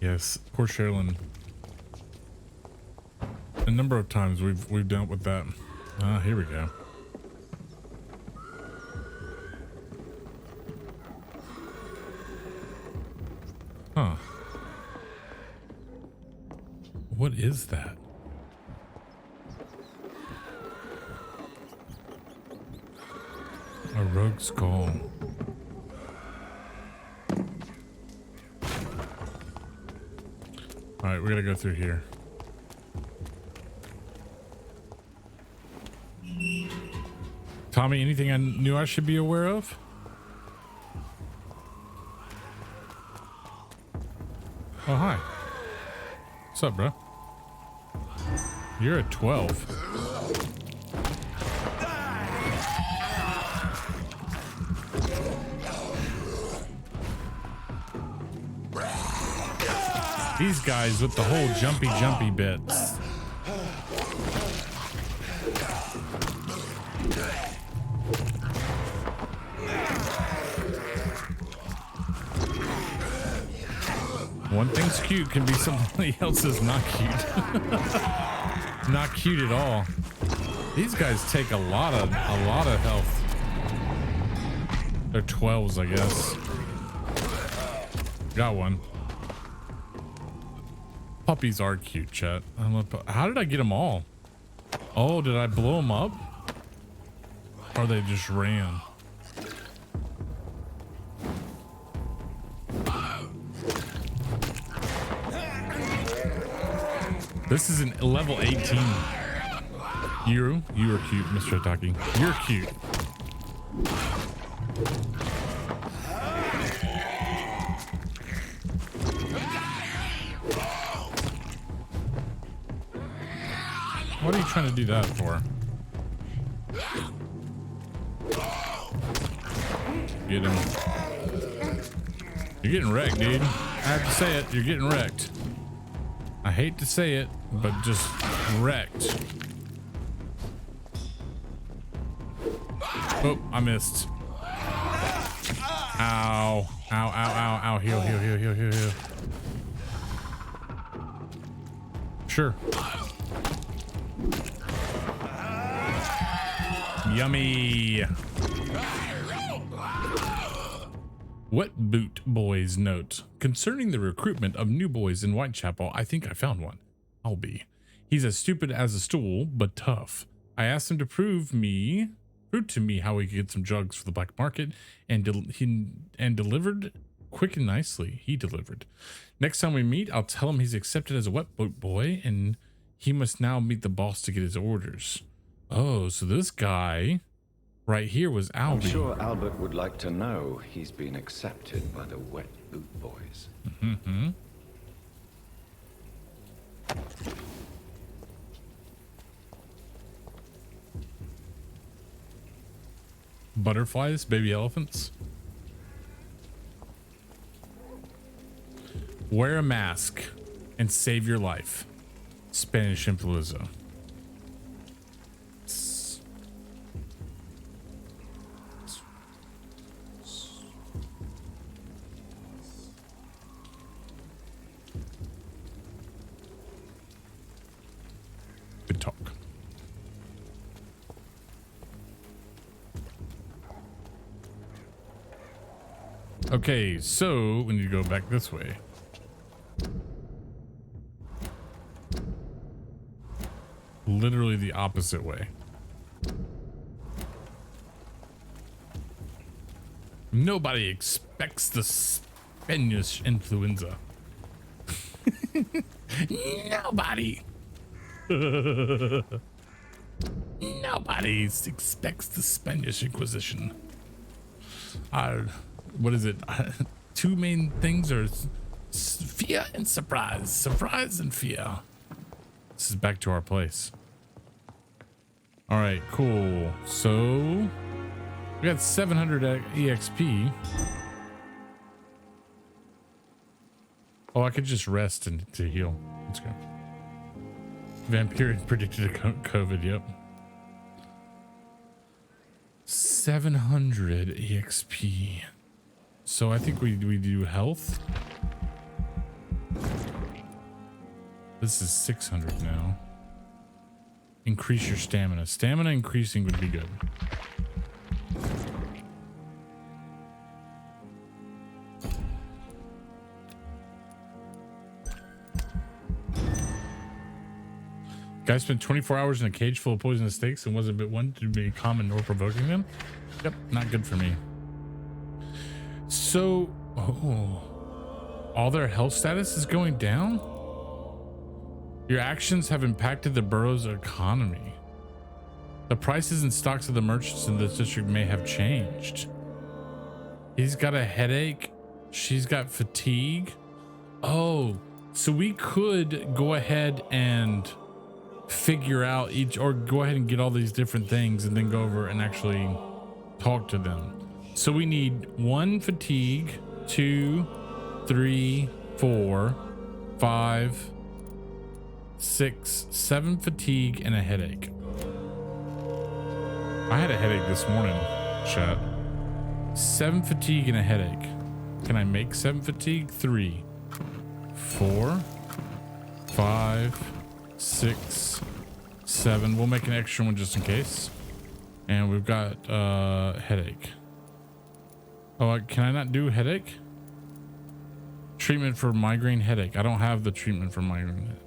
Yes, poor Sherilyn. A number of times we've dealt with that. Ah, here we go. Huh. What is that? A rogue skull. All right, we gotta go through here. Tommy, anything I knew I should be aware of? Oh, hi. What's up, bro? You're at 12. These guys with the whole jumpy bits. One thing's cute can be somebody else's not cute. Not cute at all. These guys take a lot of health. They're 12s, I guess. Got one. Puppies are cute, chat. How did I get them all? Oh, did I blow them up? Or they just ran? This is an level 18. You are cute, Mr. Ataki. You're cute. What are you trying to do that for? Get him. You're getting wrecked, dude. I have to say it. You're getting wrecked. I hate to say it, but just wrecked. Oh, I missed. Ow. Ow, ow, ow, ow. Heal, heal, heal, heal, heal, heal. Sure. Yummy. Wet Boot Boy's note. Concerning the recruitment of new boys in Whitechapel, I think I found one. I'll be. He's as stupid as a stool, but tough. I asked him to prove to me how he could get some drugs for the black market, and delivered quick and nicely. He delivered. Next time we meet, I'll tell him he's accepted as a Wet Boot Boy, and he must now meet the boss to get his orders. Oh, so this guy right here was Albie. I'm sure Albert would like to know he's been accepted by the Wet Boot Boys. Mm-hmm. Butterflies, baby elephants. Wear a mask and save your life. Spanish influenza. Good talk. Okay, so we need to go back this way. Literally the opposite way. Nobody expects the Spanish influenza. Nobody. Nobody expects the Spanish Inquisition. What is it? Two main things are fear and surprise. Surprise and fear. This is back to our place. All right, cool. So we got 700 EXP. Oh, I could just rest and to heal. Let's go. Vampire predicted a COVID. Yep. 700 EXP. So I think we do health. This is 600 now. Increase your stamina. Stamina increasing would be good. Guy spent 24 hours in a cage full of poisonous snakes and wasn't bit one to be common nor provoking them. Yep, not good for me. So, all their health status is going down? Your actions have impacted the borough's economy. The prices and stocks of the merchants in this district may have changed. He's got a headache. She's got fatigue. Oh, so we could go ahead and figure out each, or go ahead and get all these different things and then go over and actually talk to them. So we need 1 fatigue, 2, 3, 4, 5, 6, 7 fatigue, and a headache. I had a headache this morning, chat. 7 fatigue and a headache. Can I make 7 fatigue? 3, 4, 5, 6, 7. We'll make an extra one just in case. And we've got headache. Oh, can I not do headache? Treatment for migraine headache. I don't have the treatment for migraine headache.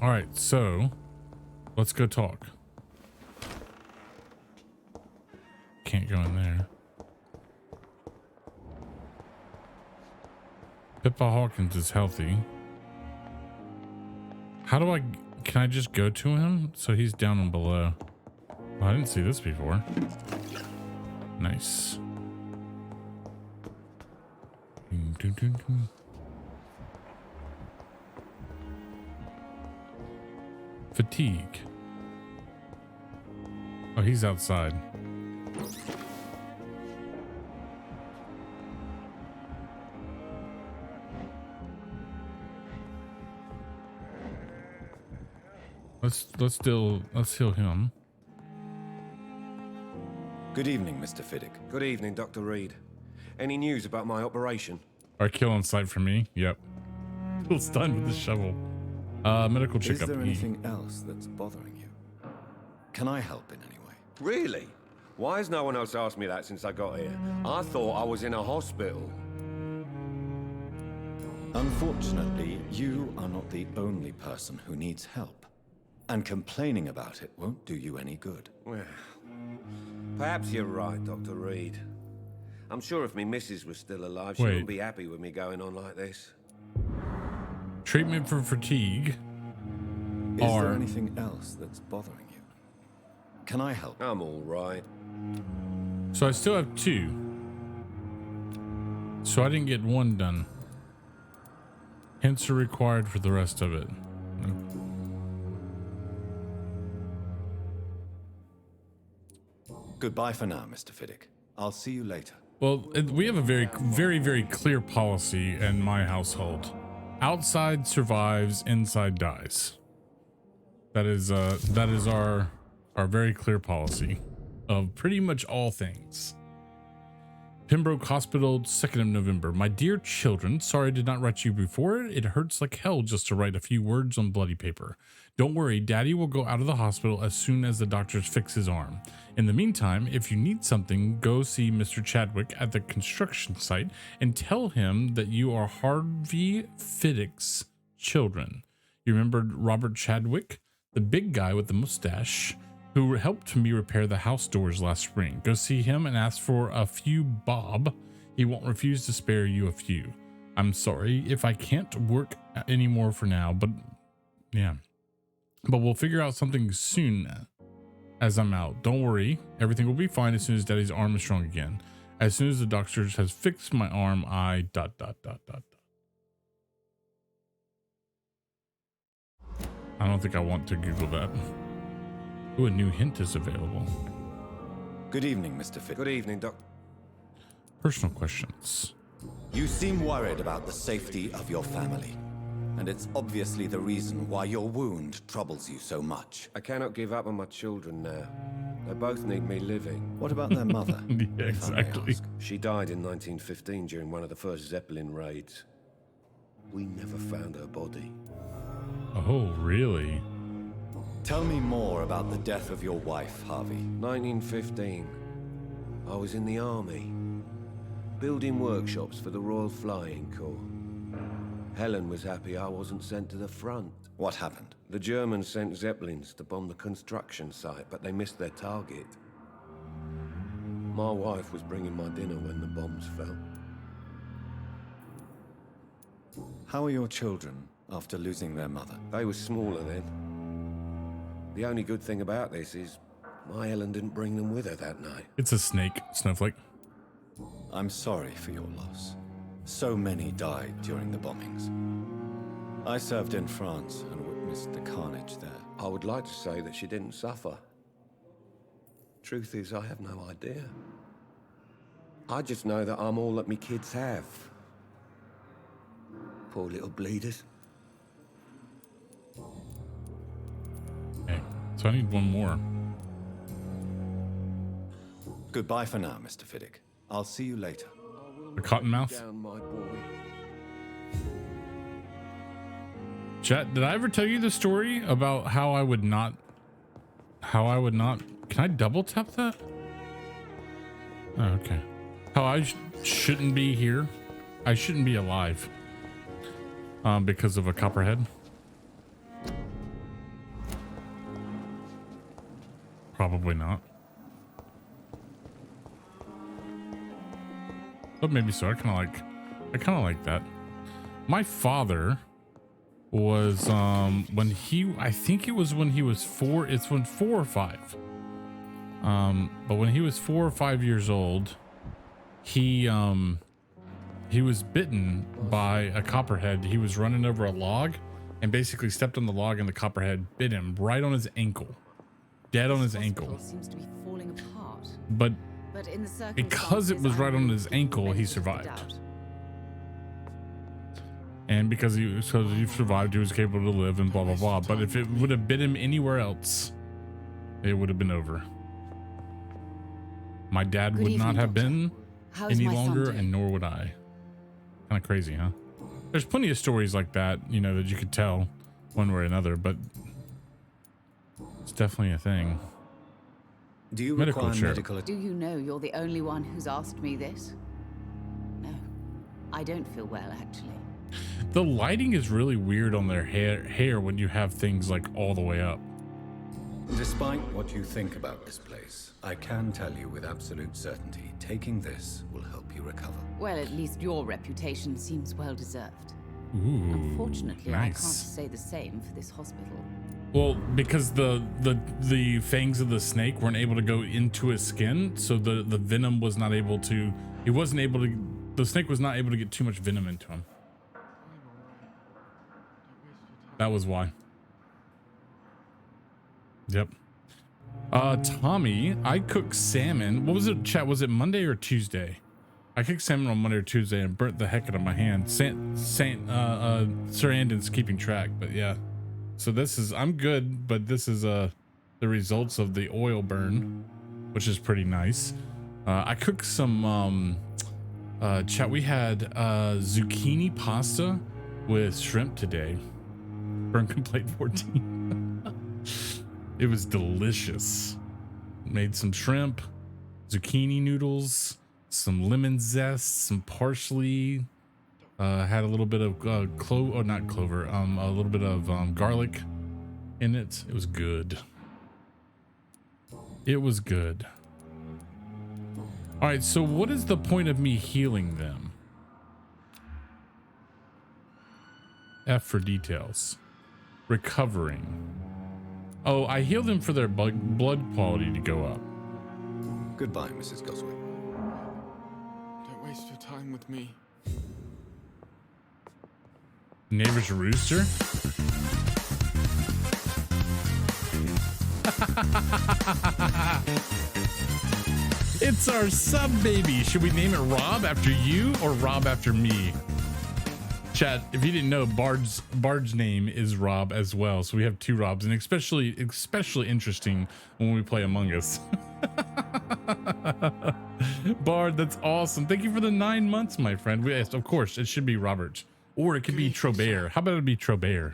All right, so let's go talk. Can't go in there. Pippa Hawkins is healthy. How do can I just go to him? So he's down and below. Oh, I didn't see this before. Nice. Fatigue. Oh, he's outside. Let's heal him. Good evening, Mr. Fiddick. Good evening, Dr. Reed. Any news about my operation? Our kill on sight for me. Yep. Still stunned with the shovel. Medical checkup. Is there anything else that's bothering you? Can I help in any way? Really? Why has no one else asked me that since I got here? I thought I was in a hospital. Unfortunately, you are not the only person who needs help. And complaining about it won't do you any good. Well, perhaps you're right, Dr. Reed. I'm sure if me missus was still alive, she wouldn't be happy with me going on like this. Treatment for fatigue. Is there anything else that's bothering you? Can I help? I'm all right. So I still have 2. So I didn't get 1 done. Hints are required for the rest of it. Goodbye for now, Mr. Fiddick. I'll see you later. Well, we have a very clear policy in my household. Outside survives, inside dies. That is our very clear policy of pretty much all things. Pembroke Hospital, 2nd of November. My dear children, sorry I did not write you before. It hurts like hell just to write a few words on bloody paper. Don't worry, Daddy will go out of the hospital as soon as the doctors fix his arm. In the meantime, if you need something, go see Mr. Chadwick at the construction site and tell him that you are Harvey Fiddick's children. You remember Robert Chadwick, the big guy with the mustache, who helped me repair the house doors last spring. Go see him and ask for a few bob. He won't refuse to spare you a few. I'm sorry if I can't work anymore for now, but yeah. But we'll figure out something soon as I'm out. Don't worry, everything will be fine as soon as Daddy's arm is strong again. As soon as the doctor has fixed my arm, I ... I don't think I want to Google that. Ooh, a new hint is available. Good evening, Mr. Fiddick. Good evening, Doc. Personal questions. You seem worried about the safety of your family. And it's obviously the reason why your wound troubles you so much. I cannot give up on my children now. They both need me living. What about their mother? Yeah, exactly. She died in 1915 during one of the first Zeppelin raids. We never found her body. Oh, really? Tell me more about the death of your wife, Harvey. 1915. I was in the army, building workshops for the Royal Flying Corps. Helen was happy I wasn't sent to the front. What happened? The Germans sent Zeppelins to bomb the construction site, but they missed their target. My wife was bringing my dinner when the bombs fell. How are your children after losing their mother? They were smaller then. The only good thing about this is my Ellen didn't bring them with her that night. It's a snake, Snowflake. I'm sorry for your loss. So many died during the bombings. I served in France and witnessed the carnage there. I would like to say that she didn't suffer. Truth is, I have no idea. I just know that I'm all that me kids have. Poor little bleeders. Okay, so I need one more. Goodbye for now, Mr. Fiddick. I'll see you later. The cottonmouth. Chat, did I ever tell you the story about how I would not? Can I double tap that? Oh, okay. How I shouldn't be here. I shouldn't be alive. Because of a copperhead. Probably not. But maybe so. I kind of like that. My father was I think it was when he was 4. It's when 4 or 5. But when he was 4 or 5 years old, he was bitten by a copperhead. He was running over a log and basically stepped on the log, and the copperhead bit him right on his ankle, dead on his ankle. Seems to be falling apart. But in the because it was right on his ankle, he survived. And because he survived, he was capable to live and blah, blah, blah. But if it would have bit him anywhere else, it would have been over. My dad would not have been any longer, and nor would I. Kind of crazy, huh? There's plenty of stories like that, you know, that you could tell one way or another, but it's definitely a thing. Do you require medical? Do you know you're the only one who's asked me this? No, I don't feel well, actually. The lighting is really weird on their hair when you have things like all the way up. Despite what you think about this place, I can tell you with absolute certainty, taking this will help you recover. Well, at least your reputation seems well deserved. Ooh, unfortunately, nice. I can't say the same for this hospital. Well, because the fangs of the snake weren't able to go into his skin, so the venom was not able to. The snake was not able to get too much venom into him. That was why. Yep. Tommy, I cooked salmon. What was it, chat? Was it Monday or Tuesday? I cooked salmon on Monday or Tuesday and burnt the heck out of my hand. Sir Andon's keeping track, but yeah. So this is, I'm good, but this is the results of the oil burn, which is pretty nice. I cooked some chat. We had zucchini pasta with shrimp today. Burn Complaint 14. It was delicious. Made some shrimp, zucchini noodles, some lemon zest, some parsley. Had a little bit of a little bit of garlic in it. It was good. It was good. All right, so what is the point of me healing them? F for details. Recovering. Oh, I healed them for their blood quality to go up. Goodbye, Mrs. Goswick. Don't waste your time with me. Neighbor's rooster? It's our sub baby. Should we name it Rob after you or Rob after me? Chat, if you didn't know, Bard's name is Rob as well. So we have 2 Robs, and especially interesting when we play Among Us. Bard, that's awesome. Thank you for the 9 months, my friend. Yes, of course, it should be Robert. Or it could be Trobert. How about it be Trobert?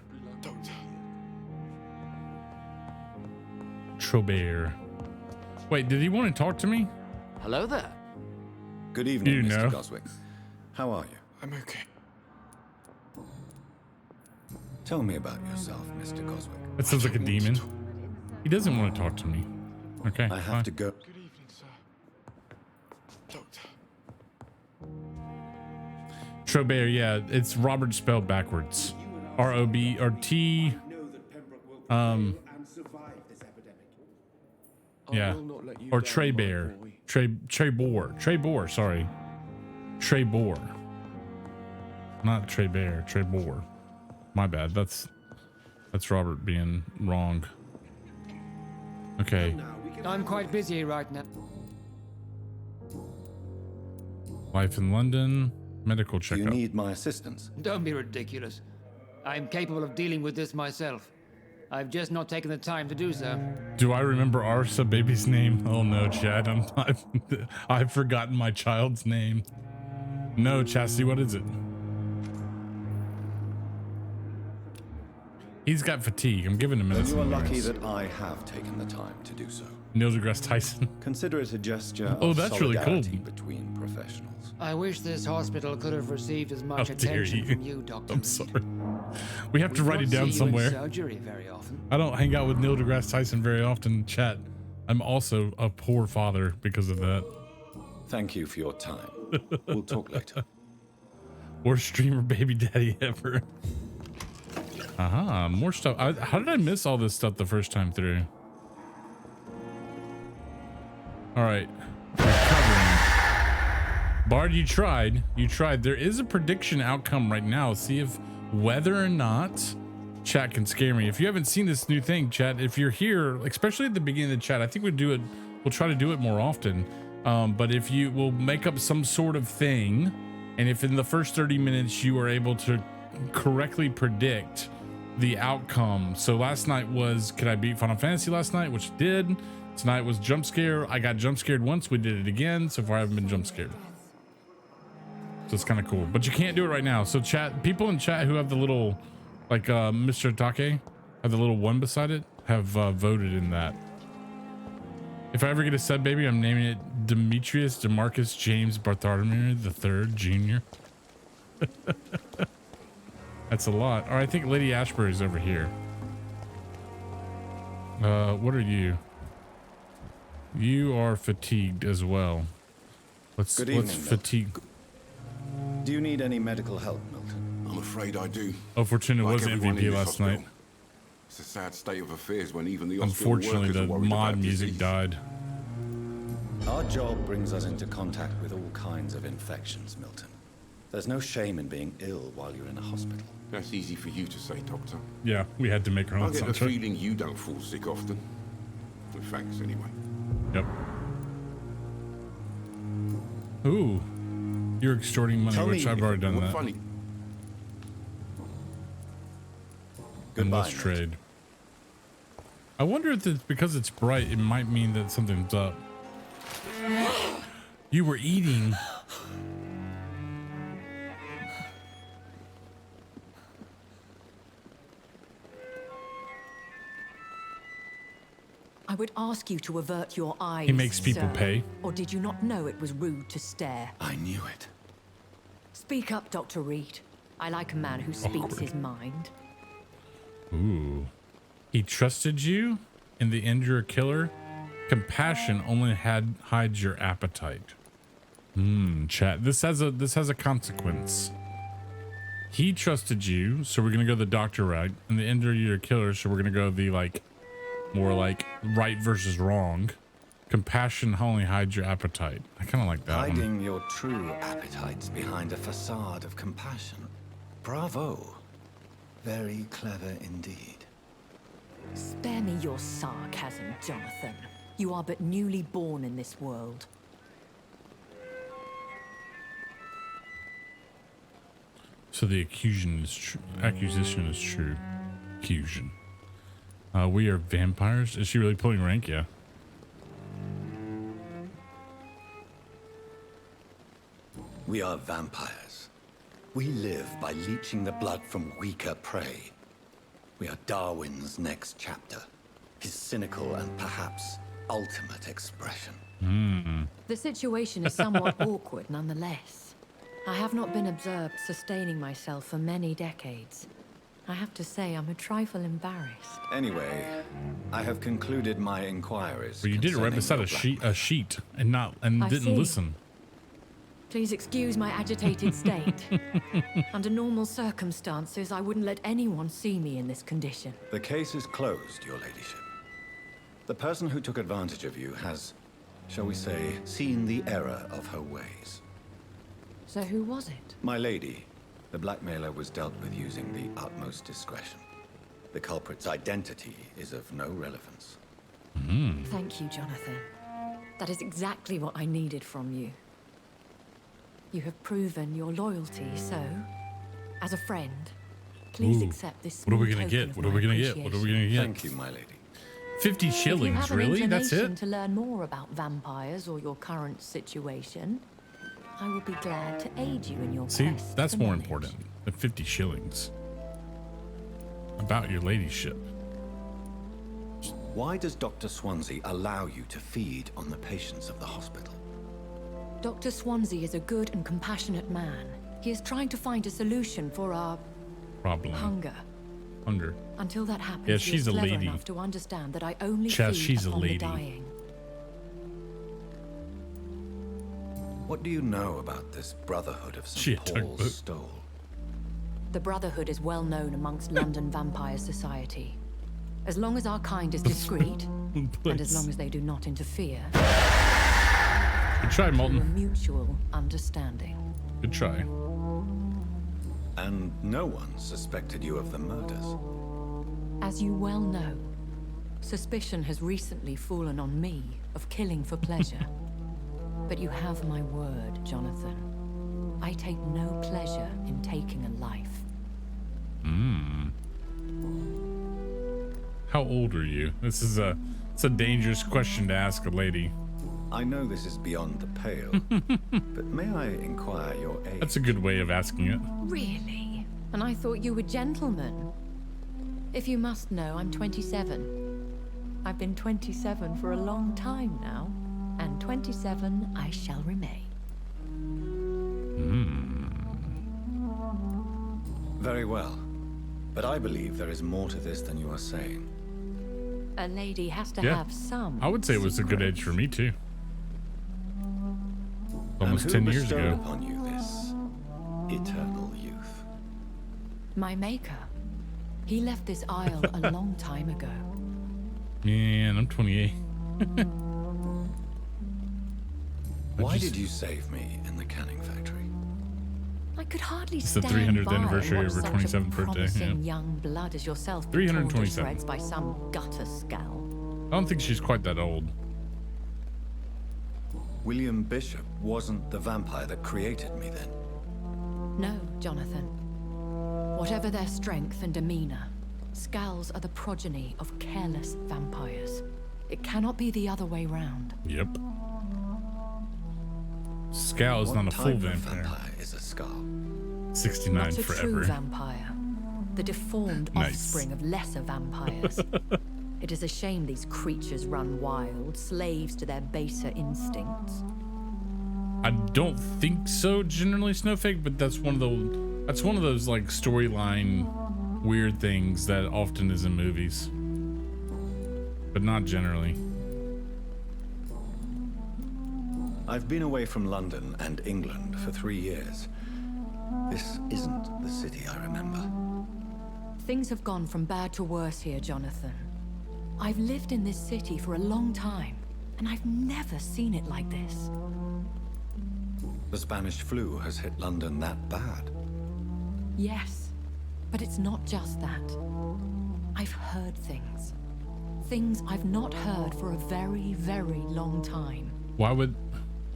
Trobert. Wait, did he want to talk to me? Hello there. Good evening, You know. Mr. Goswick. How are you? I'm okay. Tell me about yourself, Mr. Goswick. That sounds like a demon. He doesn't want to talk to me. Okay. I have to go. Good evening, sir. Doctor. Trobert, yeah, it's Robert spelled backwards. R-O-B or T. Yeah. Or Trey Bear. Trey Boar, sorry. Trey Boar. Not Trey Bear, Trey Boar. My bad. That's Robert being wrong. Okay. I'm quite busy right now. Life in London. Medical Do checkup. you need my assistance? Don't be ridiculous. I'm capable of dealing with this myself. I've just not taken the time to do so. Do I remember our sub baby's name? Oh no, Chad. I've forgotten my child's name. No, Chastity, what is it? He's got fatigue. I'm giving him Then medicine. you are lucky that I have taken the time to do so. Neil deGrasse Tyson. Consider it a gesture Oh, of that's really cool. solidarity between professionals. I wish this hospital could have received as much How dare attention you. from you, Doctor. I'm sorry. We have to write it down somewhere. Surgery very often. I don't hang out with Neil deGrasse Tyson very often, chat. I'm also a poor father because of that. Thank you for your time. We'll talk later. Worst streamer baby daddy ever. Aha, more stuff. How did I miss all this stuff the first time through? All right. Bard, you tried. You tried. There is a prediction outcome right now. See if whether or not chat can scare me. If you haven't seen this new thing, chat, if you're here, especially at the beginning of the chat, I think we'll try to do it more often. But if you will make up some sort of thing, and if in the first 30 minutes you are able to correctly predict the outcome. So last night was, could I beat Final Fantasy last night? Which I did. Tonight was jump scare. I got jump scared once. We did it again. So far I haven't been jump scared. So it's kind of cool, but you can't do it right now. So chat, people in chat who have the little, like Mr. Take, have the little one beside it, have voted in that. If I ever get a sub baby, I'm naming it Demetrius DeMarcus James Bartholomew III Jr. That's a lot. Or I think Lady Ashbury's over here. What are you? You are fatigued as well. What's fatigue? Do you need any medical help, Milton? I'm afraid I do. Oh, Fortuna Like was everyone in MVP this last hospital. night. It's a sad state of affairs when even the hospital Unfortunately, workers the are worried mod about music disease. died. Our job brings us into contact with all kinds of infections, Milton. There's no shame in being ill while you're in a hospital. That's easy for you to say, Doctor. Yeah, we had to make our I own get the soundtrack. feeling you don't fall sick often. Well, thanks anyway. Yep. Ooh, you're extorting money, Tell which me I've already done what that. funny. And let's trade. I wonder if it's because it's bright, it might mean that something's up. You were eating. I would ask you to avert your eyes. He makes people sir. pay. Or did you not know it was rude to stare? I knew it. Speak up, Dr. Reed. I like a man who speaks his mind. Ooh. He trusted you? In the end, you're a killer? Compassion only hides your appetite. Chat. This has a consequence. He trusted you, so we're gonna go the doctor route. In the end, you're a killer, so we're gonna go the more like right versus wrong. Compassion only hides your appetite. I kind of like that one. Hiding your true appetites behind a facade of compassion. Bravo. Very clever indeed. Spare me your sarcasm, Jonathan. You are but newly born in this world. So the accusation is true. Accusation is true. Accusation. We are vampires. Is she really pulling rank? Yeah. We are vampires. We live by leeching the blood from weaker prey. We are Darwin's next chapter. His cynical and perhaps ultimate expression. The situation is somewhat awkward nonetheless. I have not been observed sustaining myself for many decades. I have to say I'm a trifle embarrassed. Anyway, I have concluded my inquiries. But you did it right beside concerning a sheet and I didn't see. listen. Please excuse my agitated state. Under normal circumstances, I wouldn't let anyone see me in this condition. The case is closed, Your Ladyship. The person who took advantage of you has, shall we say, seen the error of her ways. So who was it? My lady, the blackmailer was dealt with using the utmost discretion. The culprit's identity is of no relevance. Thank you, Jonathan. That is exactly what I needed from you. You have proven your loyalty, so, as a friend, please accept this. What are we gonna get? What are we gonna get? What are we gonna get? Thank you, my lady. 50 shillings, really? That's it? To learn more about vampires or your current situation, I will be glad to aid you in your See, quest that's for more knowledge. important than 50 shillings. About your ladyship. Why does Dr. Swansea allow you to feed on the patients of the hospital? Dr. Swansea is a good and compassionate man. He is trying to find a solution for our problem. Hunger. Until that happens, yeah, he she's is a clever lady. enough to understand that I only Chaz, feed she's a upon lady. the dying. What do you know about this Brotherhood of She St. a Paul's tugboat. Stole? The Brotherhood is well known amongst London vampire society. As long as our kind is discreet, and as long as they do not interfere, Good try, to a Molten. mutual understanding. Good try. And no one suspected you of the murders. As you well know, suspicion has recently fallen on me of killing for pleasure. But you have my word, Jonathan. I take no pleasure in taking a life. How old are you? It's a dangerous question to ask a lady. I know this is beyond the pale, but may I inquire your age? That's a good way of asking it. Really? And I thought you were gentlemen. If you must know, I'm 27. I've been 27 for a long time now, and 27 I shall remain. Very well. But I believe there is more to this than you are saying. A lady has to Yeah. have some. I would say it was a good age for me too. Almost And 10 who years bestowed ago. upon you this eternal youth? My maker. He left this isle a long time ago. Man, I'm 28. Why did you save me in the canning factory? I could hardly It's the stand 300th by and anniversary watch of her such a 27th birthday, promising yeah. young blood as yourself be torn to 327. shreds by some gutter scowl. I don't think she's quite that old. William Bishop wasn't the vampire that created me then. No, Jonathan. Whatever their strength and demeanor, scowls are the progeny of careless vampires. It cannot be the other way round. Yep. Scowl is What not a type full of vampire. vampire is a skull? 69 Not a forever. true vampire. The deformed Nice. offspring of lesser vampires. It is a shame these creatures run wild, slaves to their baser instincts. I don't think so generally, Snowflake, but that's one of those like storyline weird things that often is in movies. But not generally. I've been away from London and England for 3 years. This isn't the city I remember. Things have gone from bad to worse here, Jonathan. I've lived in this city for a long time, and I've never seen it like this. The Spanish flu has hit London that bad. Yes, but it's not just that. I've heard things. Things I've not heard for a very, very long time. Why would...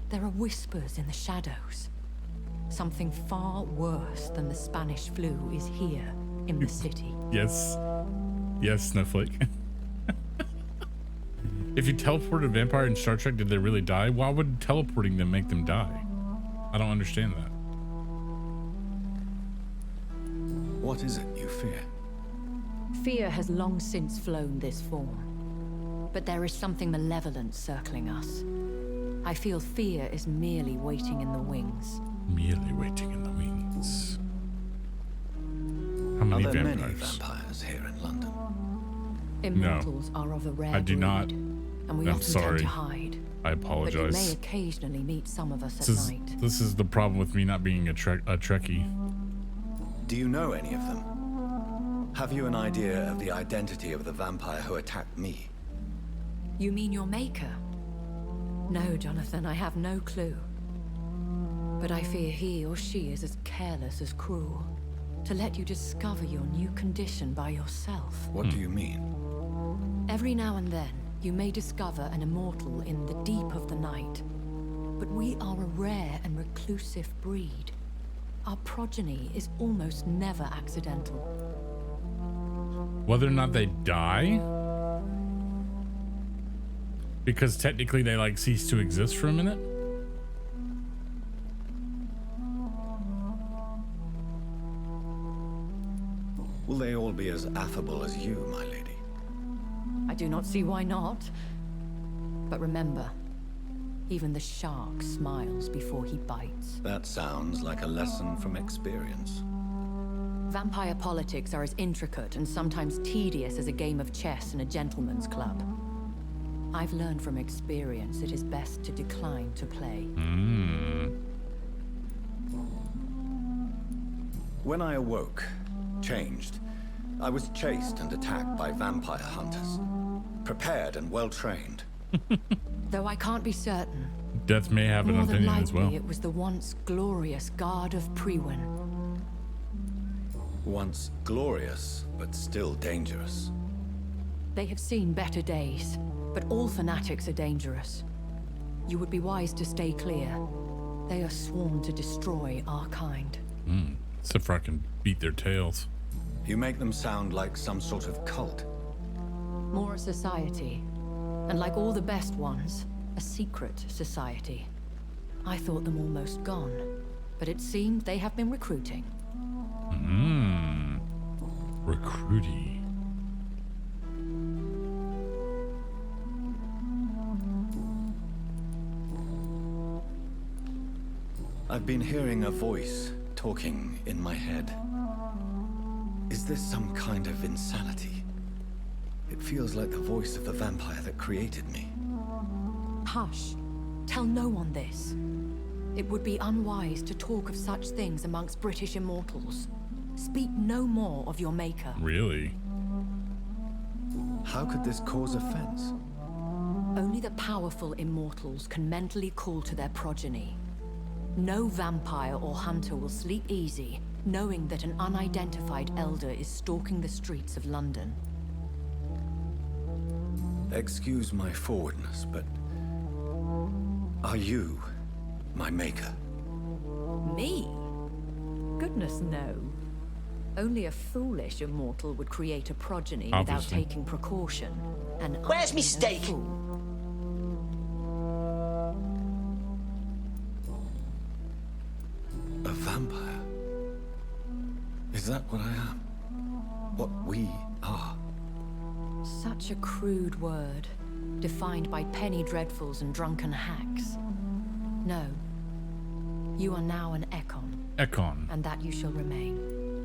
There are whispers in the shadows. Something far worse than the Spanish flu is here in the city. Yes. Yes, Snowflake. If you teleported a vampire in Star Trek, did they really die? Why would teleporting them make them die? I don't understand that. What is it you fear? Fear has long since flown this form. But there is something malevolent circling us. I feel fear is merely waiting in the wings. Merely waiting in the wings. How many Are there vampires? many vampires here in London? Immortals are of a rare I do not. breed, and we I'm often sorry. tend to hide. I But you apologize. may occasionally meet some of us This at is, night. this is the problem with me not being a Trekkie. Do you know any of them? Have you an idea of the identity of the vampire who attacked me? You mean your maker? No, Jonathan, I have no clue. But I fear he or she is as careless as cruel. To let you discover your new condition by yourself. What do you mean? Every now and then, you may discover an immortal in the deep of the night. But we are a rare and reclusive breed. Our progeny is almost never accidental. Whether or not they die? Because technically they like cease to exist for a minute? Will they all be as affable as you, my lady? I do not see why not. But remember, even the shark smiles before he bites. That sounds like a lesson from experience. Vampire politics are as intricate and sometimes tedious as a game of chess in a gentleman's club. I've learned from experience it is best to decline to play. When I awoke, changed, I was chased and attacked by vampire hunters. Prepared and well-trained. Though I can't be certain. Death may have an opinion as well. It was the once glorious Guard of Priwen. Once glorious, but still dangerous. They have seen better days, but all fanatics are dangerous. You would be wise to stay clear. They are sworn to destroy our kind. So if I can beat their tails. You make them sound like some sort of cult. More a society. And like all the best ones, a secret society. I thought them almost gone, but it seemed they have been recruiting. Recruiting. I've been hearing a voice talking in my head. Is this some kind of insanity? It feels like the voice of the vampire that created me. Hush. Tell no one this. It would be unwise to talk of such things amongst British immortals. Speak no more of your maker. Really? How could this cause offense? Only the powerful immortals can mentally call to their progeny. No vampire or hunter will sleep easy, knowing that an unidentified elder is stalking the streets of London. Excuse my forwardness, but are you my maker? Me? Goodness, no. Only a foolish immortal would create a progeny without taking precaution. And where's me steak? A vampire? Is that what I am? What we are? Such a crude word, defined by penny dreadfuls and drunken hacks. No. You are now an Ekon. Ekon. And that you shall remain.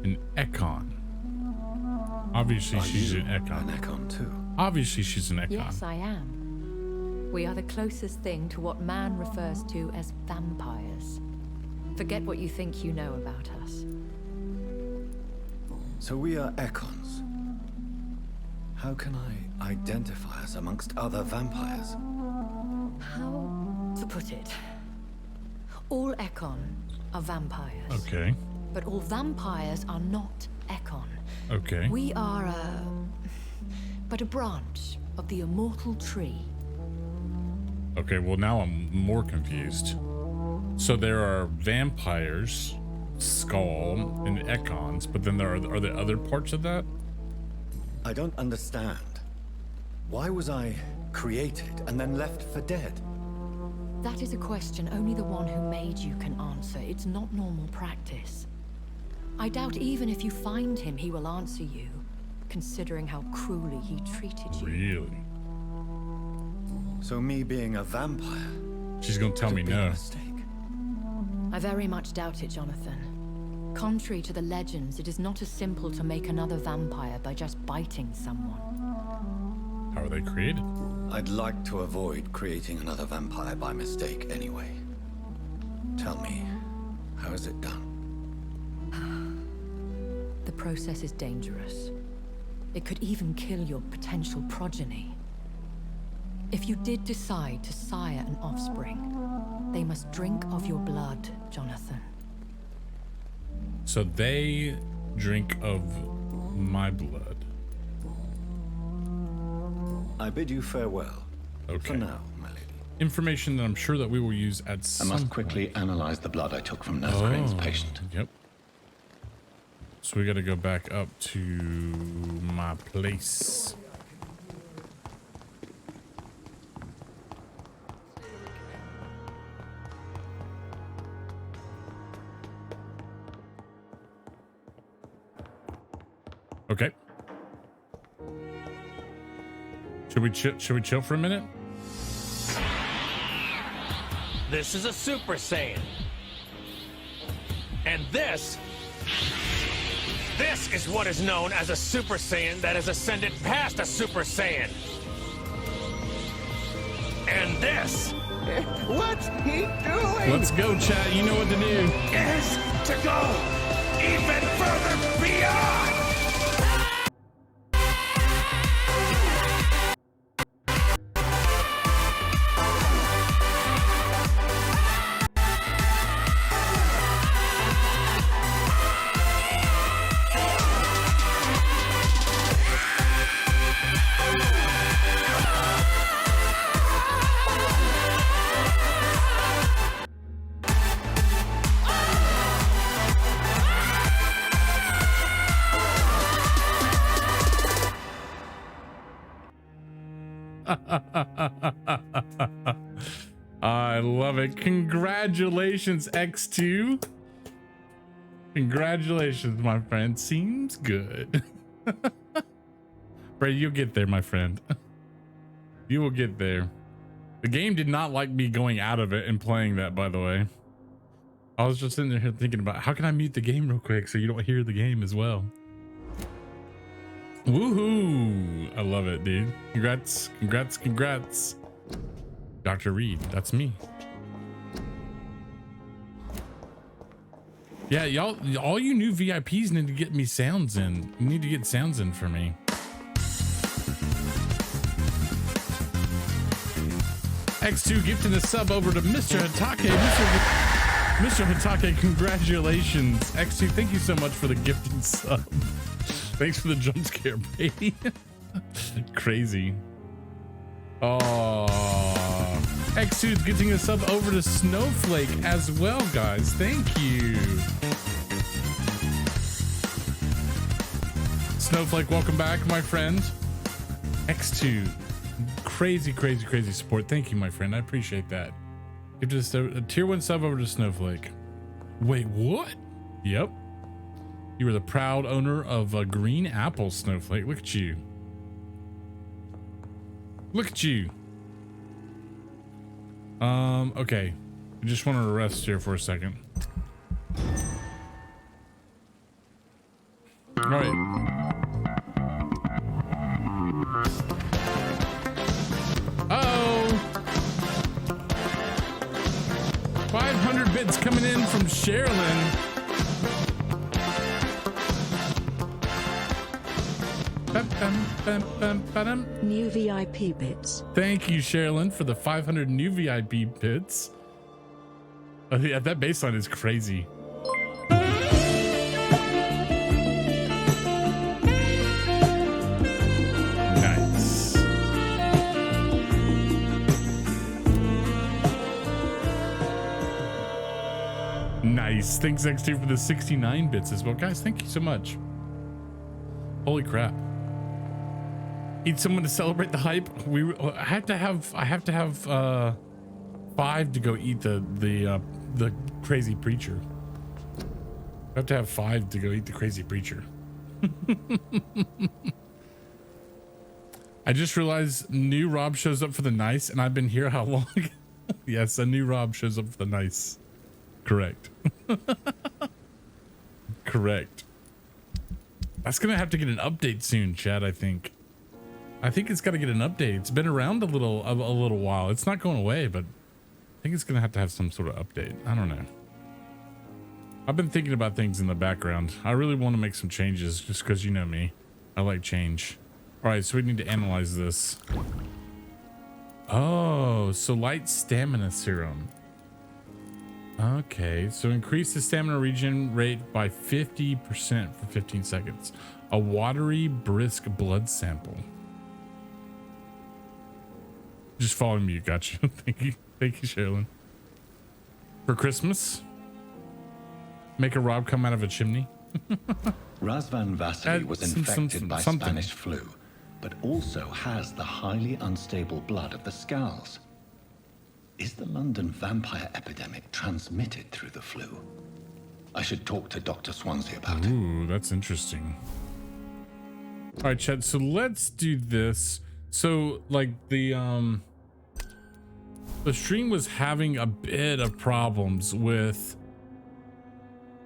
An Ekon. Obviously she's an Ekon. An Ekon too. Obviously she's an Ekon. Yes, I am. We are the closest thing to what man refers to as vampires. Forget what you think you know about us. So we are Ekons. How can I identify us amongst other vampires? How to put it? All Ekon are vampires. Okay. But all vampires are not Ekon. Okay. We are but a branch of the immortal tree. Okay, well now I'm more confused. So there are vampires, Skull, and Ekons, but then are there other parts of that? I don't understand. Why was I created and then left for dead? That is a question only the one who made you can answer. It's not normal practice. I doubt even if you find him, he will answer you, considering how cruelly he treated you. Really? So me being a vampire? She's gonna tell me no. I very much doubt it, Jonathan. Contrary to the legends, it is not as simple to make another vampire by just biting someone. How are they created? I'd like to avoid creating another vampire by mistake anyway. Tell me, how is it done? The process is dangerous. It could even kill your potential progeny. If you did decide to sire an offspring, they must drink of your blood, Jonathan. So they drink of my blood. I bid you farewell. Okay. For now, my lady. Information that I'm sure that we will use at some I must quickly analyze the blood I took from Nurse Crane's patient. Yep. So we got to go back up to my place. Okay. Should we chill for a minute? This is a Super Saiyan. And this is what is known as a Super Saiyan that has ascended past a Super Saiyan. And this... What's he doing? Let's go, chat. You know what to do. Is to go even further beyond! I love it. Congratulations, X2. Congratulations, my friend. Seems good. Brady, you'll get there, my friend. You will get there. The game did not like me going out of it and playing that, by the way. I was just sitting there thinking about how can I mute the game real quick so you don't hear the game as well. Woohoo! I love it, dude. Congrats, congrats, congrats. Dr. Reed, that's me. Yeah, y'all, all you new VIPs need to get me sounds in. You need to get sounds in for me. X2 gifting a sub over to Mr. Hatake. Mr. Hatake, congratulations. X2, thank you so much for the gifted sub. Thanks for the jump scare, baby. Crazy. Oh, X2's getting a sub over to Snowflake as well, guys. Thank you. Snowflake, welcome back, my friend. X2, crazy, crazy, crazy support. Thank you, my friend. I appreciate that. Give just a tier 1 sub over to Snowflake. Wait, what? Yep. You are the proud owner of a green apple, Snowflake. Look at you. Look at you. Okay. I just wanted to rest here for a second. All right. Uh-oh. 500 bits coming in from Sherilyn. New VIP bits. Thank you, Sherilyn, for the 500 new VIP bits. Oh, yeah, that baseline is crazy. Nice. Nice. Thanks, X2, for the 69 bits as well. Guys, thank you so much. Holy crap. Need someone to celebrate the hype. I have to have 5 to go eat the crazy preacher. I have to have 5 to go eat the crazy preacher. I just realized new Rob shows up for the nice, and I've been here how long? Yes, a new Rob shows up for the nice. Correct. Correct. That's gonna have to get an update soon, Chad. I think it's got to get an update. It's been around a little while. It's not going away, but I think it's gonna have to have some sort of update. I don't know. I've been thinking about things in the background. I really want to make some changes, just because you know me. I like change. All right, so we need to analyze this. Oh, so light stamina serum. Okay, so increase the stamina regen rate by 50% for 15 seconds. A watery, brisk blood sample. Just follow me, gotcha. Thank you, Sherilyn. For Christmas, make a Rob come out of a chimney. Razvan Vasily was infected by Spanish flu, but also has the highly unstable blood of the Scowls. Is the London vampire epidemic transmitted through the flu? I should talk to Dr. Swansea about it. Ooh, that's interesting. All right, Chad, so let's do this. So, like, the stream was having a bit of problems with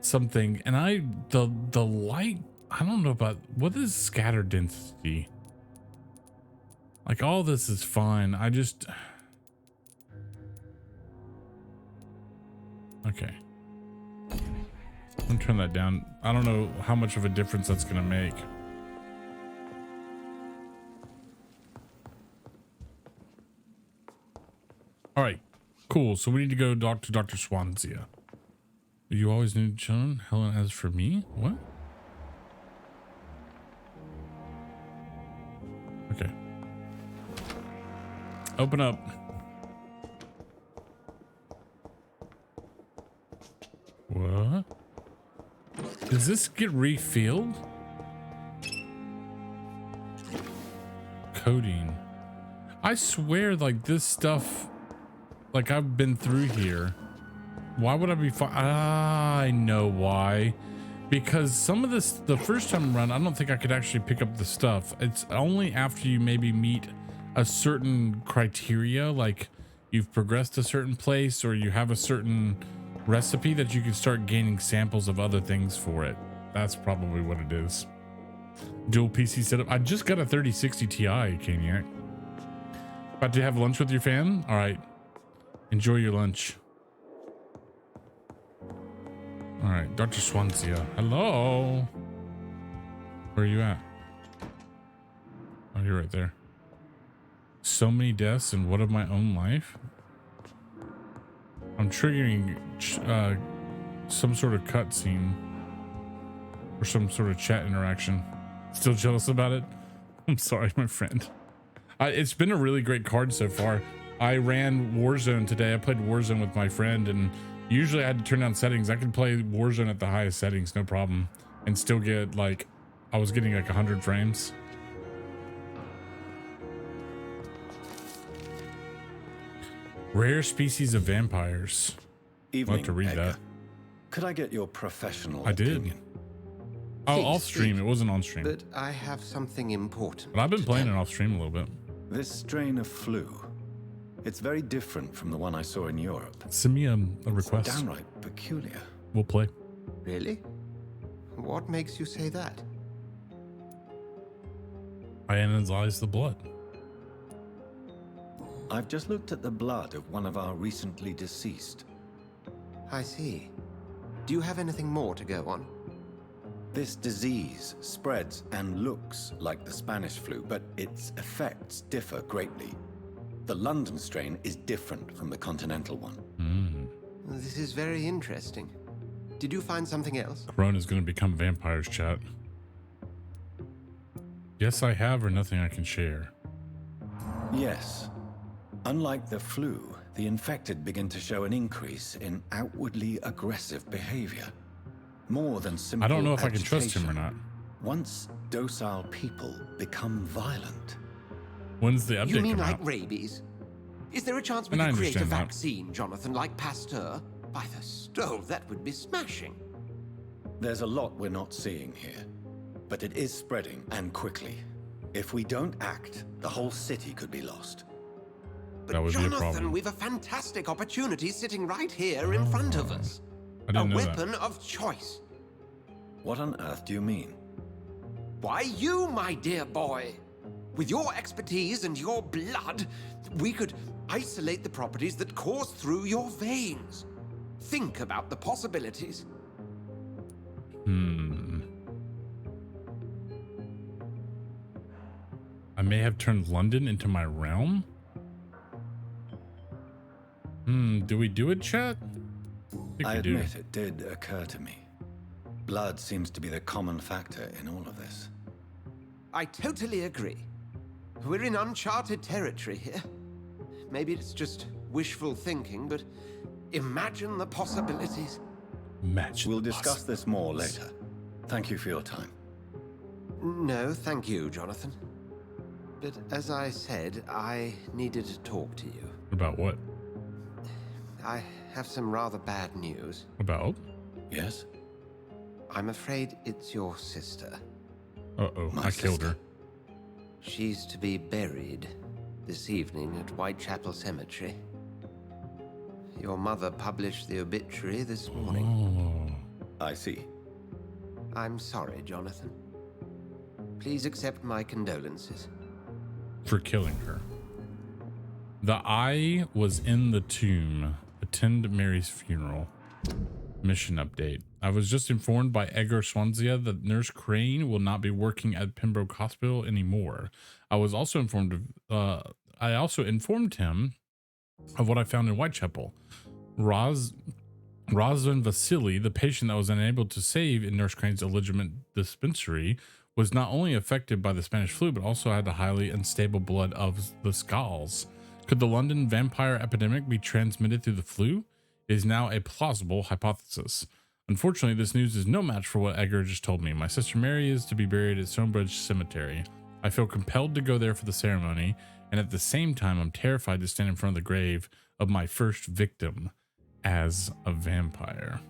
something, and the light, I don't know about, what is scatter density? Like, all this is fine. I just... Okay. I'm gonna turn that down. I don't know how much of a difference that's gonna make. All right, cool. So we need to go talk to Dr. Swansea. You always need children? Helen, as for me? What? Okay. Open up. What? Does this get refilled? Codeine. I swear, like, this stuff, like, I've been through here. Why would I be fine? I know why. Because some of this, the first time around, I don't think I could actually pick up the stuff. It's only after you maybe meet a certain criteria, like you've progressed a certain place or you have a certain recipe, that you can start gaining samples of other things for it. That's probably what it is. Dual PC setup. I just got a 3060 Ti, Caniac. About to have lunch with your fam? All right. Enjoy your lunch. All right, Dr. Swansea. Hello. Where are you at? Oh, you're right there. So many deaths and what of my own life? I'm triggering some sort of cutscene or some sort of chat interaction. Still jealous about it? I'm sorry, my friend. It's been a really great card so far. I ran Warzone today. I played Warzone with my friend, and usually I had to turn down settings. I could play Warzone at the highest settings, no problem, and still get, like, I was getting like 100 frames. Rare species of vampires. I'll have to read that. Could I get your professional I did. opinion? Oh, off stream. It wasn't on stream. But I have something important. But I've been playing it off stream a little bit. This strain of flu, it's very different from the one I saw in Europe. Send me a request. It's downright peculiar. We'll play. Really? What makes you say that? I analyze the blood. I've just looked at the blood of one of our recently deceased. I see. Do you have anything more to go on? This disease spreads and looks like the Spanish flu, but its effects differ greatly. The London strain is different from the continental one. This is very interesting. Did you find something else? Corona's going to become vampires, chat. Yes, I have, or nothing I can share. Yes. Unlike the flu, the infected begin to show an increase in outwardly aggressive behavior. More than simple I don't know if agitation. I can trust him or not. Once docile people become violent. When's the update You mean come like out? rabies? Is there a chance we And I could create a understand that. vaccine, Jonathan, like Pasteur? By the stole, that would be smashing. There's a lot we're not seeing here, but it is spreading, and quickly. If we don't act, the whole city could be lost. That would be a Jonathan, problem. we've a fantastic opportunity sitting right here in front of us. I didn't know that. A weapon of choice. What on earth do you mean? Why, you, my dear boy. With your expertise and your blood, we could isolate the properties that course through your veins. Think about the possibilities. I may have turned London into my realm. Do we do it, chat? I admit it did occur to me. Blood seems to be the common factor in all of this. I totally agree. We're in uncharted territory here. Maybe it's just wishful thinking, but imagine the possibilities. We'll discuss this more later. Thank you for your time. No, thank you, Jonathan. But as I said, I needed to talk to you. About what? I have some rather bad news. About? Yes? I'm afraid it's your sister. Uh-oh, I killed her. She's to be buried this evening at Whitechapel Cemetery. Your mother published the obituary this morning. I see. I'm sorry, Jonathan. Please accept my condolences. For killing her. The eye was in the tomb. Attend Mary's funeral. Mission update. I was just informed by Edgar Swansea that Nurse Crane will not be working at Pembroke Hospital anymore. I also informed him of what I found in Whitechapel. Rosalind Vasily, the patient that was unable to save in Nurse Crane's illegitimate dispensary, was not only affected by the Spanish flu, but also had the highly unstable blood of the Skalls. Could the London vampire epidemic be transmitted through the flu? It is now a plausible hypothesis. Unfortunately, this news is no match for what Edgar just told me. My sister Mary is to be buried at Stonebridge Cemetery. I feel compelled to go there for the ceremony, and at the same time, I'm terrified to stand in front of the grave of my first victim as a vampire.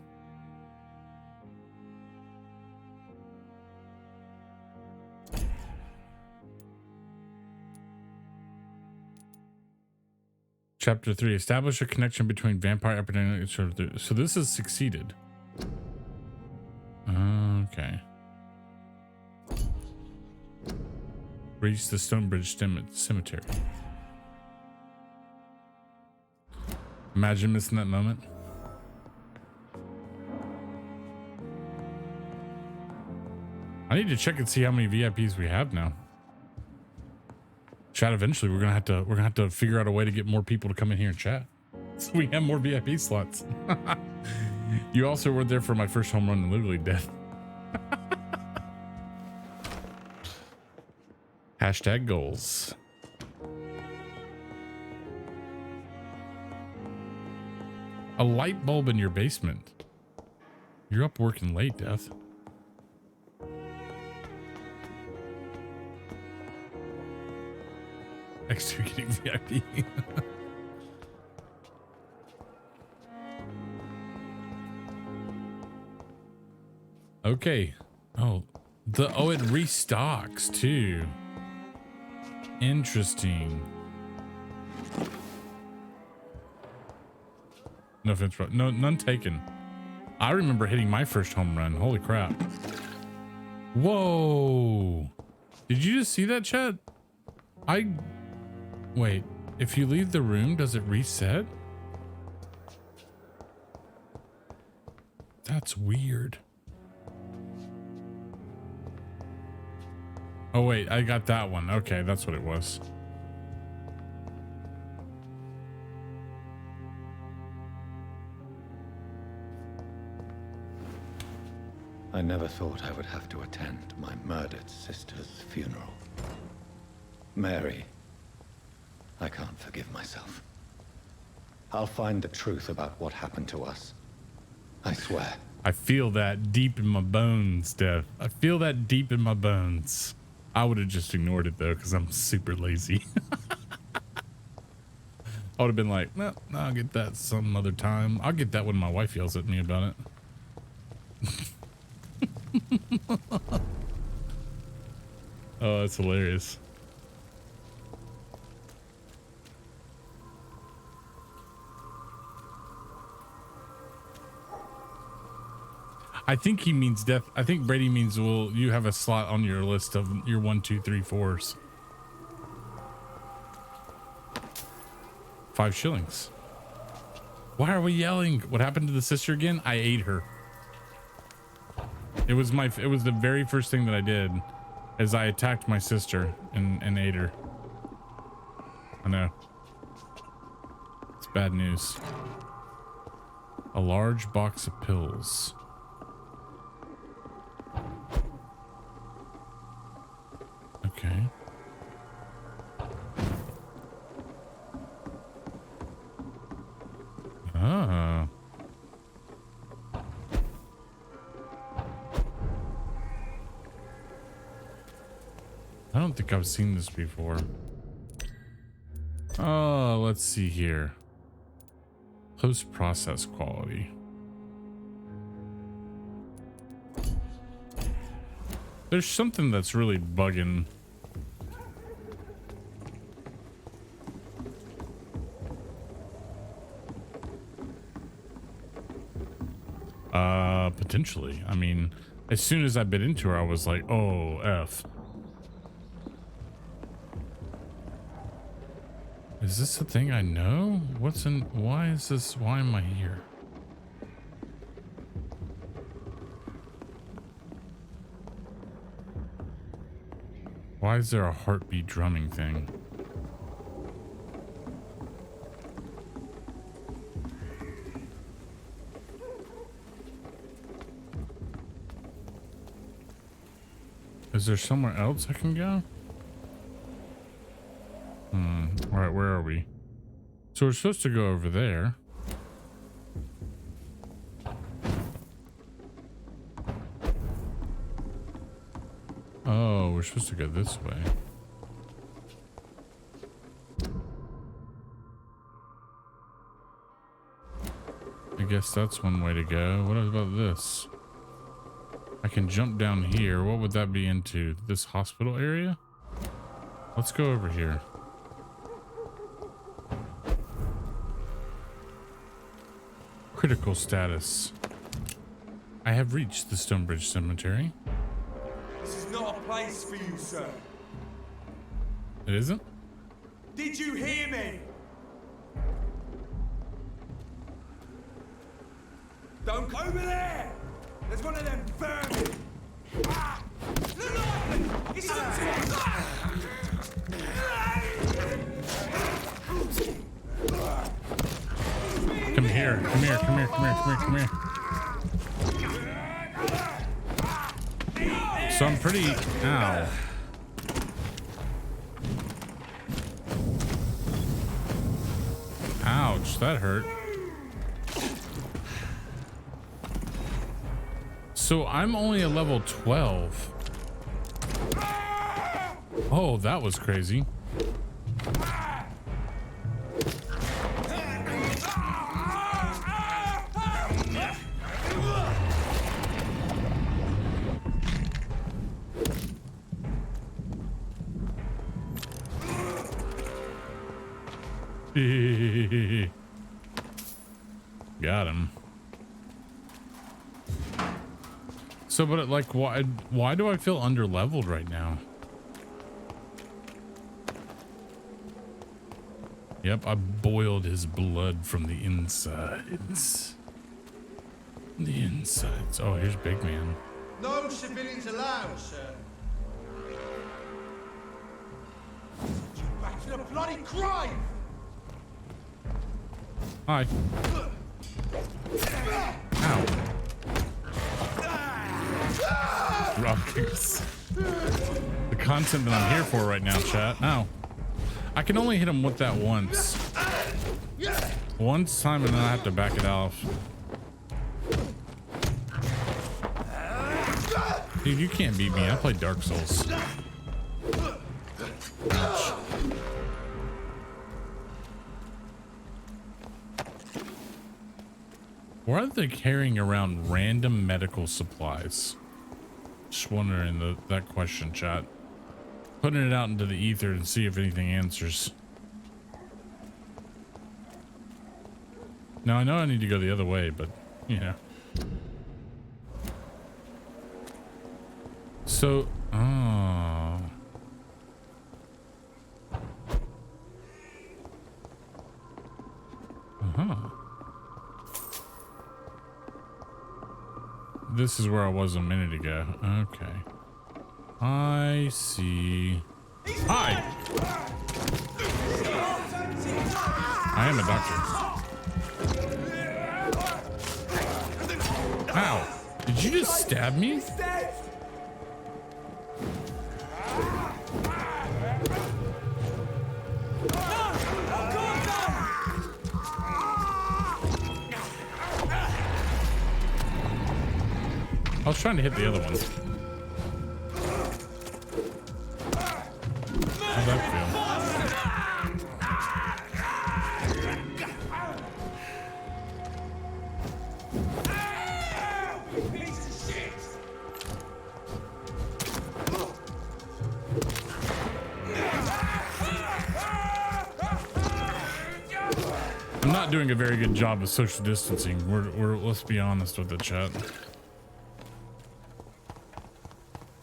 Chapter 3. Establish a connection between vampire epidemic and chapter 3. So this has succeeded. Okay. Reach the Stonebridge Cemetery. Imagine missing that moment. I need to check and see how many VIPs we have now. Chat, eventually we're gonna have to figure out a way to get more people to come in here and chat, so we have more VIP slots. You also were there for my first home run and literally death. Hashtag goals. A light bulb in your basement. You're up working late, Death. Next to getting VIP. Okay. Oh, it restocks too. Interesting. No offense, bro. No, none taken. I remember hitting my first home run. Holy crap. Whoa. Did you just see that, chat? Wait, if you leave the room, does it reset? That's weird. Oh wait, I got that one. Okay, that's what it was. I never thought I would have to attend my murdered sister's funeral. Mary, I can't forgive myself. I'll find the truth about what happened to us. I swear. I feel that deep in my bones, Death. I feel that deep in my bones. I would have just ignored it though, because I'm super lazy. I would have been like, no, I'll get that some other time. I'll get that when my wife yells at me about it. Oh, that's hilarious. I think he means death. I think Brady means, well, you have a slot on your list of your 1, 2, 3, 4s. 5 shillings. Why are we yelling? What happened to the sister again? I ate her. It was the very first thing that I did, is I attacked my sister and ate her. I know. It's bad news. A large box of pills. Okay. Ah. I don't think I've seen this before. Oh, let's see here. Post-process quality. There's something that's really bugging. Potentially. I mean, as soon as I bit into her, I was like, oh, F. Is this a thing I know? What's in, why is this, why am I here? Why is there a heartbeat drumming thing? Is there somewhere else I can go? All right, where are we? So we're supposed to go over there. Oh, we're supposed to go this way. I guess that's one way to go. What about this? I can jump down here. What would that be into? This hospital area? Let's go over here. Critical status. I have reached the Stonebridge Cemetery. This is not a place for you, sir. It isn't? Did you hear me? Don't go over there! There's one of them vermin! Ah! It's up to us! Come here, come here, come here, come here, come here, come here. So I'm pretty, ow. Ouch, that hurt. So I'm only a level 12. Oh, that was crazy. Got him. So, but like, why do I feel underleveled right now? Yep, I boiled his blood from the insides. The insides. Oh, here's Big Man. No civilians allowed, sir. You back to the bloody crime! Hi. Ow. Rob kicks. The content that I'm here for right now, chat. Ow. I can only hit him with that once. Once time and then I have to back it off. Dude, you can't beat me. I play Dark Souls. Ouch. Why are they carrying around random medical supplies? Just wondering that question, chat. Putting it out into the ether and see if anything answers. Now I know I need to go the other way, but yeah. So, oh. Uh-huh. This is where I was a minute ago. Okay. I see. Hi! I am a doctor. Ow. Did you just stab me? I was trying to hit the other one. How'd that feel? I'm not doing a very good job of social distancing. We're let's be honest with the chat.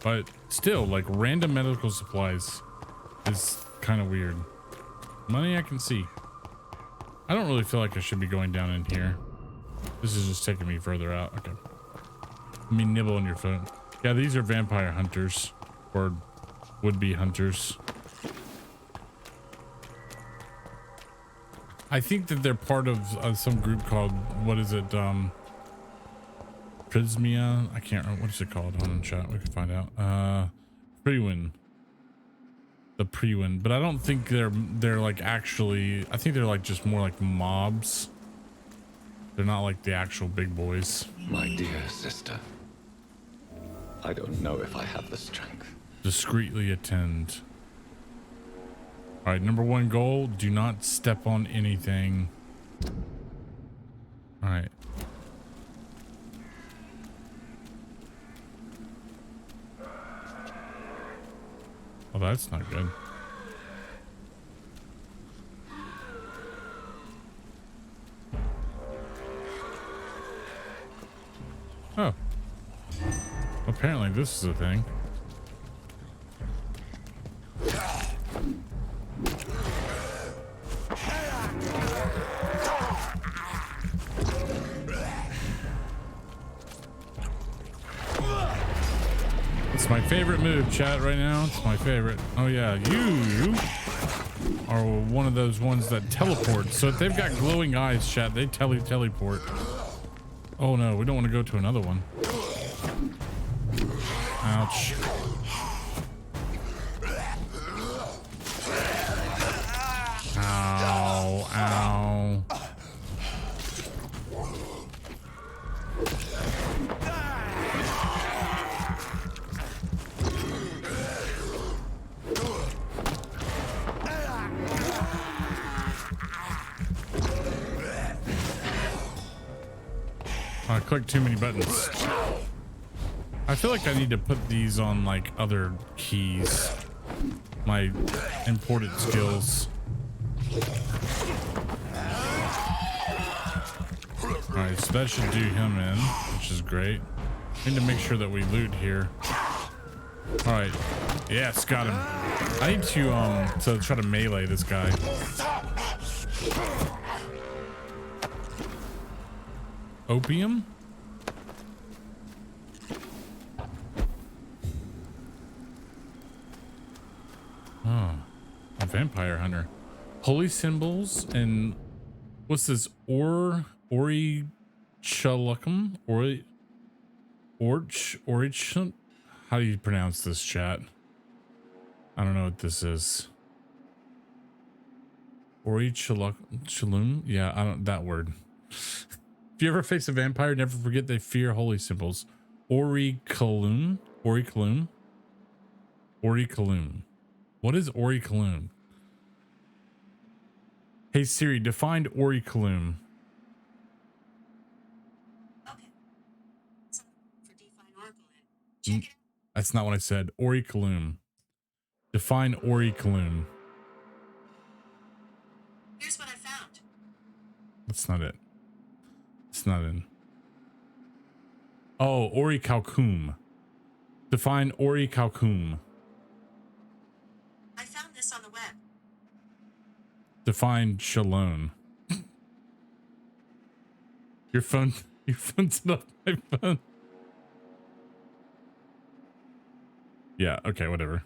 But still, like, random medical supplies is kind of weird. Money I can see. I don't really feel like I should be going down in here. This is just taking me further out. Okay. Let me nibble on your foot. Yeah, these are vampire hunters. Or would-be hunters. I think that they're part of some group called, what is it? Prismia. I can't remember. What is it called? Hold on, chat. We can find out. Prewin. The Prewin. But I don't think they're like actually, I think they're like just more like mobs. They're not like the actual big boys. My dear sister, I don't know if I have the strength. Discreetly attend. All right, number one goal, do not step on anything. All right. Oh, that's not good. Oh. Apparently this is a thing. It's my favorite move, chat, right now. It's my favorite. Oh yeah, you are one of those ones that teleport. So if they've got glowing eyes, chat, they teleport. Oh no, we don't want to go to another one. Ouch. Ow, ow. I clicked too many buttons. I feel like I need to put these on like other keys. My imported skills. Alright, so that should do him in, which is great. Need to make sure that we loot here. Alright. Yes, got him. I need to try to melee this guy. Opium? Oh, a vampire hunter. Holy symbols and what's this? Orichalcum? Orich? How do you pronounce this, chat? I don't know what this is. Orichalcum? Yeah, I don't, that word. If you ever face a vampire, never forget they fear holy symbols. Orichalcum? Orichalcum? Orichalcum. What is Orichalcum? Hey Siri, define Orichalcum. Okay. That's not what I said. Orichalcum. Define Orichalcum. Here's what I found. That's not it. It's not in. Oh, Orichalcum. Define Orichalcum. I found this on the web. Define Shalom. Your phone's not my phone. Yeah, okay, whatever.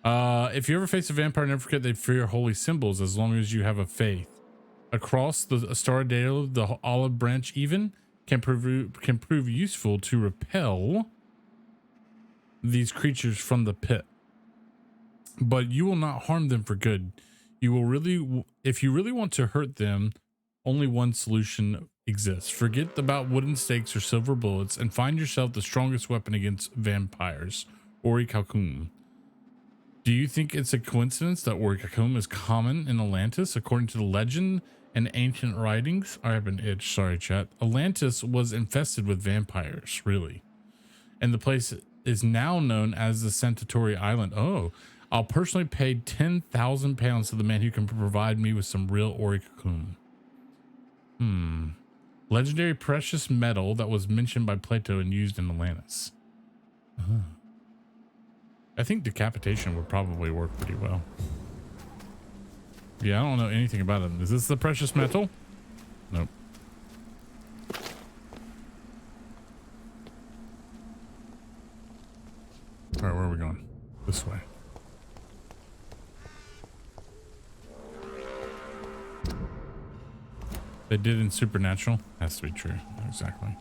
If you ever face a vampire, never forget they fear holy symbols as long as you have a faith. Across the Star Dale, the olive branch even can prove useful to repel these creatures from the pit. But you will not harm them for good. You will really, if you really want to hurt them, only one solution exists. Forget about wooden stakes or silver bullets and find yourself the strongest weapon against vampires, Orichalcum. Do you think it's a coincidence that Orichalcum is common in Atlantis? According to the legend and ancient writings, I have an itch, sorry chat. Atlantis was infested with vampires, really. And the place is now known as the Centauri Island. Oh, I'll personally pay 10,000 pounds to the man who can provide me with some real Orichalcum. Legendary precious metal that was mentioned by Plato and used in Atlantis. I think decapitation would probably work pretty well. Yeah, I don't know anything about it. Is this the precious metal? Nope. All right, where are we going? This way. They did in Supernatural. Has to be true. Exactly.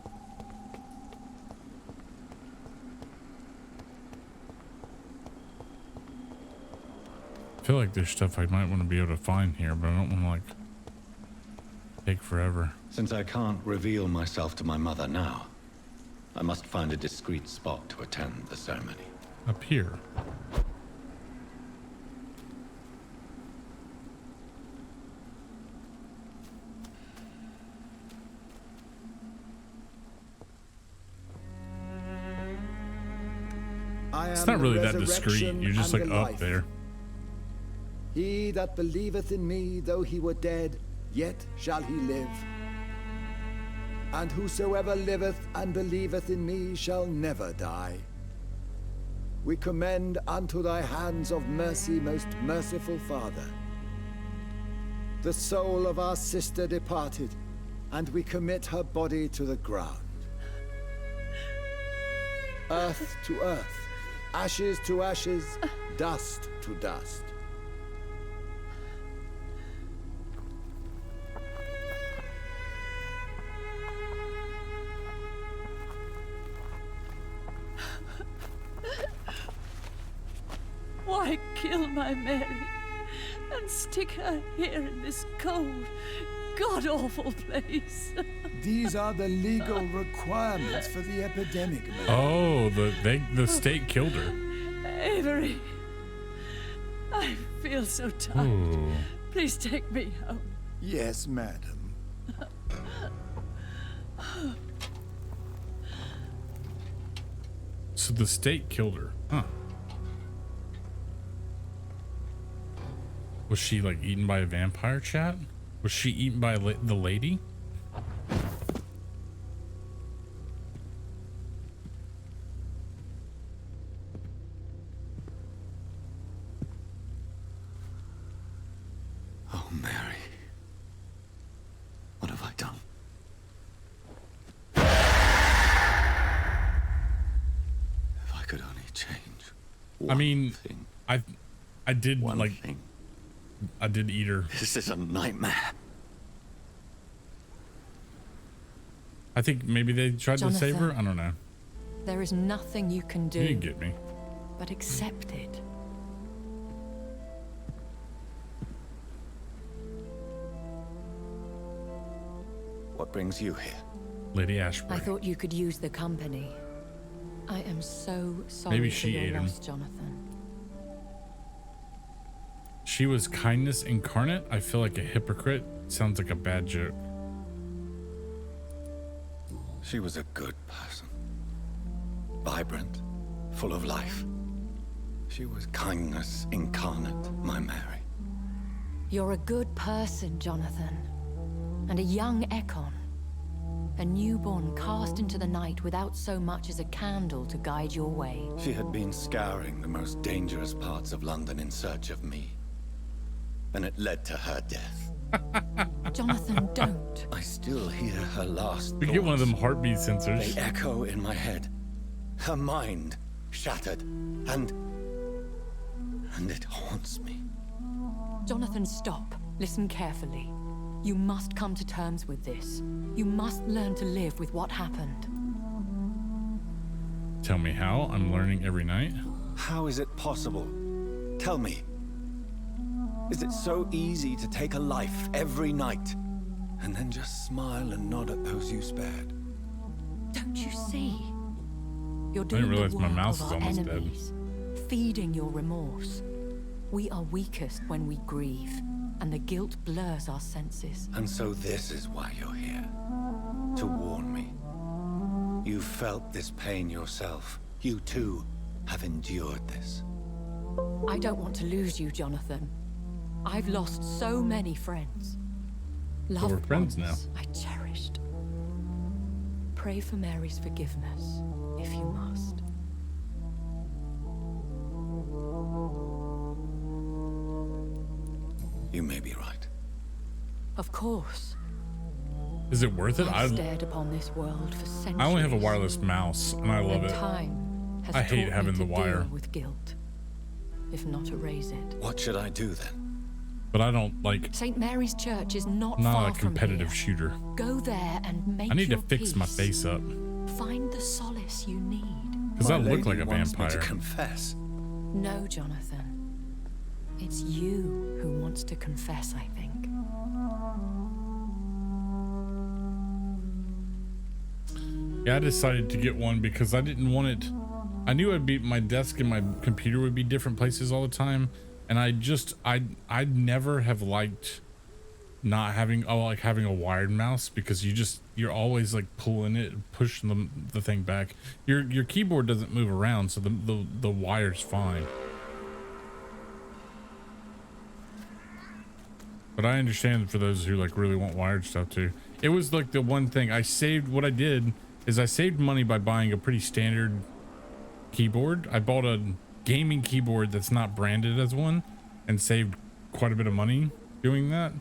I feel like there's stuff I might want to be able to find here, but I don't want to like take forever. Since I can't reveal myself to my mother now, I must find a discreet spot to attend the ceremony. Up here. It's not really that discreet. You're just like up there. He that believeth in me, though he were dead, yet shall he live. And whosoever liveth and believeth in me shall never die. We commend unto thy hands of mercy, most merciful Father, the soul of our sister departed, and we commit her body to the ground. Earth to earth, ashes to ashes, dust to dust. Why kill my Mary and stick her here in this cold, god-awful place? These are the legal requirements for the epidemic. Oh, the state killed her. Avery, I feel so tired. Ooh. Please take me home. Yes, madam. So the state killed her. Huh. Was she like eaten by a vampire, chat? Was she eaten by the lady? Oh, Mary. What have I done? If I could only change. I mean, thing. I did One like thing. I did eat her. This is a nightmare. I think maybe they tried to save her. Jonathan. I don't know. There is nothing you can do. You didn't get me. But accept it. What brings you here? Lady Ashbury. I thought you could use the company. I am so sorry Maybe for she your ate him. loss, Jonathan. She was kindness incarnate. I feel like a hypocrite. Sounds like a bad joke. She was a good person. Vibrant, full of life. She was kindness incarnate, my Mary. You're a good person, Jonathan. And a young Ekon. A newborn cast into the night without so much as a candle to guide your way. She had been scouring the most dangerous parts of London in search of me. And it led to her death. Jonathan, don't. I still hear her last We get one of them heartbeat sensors. They echo in my head. Her mind shattered. And and it haunts me. Jonathan, stop. Listen carefully. You must come to terms with this. You must learn to live with what happened. Tell me how. I'm learning every night. How is it possible? Tell me. Is it so easy to take a life every night and then just smile and nod at those you spared? Don't you see? You're I doing didn't realize the my work mouse of is our almost enemies, feeding your remorse. We are weakest when we grieve, and the guilt blurs our senses. And so this is why you're here. To warn me. You felt this pain yourself. You too have endured this. I don't want to lose you, Jonathan. I've lost so many friends. So we're friends now. I cherished. Pray for Mary's forgiveness, if you must. You may be right. Of course. Is it worth it? I've stared upon this world for centuries. I only have a wireless mouse, and I love it. Time has I hate taught having me the to wire. deal with guilt, if not erase it. What should I do then? But I don't like. St. Mary's Church is not Not far a competitive shooter. from here. Go there and make I need to your fix my peace. face up. Find the solace you need. Because I look like a wants me vampire. to confess. No, Jonathan. It's you who wants to confess, I think. Yeah, I decided to get one because I didn't want it. I knew my desk and my computer would be different places all the time, and I'd never have liked not having having a wired mouse, because you're always like pulling it, pushing the thing back. Your keyboard doesn't move around, so the wire's fine. But I understand for those who like really want wired stuff too. It was like the one thing I saved. What I did is I saved money by buying a pretty standard keyboard. I bought a gaming keyboard that's not branded as one, and saved quite a bit of money doing that.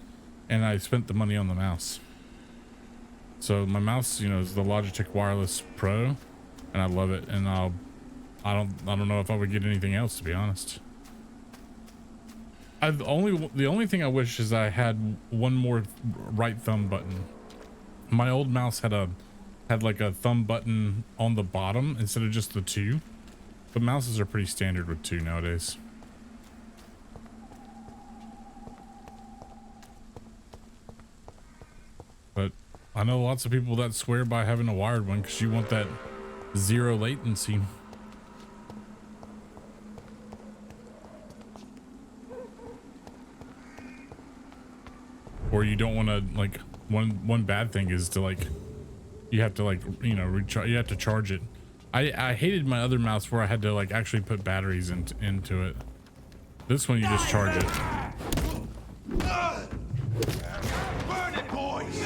And I spent the money on the mouse. So my mouse, is the Logitech Wireless Pro, and I love it. And I don't know if I would get anything else, to be honest. The only thing I wish is I had one more right thumb button. My old mouse had like a thumb button on the bottom instead of just the two. But mouses are pretty standard with two nowadays. But I know lots of people that swear by having a wired one because you want that zero latency. Or you don't want to, like, one bad thing is to, like, you have to, like, you have to charge it. I hated my other mouse where I had to, like, actually put batteries into it. This one you just charge it. Burn it, boys!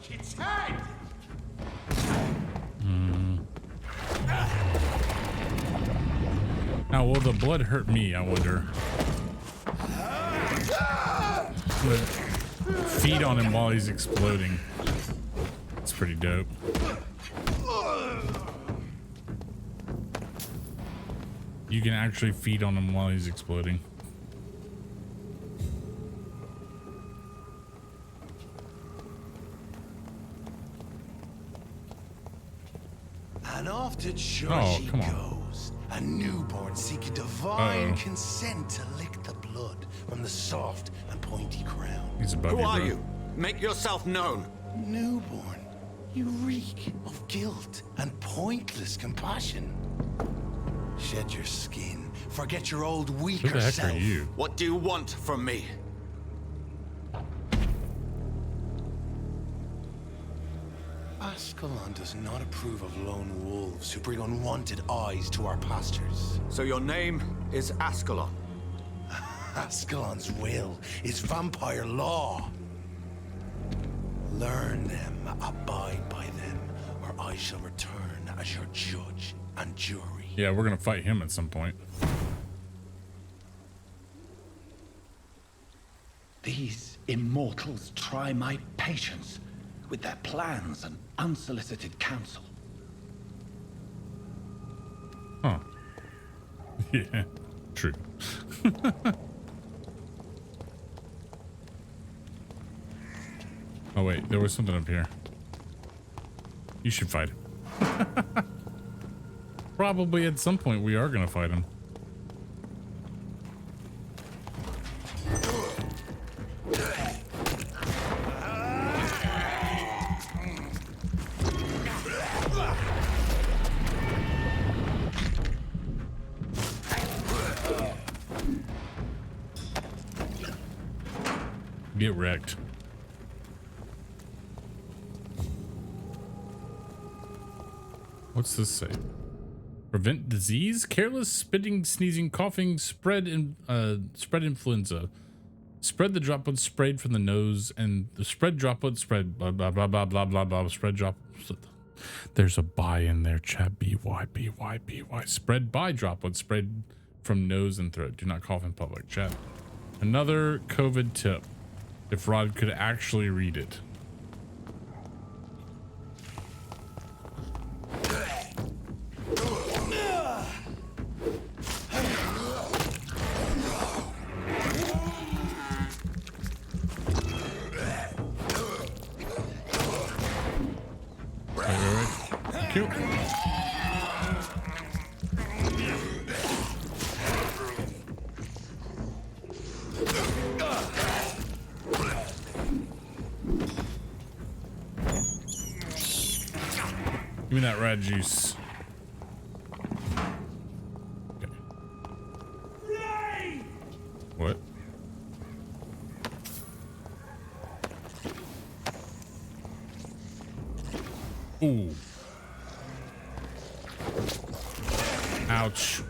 Its head! Now, will the blood hurt me, I wonder? Feed on him while he's exploding. It's pretty dope. You can actually feed on him while he's exploding. And off to church he come on. goes, a newborn seeking divine consent to lick the blood from the soft and pointy crown. He's above Who you, are bro. you? Make yourself known. Newborn, you reek of guilt and pointless compassion. Shed your skin, forget your old Who weaker the heck self. are you? What do you want from me? Ascalon does not approve of lone wolves who bring unwanted eyes to our pastures. So your name is Ascalon. Ascalon's will is vampire law. Learn them, abide by them, or I shall return as your judge and jury. Yeah, we're gonna fight him at some point. These immortals try my patience with their plans and unsolicited counsel. Yeah, true. Oh wait, there was something up here. You should fight him. Probably at some point we are gonna fight him. Get wrecked. What's this say? Prevent disease, careless spitting, sneezing, coughing, spread influenza. Spread the droplets sprayed from the nose and the spread droplets spread blah blah blah blah blah blah blah spread droplets. There's a by in there, chat. B-Y. Spread by droplets sprayed from nose and throat. Do not cough in public, chat. Another COVID tip. If Rod could actually read it. Wait. Cute. Give me that red juice. Okay. What? Ooh. Ouch.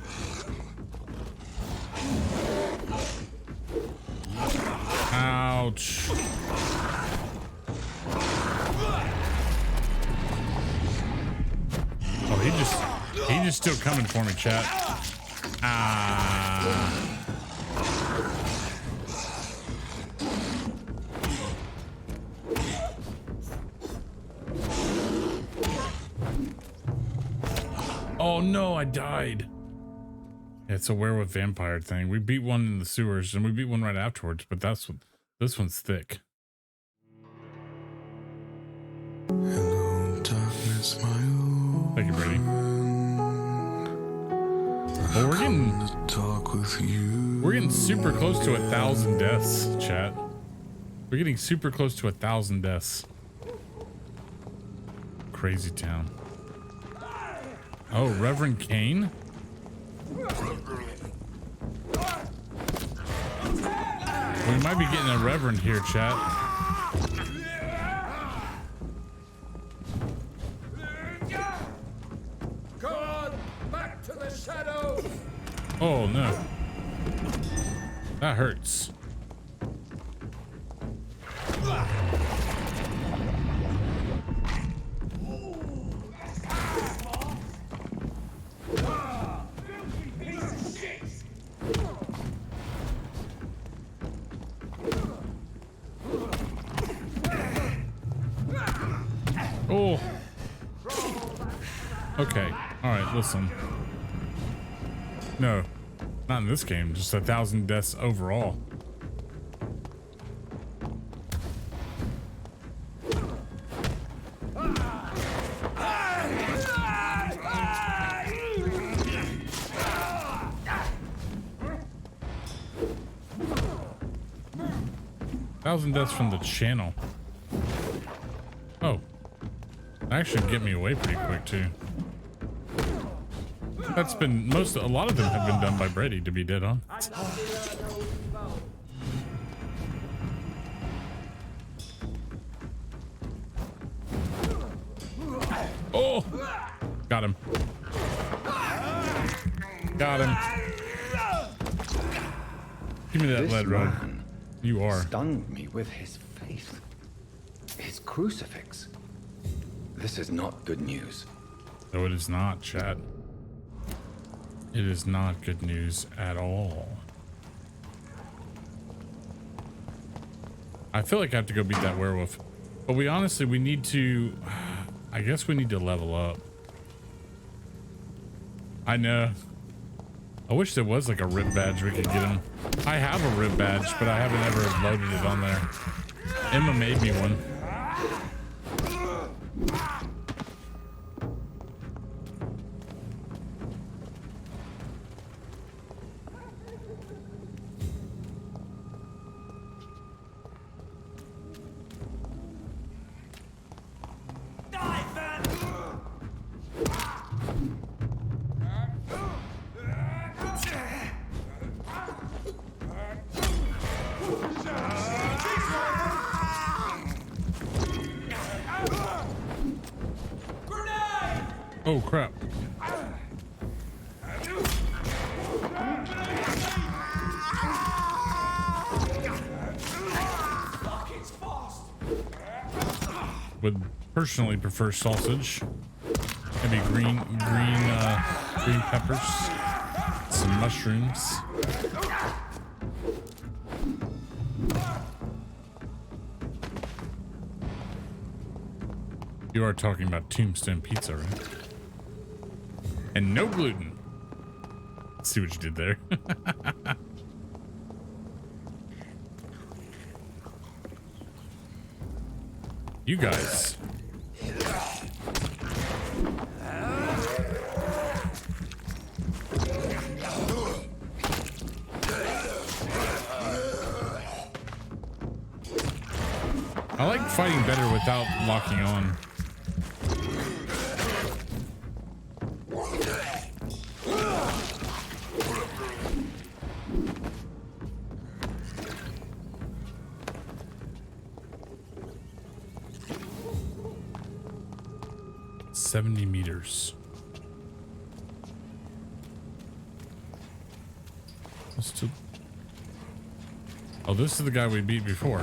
Ouch. Oh, he just still coming for me, chat. Ah. Oh no, I died. Yeah, it's a werewolf vampire thing. We beat one in the sewers and we beat one right afterwards, but that's what this one's thick. Hello, darkness, my old Thank you, Brady. Well, we're getting super close to 1,000 deaths, chat. We're getting super close to 1,000 deaths. Crazy town. Oh, Reverend Kane? We might be getting a Reverend here, chat. Go on, back to the shadows. Oh no. That hurts. Oh. Okay. All right. Listen. No, not in this game. Just 1,000 deaths overall. Thousand deaths from the channel. Oh, that should get me away pretty quick too. That's been a lot of them have been done by Brady, to be dead on. Oh, got him. Got him. Give me that This lead rod. man You are. stunned me with his faith. His crucifix. This is not good news. No, it is not, chat. It is not good news at all. I feel like I have to go beat that werewolf. But we need to... I guess we need to level up. I know. I wish there was like a rip badge we could get him. I have a rip badge, but I haven't ever loaded it on there. Emma made me one. Oh crap. Would personally prefer sausage. Maybe green peppers. Some mushrooms. You are talking about Tombstone Pizza, right? And no gluten. Let's see what you did there. You guys. I like fighting better without locking on. Meters. Oh, this is the guy we beat before.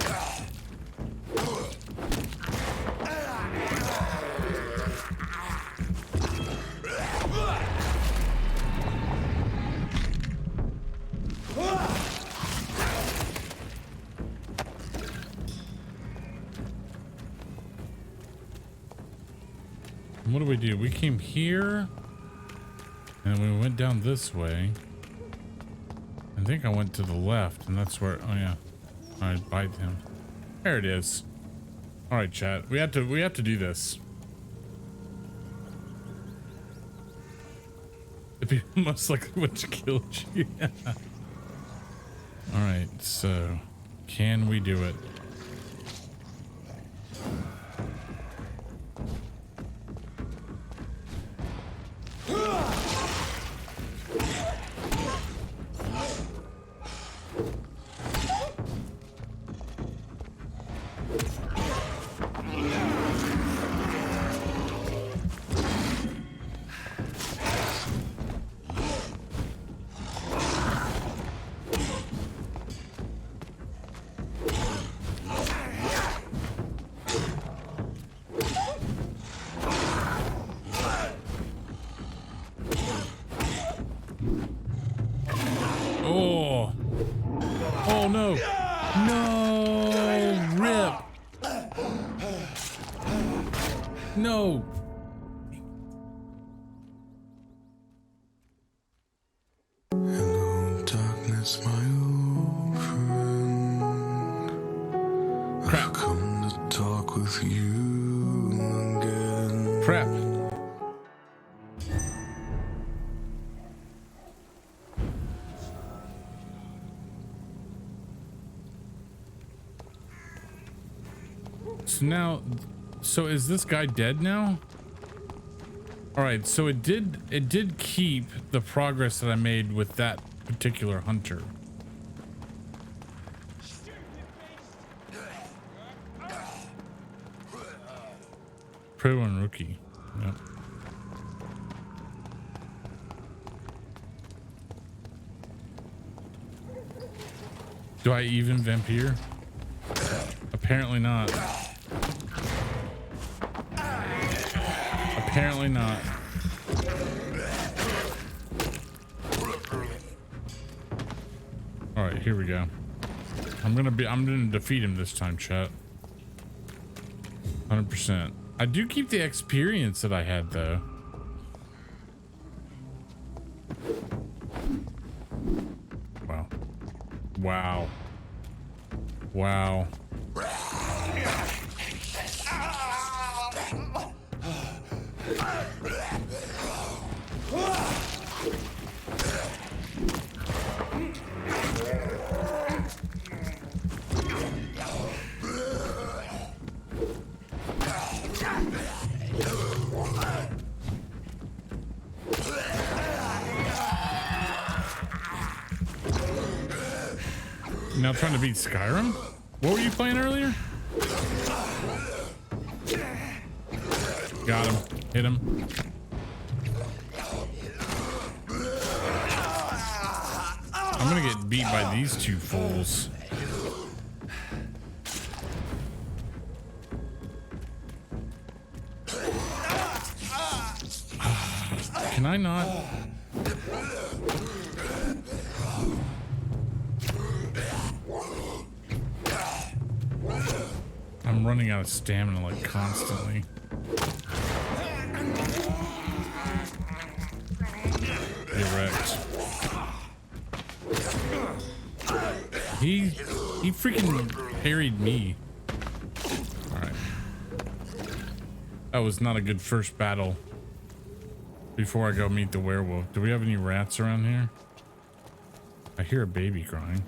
What do we do? We came here and we went down this way. I think I went to the left and that's where, oh yeah. All right, bite him. There it is. All right, chat. We have to do this. The people most likely would have killed you. All right, so can we do it? Now, so is this guy dead now? All right, so it did keep the progress that I made with that particular hunter. Pro and rookie. Yep. Do I even vampire? Apparently not. Apparently not. All right, here we go. I'm gonna defeat him this time, chat. 100%. I do keep the experience that I had though. Wow. Wow. Now trying to beat Skyrim? What were you playing earlier? Got him. Hit him. I'm gonna get beat by these two fools. Can I not? I'm running out of stamina like constantly. Get wrecked. He freaking parried me. Alright. That was not a good first battle. Before I go meet the werewolf. Do we have any rats around here? I hear a baby crying.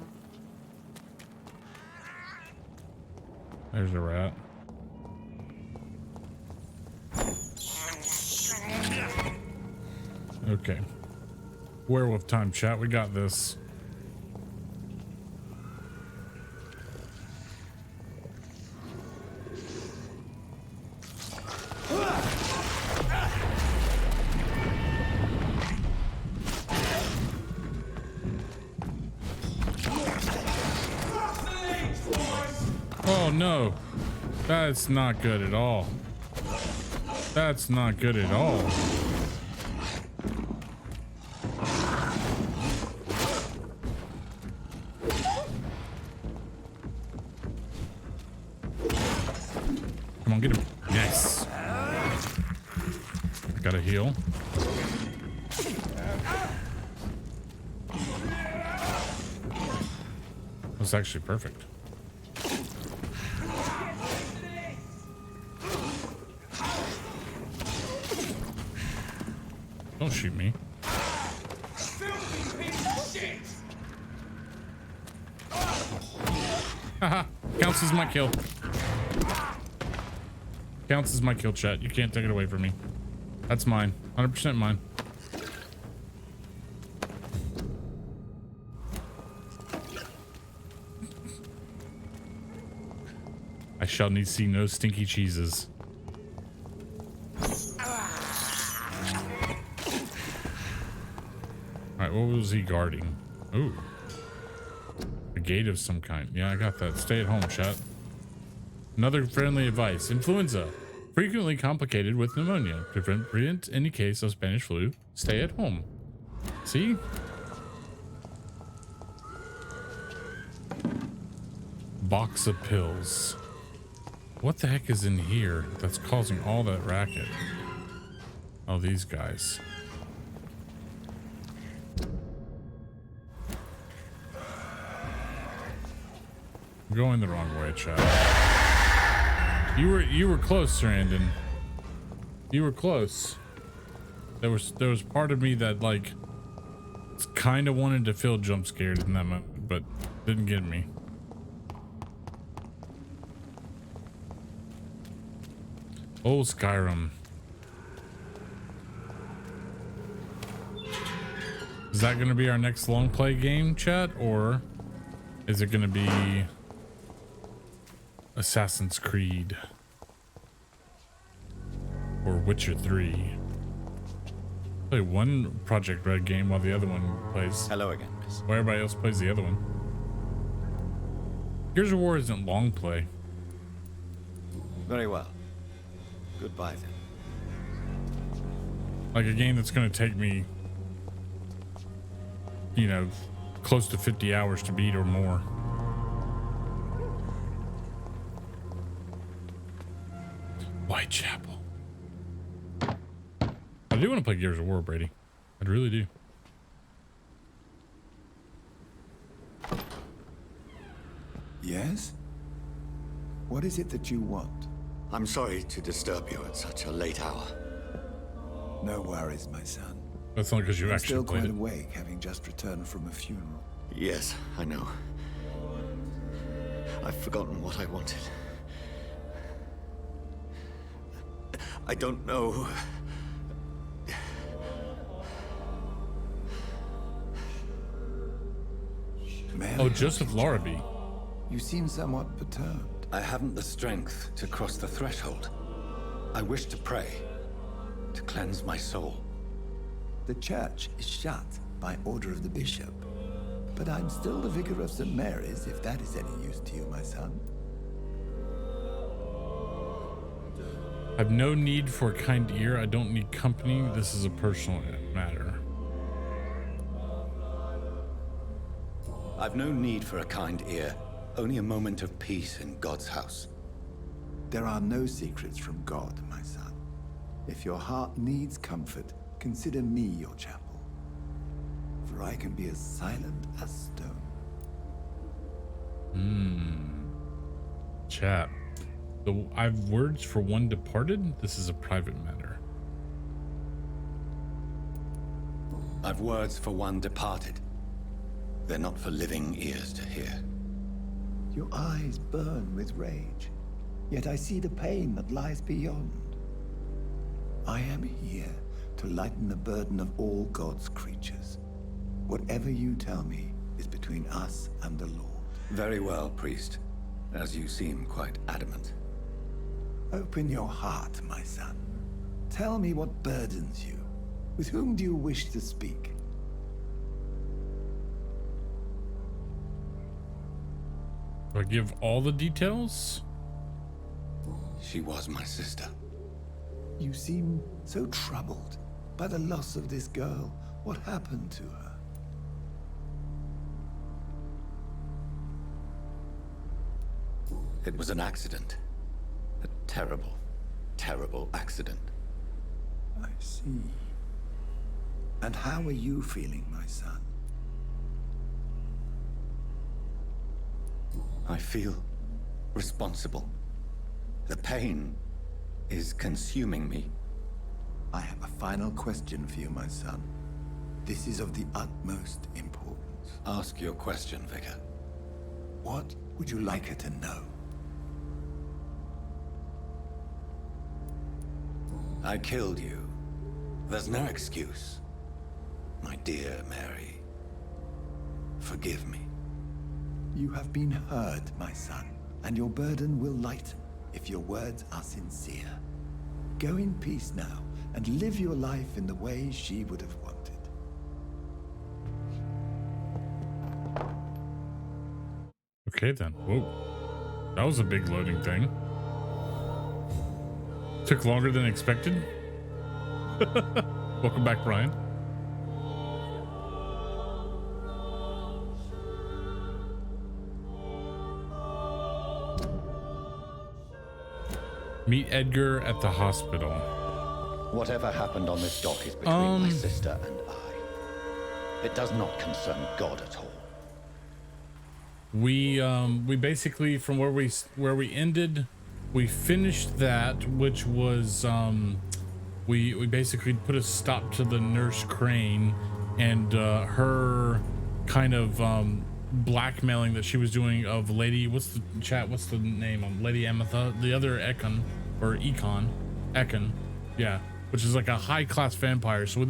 There's a rat. Okay. Werewolf time, chat. We got this. Oh no, that's not good at all. That's not good at all. Come on, get him. Yes. I gotta heal. That's actually perfect. Don't shoot me. Haha, counts as my kill. Counts as my kill, chat. You can't take it away from me. That's mine. 100% mine. I shall need see no stinky cheeses. Alright, what was he guarding? Ooh. A gate of some kind. Yeah, I got that. Stay at home, chat. Another friendly advice. Influenza. Frequently complicated with pneumonia. To prevent any case of Spanish flu, stay at home. See? Box of pills. What the heck is in here that's causing all that racket? Oh, these guys. I'm going the wrong way, chat. You were close, Sarandon. You were close. There was part of me that like kind of wanted to feel jump scared in that moment, but didn't get me. Old Skyrim. Is that going to be our next long play game, chat, or is it going to be Assassin's Creed or Witcher 3? Play one Project Red game while the other one plays. Hello again, miss. While everybody else plays the other one. Gears of War isn't long play. Very well. Goodbye then. Like a game that's going to take me, you know, close to 50 hours to beat or more. Whitechapel. I do want to play Gears of War, Brady. I really do. Thomas? What is it that you want? I'm sorry to disturb you at such a late hour. No worries, my son. That's not because you I'm actually still played quite it. awake, having just returned from a funeral. Yes, I know. I've forgotten what I wanted. I don't know. Mary, Oh, Joseph Larrabee. you seem somewhat perturbed. I haven't the strength to cross the threshold. I wish to pray, to cleanse my soul. The church is shut by order of the bishop. But I'm still the vicar of St. Mary's, if that is any use to you, my son. I've no need for a kind ear. I don't need company. This is a personal matter. I've no need for a kind ear, only a moment of peace in God's house. There are no secrets from God, my son. If your heart needs comfort, consider me your chapel. For I can be as silent as stone. Chat. So I've words for one departed. This is a private matter. I've words for one departed. They're not for living ears to hear. Your eyes burn with rage, yet I see the pain that lies beyond. I am here to lighten the burden of all God's creatures. Whatever you tell me is between us and the Lord. Very well, priest, as you seem quite adamant. Open your heart, my son. Tell me what burdens you. With whom do you wish to speak? Do I give all the details? She was my sister. You seem so troubled by the loss of this girl. What happened to her? It was an accident. A terrible, terrible accident. I see. And how are you feeling, my son? I feel responsible. The pain is consuming me. I have a final question for you, my son. This is of the utmost importance. Ask your question, Vicar. What would you like her to know? I killed you. There's no excuse. My dear Mary, forgive me. You have been heard, my son, and your burden will lighten if your words are sincere. Go in peace now and live your life in the way she would have wanted. Okay then. Whoa. That was a big loading thing. Took longer than expected. Welcome back, Brian. Meet Edgar at the hospital. Whatever happened on this dock is between my sister and I. It does not concern God at all. We basically, from where we ended, we finished that, which was we basically put a stop to the Nurse Crane and her kind of blackmailing that she was doing of Lady, what's the name of Lady Ametha, the other Ekon, or Ekon, yeah, which is like a high class vampire. So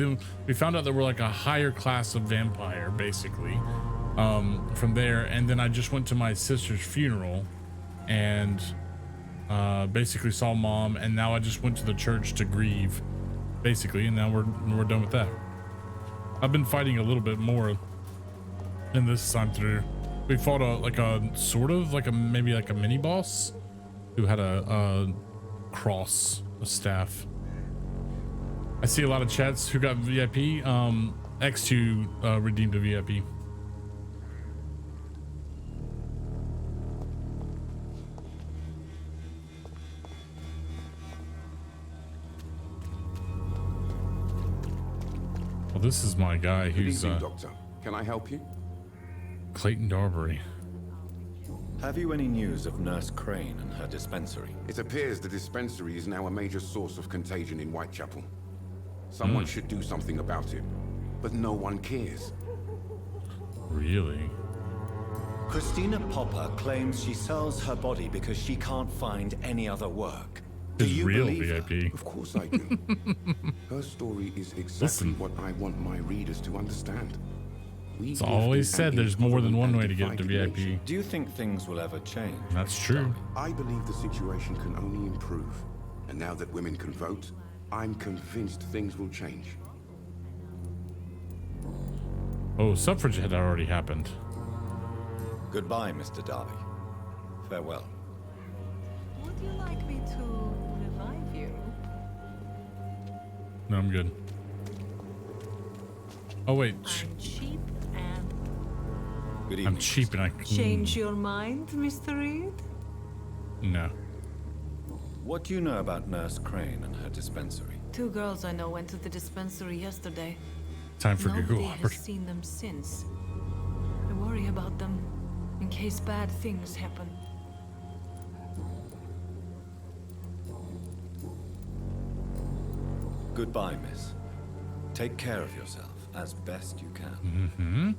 we found out that we're like a higher class of vampire basically from there. And then I just went to my sister's funeral and basically saw Mom, and now I just went to the church to grieve basically, and now we're done with that. I've been fighting a little bit more in this time through. We fought maybe like a mini boss who had a cross, a staff. I see a lot of chats who got VIP. X2 redeemed a VIP. Well, this is my guy who's Good evening, Doctor. Can I help you? Clayton Darbury. Have you any news of Nurse Crane and her dispensary? It appears the dispensary is now a major source of contagion in Whitechapel. Someone should do something about it, but no one cares. Really? Christina Popper claims she sells her body because she can't find any other work. Do Is you real believe her? VIP. Of course I do. Her story is exactly what I want my readers to understand. It's always said there's more than one way to get to VIP. Do you think things will ever change? That's true. I believe the situation can only improve. And now that women can vote, I'm convinced things will change. Oh, suffrage had already happened. Goodbye, Mr. Darby. Farewell. Would you like me to revive you? No, I'm good. Oh wait. I'm cheap and... Good evening. I'm cheap and I can... Change your mind, Mr. Reed? No. What do you know about Nurse Crane and her dispensary? 2 girls I know went to the dispensary yesterday. Time for Nobody Google. has seen them since. I worry about them in case bad things happen. Goodbye, miss. Take care of yourself as best you can. Mm-hmm.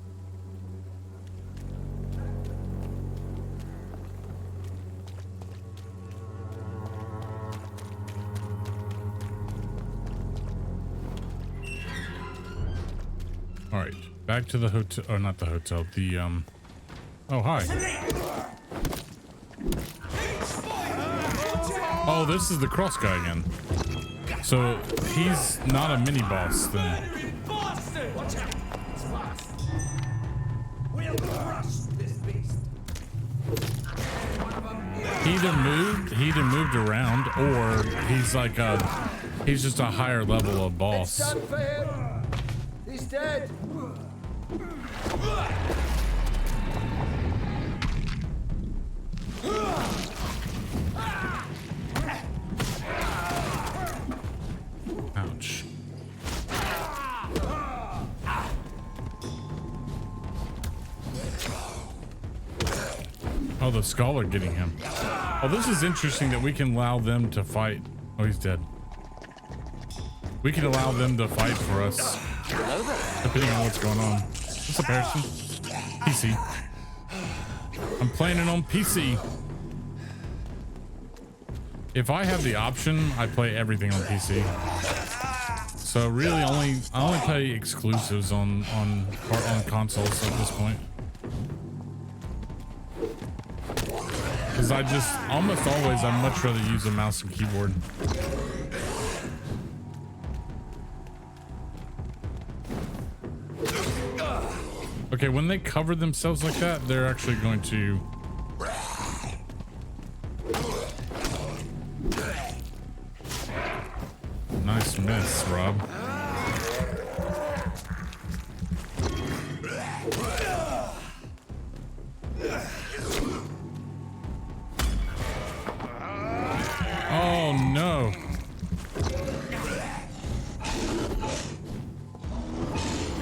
All right, back to the hotel, or not the hotel, the, oh, hi. Oh, this is the cross guy again. So, he's not a mini-boss, then. He either moved around, or he's like he's just a higher level of boss. Stand for him. He's dead. Ouch. Oh, the Scholar getting him. Oh, this is interesting that we can allow them to fight. Oh, he's dead. We can allow them to fight for us, depending on what's going on. What's up, Harrison? PC. I'm playing it on PC. If I have the option, I play everything on PC. So really, I only play exclusives on consoles at this point. Because I just almost always I'd much rather use a mouse and keyboard. Okay, when they cover themselves like that, they're actually going to... Nice miss, Rob. Oh no.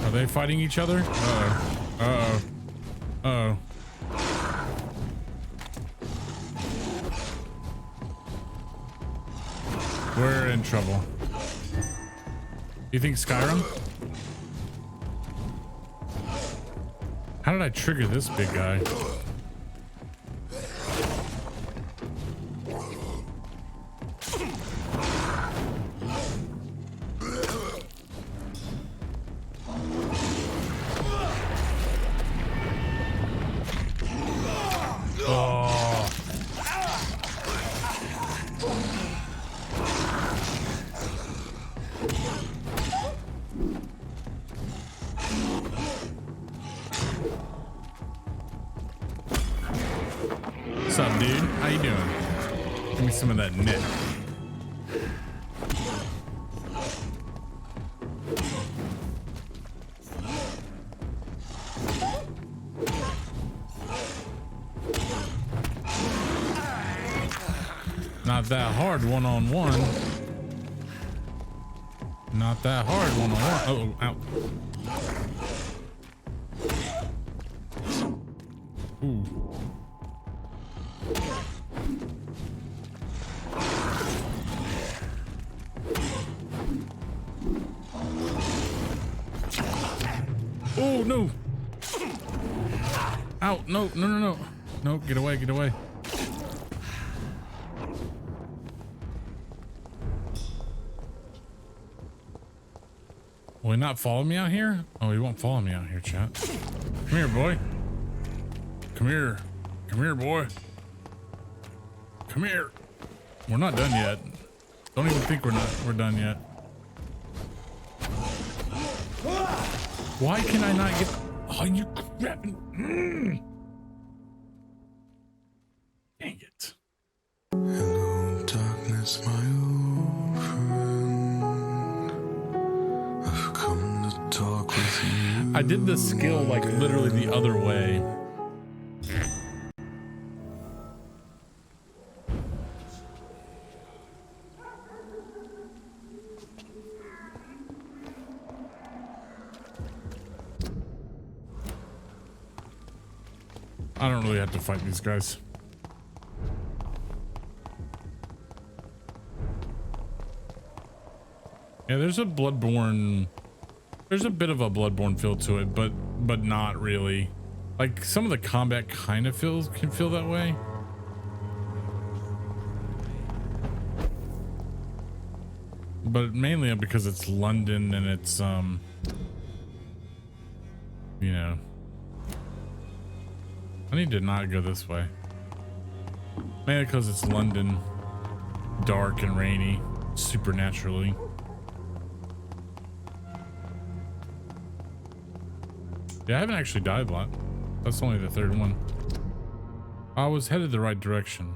Are they fighting each other? Uh-oh. Uh-oh. Uh-oh. We're in trouble. You think Skyrim? How did I trigger this big guy? What's up, dude? How you doing? Give me some of that knit. Not that hard one-on-one. Not that hard one-on-one. Oh, ow. Ooh. no. Ow, no, no, no, no. No, get away, get away. Will he not follow me out here? Oh, he won't follow me out here, chat. Come here, boy. Come here. Come here, boy. Come here. We're not done yet. Don't even think we're done yet. Why can I not get... Oh, you grabbing... Dang it. Hello, darkness, my old friend. I've come to talk with you. I did the skill like literally the other way. I don't really have to fight these guys. Yeah, there's a Bloodborne. There's a bit of a Bloodborne feel to it, but not really. Like some of the combat kind of can feel that way. But mainly because it's London and it's you know. I need to not go this way. Mainly because it's London, dark and rainy, supernaturally. Yeah, I haven't actually died a lot. That's only the third one. I was headed the right direction.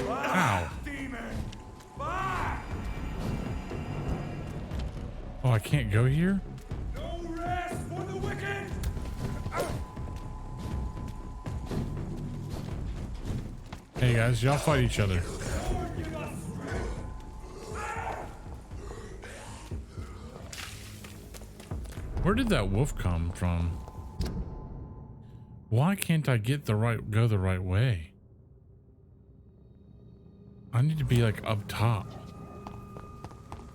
Ow. Oh, I can't go here? No rest for the wicked! Hey guys, y'all fight each other. Where did that wolf come from? Why can't I go the right way? I need to be like up top.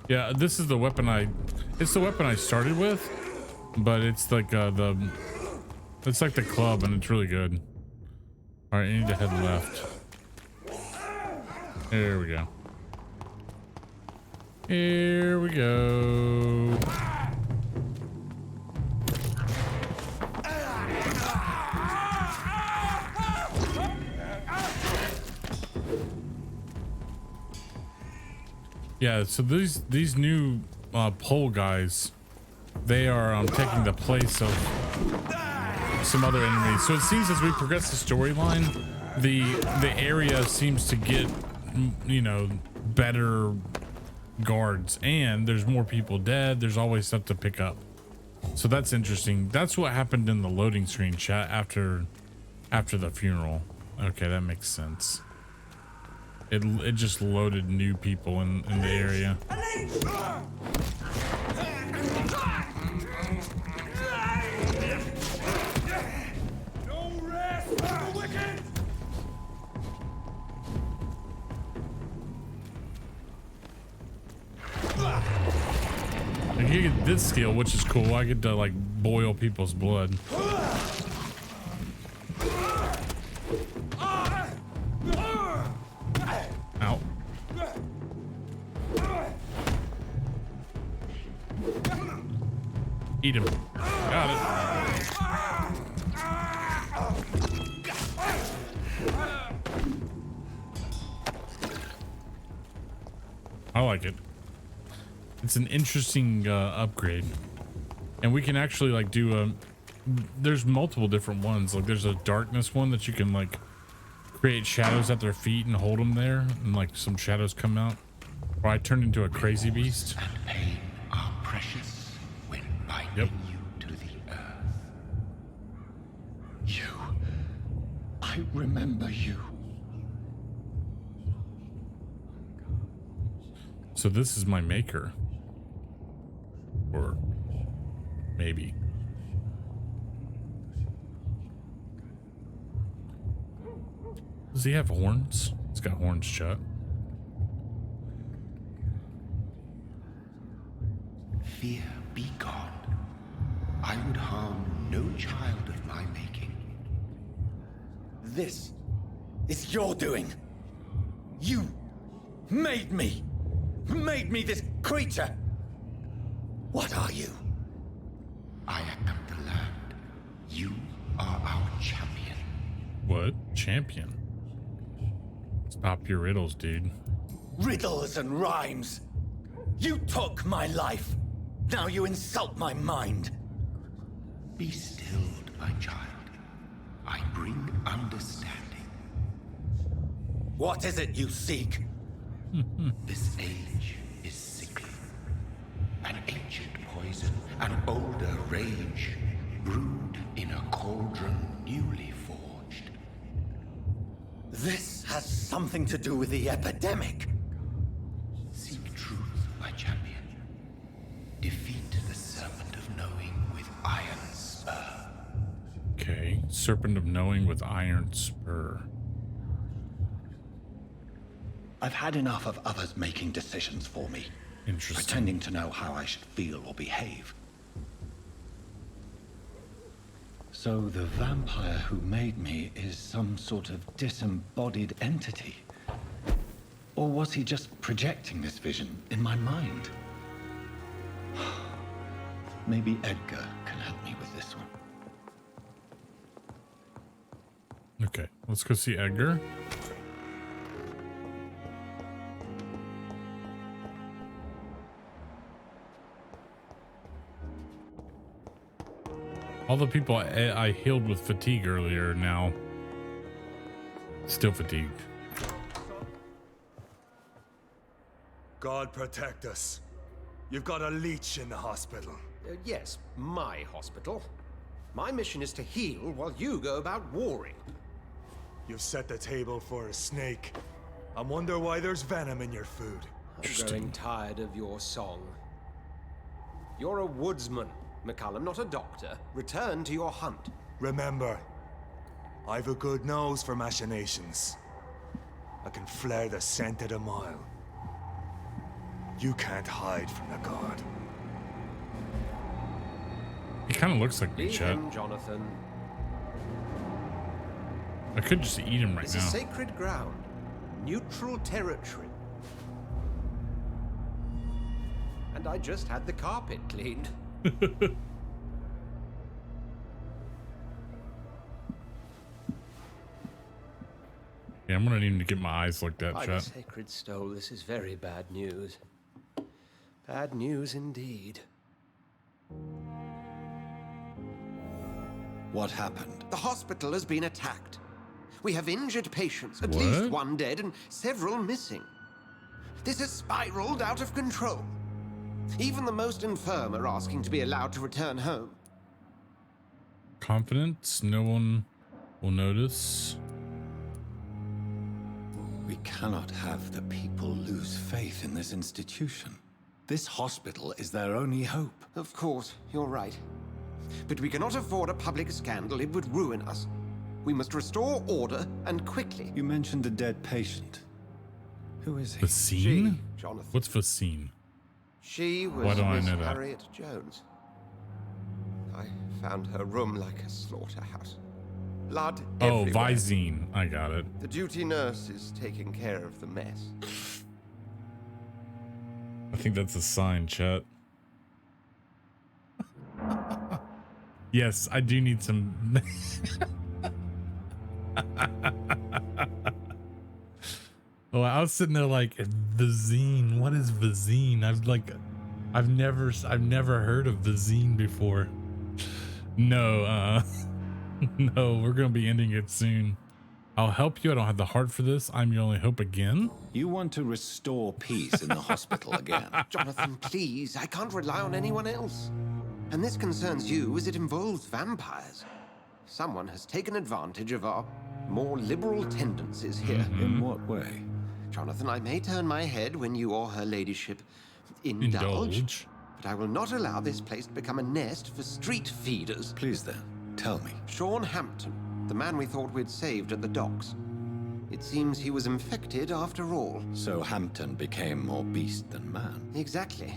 Yeah, this is the weapon it's the weapon I started with, but it's like it's like the club and it's really good. All right, I need to head left. There we go. Here we go. Yeah, so these new pole guys, they are taking the place of some other enemies. So it seems as we progress the storyline, the area seems to get, you know, better guards, and there's more people dead. There's always stuff to pick up. So that's interesting. That's what happened in the loading screen, chat, after the funeral. Okay, that makes sense. It just loaded new people in the area. No rest for the wicked! I can get this skill, which is cool. I get to like boil people's blood. Ow. Eat him. Got it. I like it. It's an interesting upgrade, and we can actually like do there's multiple different ones. Like there's a darkness one that you can like create shadows at their feet and hold them there, and like some shadows come out. Or I turned into a crazy beast. And pain are precious when binding you to the earth. You, I remember you. So this is my maker. Or maybe. Does he have horns? Does It's got horns, chat. Fear be gone. I would harm no child of my making. This is your doing. You made me this creature. What are you? I am the land. You are our champion. What? Champion? Stop your riddles, dude. Riddles and rhymes. You took my life. Now you insult my mind. Be stilled, my child. I bring understanding. What is it you seek? This age is sickly. An ancient poison, an older rage, brewed in a cauldron newly forged. This has something to do with the epidemic. Seek truth, my champion. Defeat the serpent of knowing with iron spur. Okay, serpent of knowing with iron spur. I've had enough of others making decisions for me. Interesting. Pretending to know how I should feel or behave. So the vampire who made me is some sort of disembodied entity? Or was he just projecting this vision in my mind? Maybe Edgar can help me with this one. Okay, let's go see Edgar. All the people I healed with fatigue earlier now still fatigued. God protect us. You've got a leech in the hospital. Yes, my hospital. My mission is to heal while you go about warring. You've set the table for a snake. I wonder why there's venom in your food. I'm growing tired of your song. You're a woodsman, McCallum, not a doctor. Return to your hunt. Remember, I've a good nose for machinations. I can flare the scent at a mile. You can't hide from the god. He kind of looks like me, Leave chat. him, Jonathan. I could just eat him right It's now. a sacred ground. Neutral territory. And I just had the carpet cleaned. Yeah, I'm gonna need to get my eyes looked at, By the chat. sacred stole, this is very bad news. Bad news indeed. What happened? The hospital has been attacked. We have injured patients, at What? least one dead and several missing. This has spiraled out of control. Even the most infirm are asking to be allowed to return home. Confidence, no one will notice. We cannot have the people lose faith in this institution. This hospital is their only hope. Of course, you're right. But we cannot afford a public scandal. It would ruin us. We must restore order, and quickly. You mentioned a dead patient. Who is he? Facine? Jonathan. What's Facine? She was Why do I Miss know that? Harriet Jones. I found her room like a slaughterhouse. Blood Oh, everywhere. Visine. I got it. The duty nurse is taking care of the mess. I think that's a sign, chat. Yes, I do need some. Oh, I was sitting there like, Visine. What is Visine? I've never heard of Visine before. No, no, we're gonna be ending it soon. I'll help you. I don't have the heart for this. I'm your only hope again. You want to restore peace in the hospital again. Jonathan, please. I can't rely on anyone else. And this concerns you as it involves vampires. Someone has taken advantage of our more liberal tendencies here. In what way? Jonathan, I may turn my head when you or her ladyship indulge. But I will not allow this place to become a nest for street feeders. Please then, tell me. Sean Hampton, the man we thought we'd saved at the docks. It seems he was infected after all. So Hampton became more beast than man. Exactly.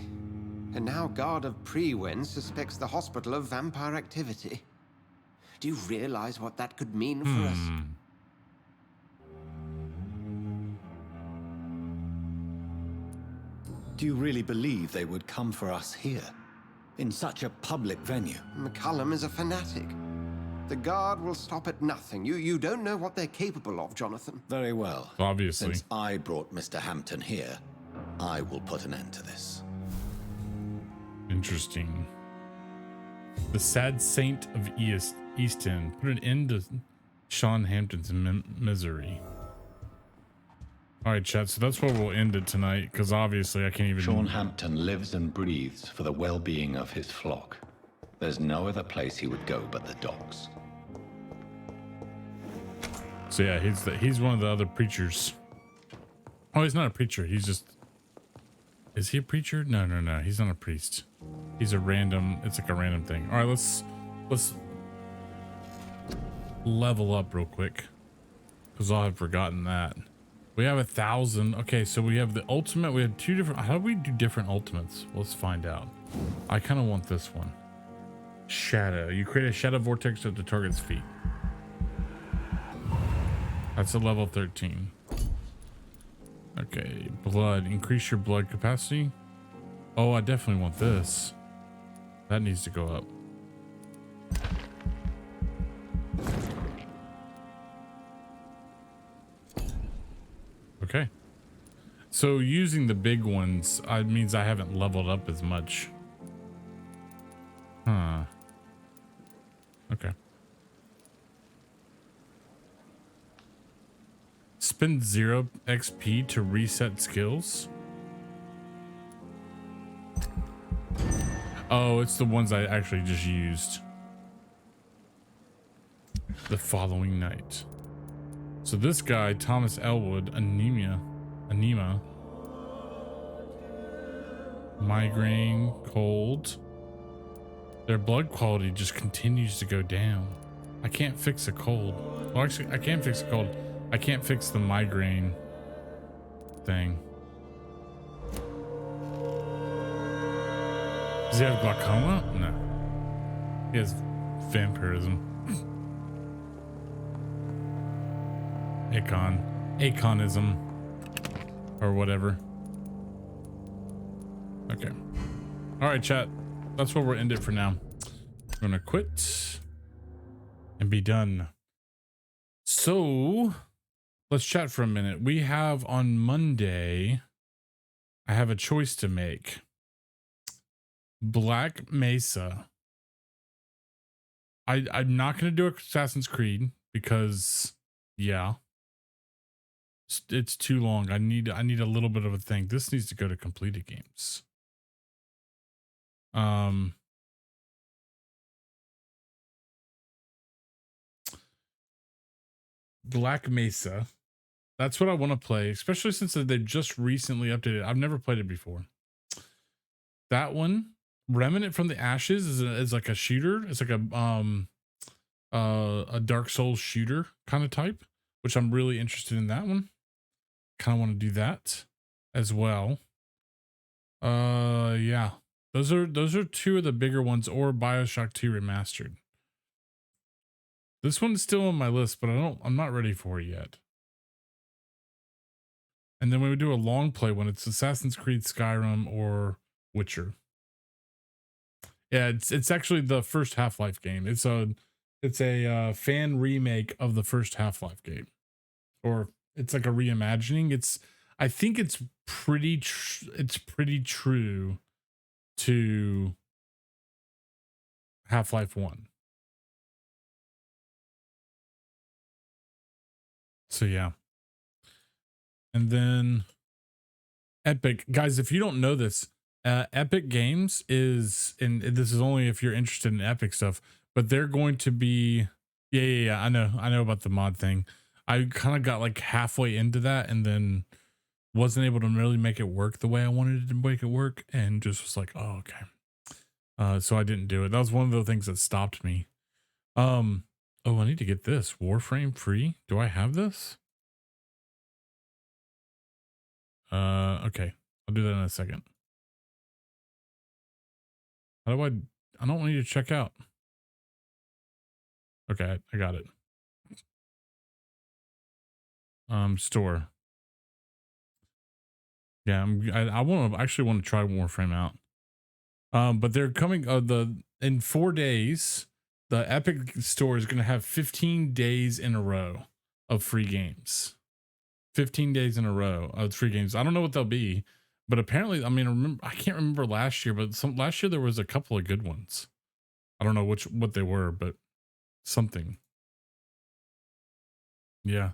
And now Guard of Prewen suspects the hospital of vampire activity. Do you realize what that could mean for us? Do you really believe they would come for us here? In such a public venue? McCullum is a fanatic. The Guard will stop at nothing. You don't know what they're capable of, Jonathan. Very well. Obviously. Since I brought Mr. Hampton here, I will put an end to this. Interesting. The sad saint of East End put an end to Sean Hampton's misery. All right, chat. So that's where we'll end it tonight, because obviously I can't even. Sean Hampton lives and breathes for the well-being of his flock. There's no other place he would go but the docks. So yeah, he's one of the other preachers. Oh, he's not a preacher. He's just. Is he a preacher? No. He's not a priest. He's a random. It's like a random thing. All right, let's level up real quick, because I'll have forgotten that. We have 1,000. Okay, so we have the ultimate. We have 2 different. How do we do different ultimates? Let's find out. I kind of want this one. Shadow. You create a shadow vortex at the target's feet. That's a level 13. Okay, blood. Increase your blood capacity. Oh, I definitely want this. That needs to go up. Okay. So using the big ones means I haven't leveled up as much. Huh. Okay. Spend 0 XP to reset skills. Oh, it's the ones I actually just used. The following night. So this guy, Thomas Elwood, anema, migraine, cold. Their blood quality just continues to go down. I can't fix a cold. Well, actually, I can fix a cold. I can't fix the migraine thing. Does he have glaucoma? No. He has vampirism. Aconism. Or whatever. Okay. Alright, chat. That's where we'll end it for now. I'm gonna quit and be done. So let's chat for a minute. We have on Monday, I have a choice to make. Black Mesa. I'm not gonna do Assassin's Creed because yeah. It's too long. I need a little bit of a thing. This needs to go to completed games. Black Mesa. That's what I want to play, especially since they've just recently updated. I've never played it before. That one, Remnant from the Ashes, is like a shooter. It's like a Dark Souls shooter kind of type, which I'm really interested in that one. Kind of want to do that as well. Yeah. Those are 2 of the bigger ones, or BioShock 2 Remastered. This one's still on my list, but I'm not ready for it yet. And then when we do a long play one, it's Assassin's Creed, Skyrim, or Witcher. Yeah, it's actually the first Half-Life game. It's a fan remake of the first Half-Life game, or it's like a reimagining. I think it's pretty true to Half-Life 1. So yeah. And then Epic, guys, if you don't know this, Epic Games is, and this is only if you're interested in Epic stuff, but they're going to be, yeah, I know about the mod thing. I kind of got like halfway into that and then wasn't able to really make it work the way I wanted to make it work, and just was like, oh, okay. So I didn't do it. That was one of the things that stopped me. Oh, I need to get this Warframe free. Do I have this? Okay. I'll do that in a second. How do I don't need to check out. Okay, I got it. Store. Yeah, I actually want to try Warframe out. But they're coming in 4 days, the Epic Store is going to have 15 days in a row of free games. 15 days in a row of free games. I don't know what they'll be, but apparently, I mean, I can't remember last year, but last year there was a couple of good ones. I don't know what they were, but something. Yeah.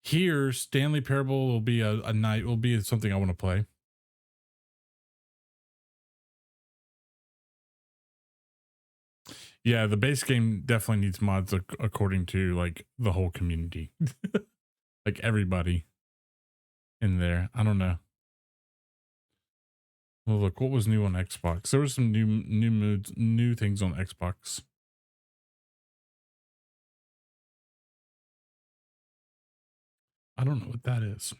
Here, Stanley Parable will be a night, will be something I want to play. Yeah, the base game definitely needs mods according to like the whole community. Like everybody in there. I don't know. Well, look, what was new on Xbox? There was some new things on Xbox. I don't know what that is.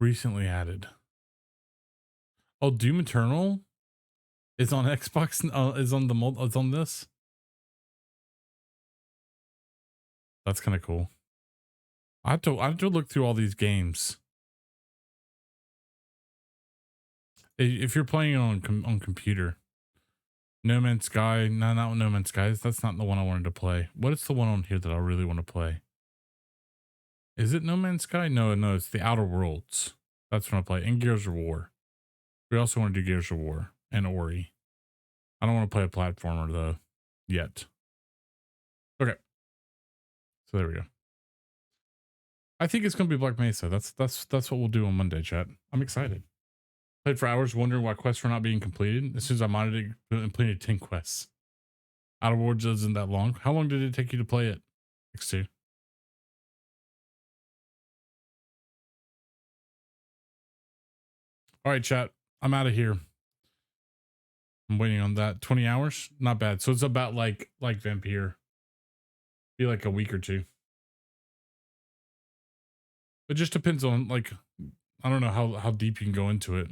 Recently added. Oh, Doom Eternal is on Xbox. Is on it's on this. That's kind of cool. I have to look through all these games. If you're playing it on computer, No Man's Sky. No, not No Man's Sky. That's not the one I wanted to play. What is the one on here that I really want to play? Is it No Man's Sky? No, it's the Outer Worlds. That's what I play. And Gears of War. We also want to do Gears of War and Ori. I don't want to play a platformer though, yet. Okay. So there we go. I think it's gonna be Black Mesa. That's what we'll do on Monday, chat. I'm excited. Played for hours wondering why quests were not being completed. As soon as I monitored it, completed 10 quests. Outer Worlds isn't that long. How long did it take you to play it? X2. All right, chat. I'm out of here. I'm waiting on that. 20 hours? Not bad. So it's about like Vampire. Be like a week or two. It just depends on like, I don't know how deep you can go into it.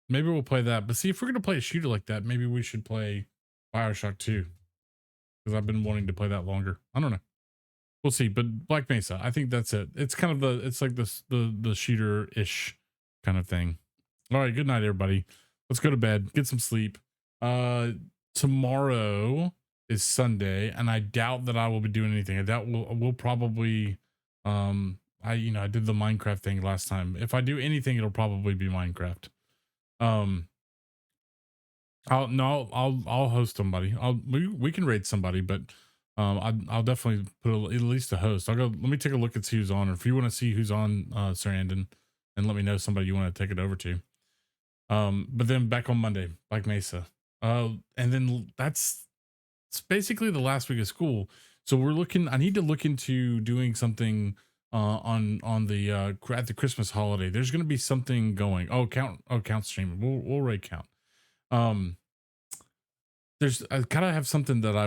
Maybe we'll play that. But see, if we're going to play a shooter like that, maybe we should play BioShock 2. Because I've been wanting to play that longer. I don't know. We'll see. But Black Mesa, I think that's it. It's kind of it's like the shooter-ish kind of thing. All right, good night, everybody. Let's go to bed. Get some sleep. Tomorrow is Sunday, and I doubt that I will be doing anything. I doubt we'll probably I did the Minecraft thing last time. If I do anything, it'll probably be Minecraft. I'll host somebody. We can raid somebody, but I'll definitely put at least a host. I'll go. Let me take a look and see who's on. Or if you want to see who's on, Sarandon, and let me know somebody you want to take it over to. But then back on Monday, Black Mesa. And then it's basically the last week of school. So I need to look into doing something on the at the Christmas holiday. There's going to be something going. Count streaming. We'll raid count. I kind of have something that I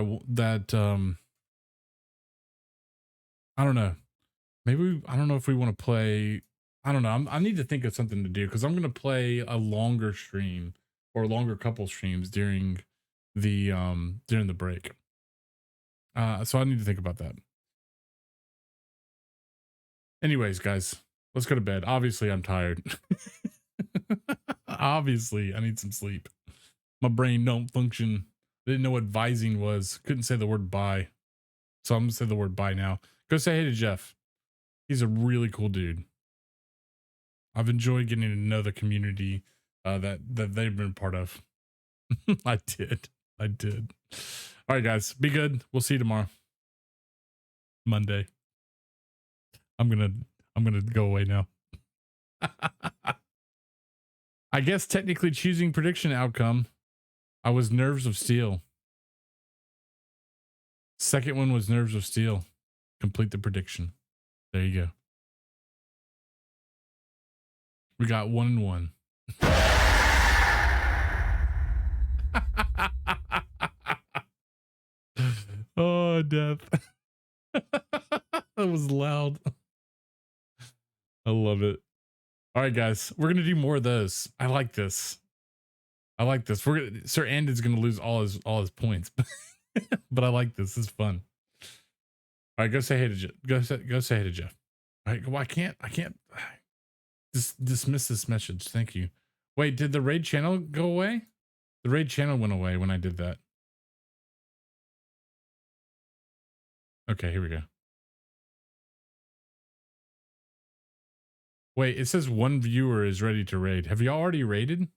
don't know. Maybe I don't know if we want to play. I don't know. I need to think of something to do because I'm going to play a longer stream or a longer couple streams during the break. So I need to think about that. Anyways, guys, let's go to bed. Obviously, I'm tired. Obviously, I need some sleep. My brain don't function. I didn't know what vising was. Couldn't say the word bye. So I'm going to say the word bye now. Go say hey to Jeff. He's a really cool dude. I've enjoyed getting to know the community that they've been part of. I did. All right, guys. Be good. We'll see you tomorrow. Monday. I'm gonna go away now. I guess technically choosing prediction outcome, I was Nerves of Steel. Second one was Nerves of Steel. Complete the prediction. There you go. We got 1 and 1. Oh, death. That was loud. I love it. All right, guys, we're gonna do more of those. I like this. I like this. Sir Andon's gonna lose all his points, but I like this. This is fun. All right, go say hey to Jeff. Go say hey to Jeff. All right, well, I can't dismiss this message. Thank you. Wait, did the raid channel go away? The raid channel went away when I did that. Okay, here we go. Wait, it says one viewer is ready to raid. Have you already raided?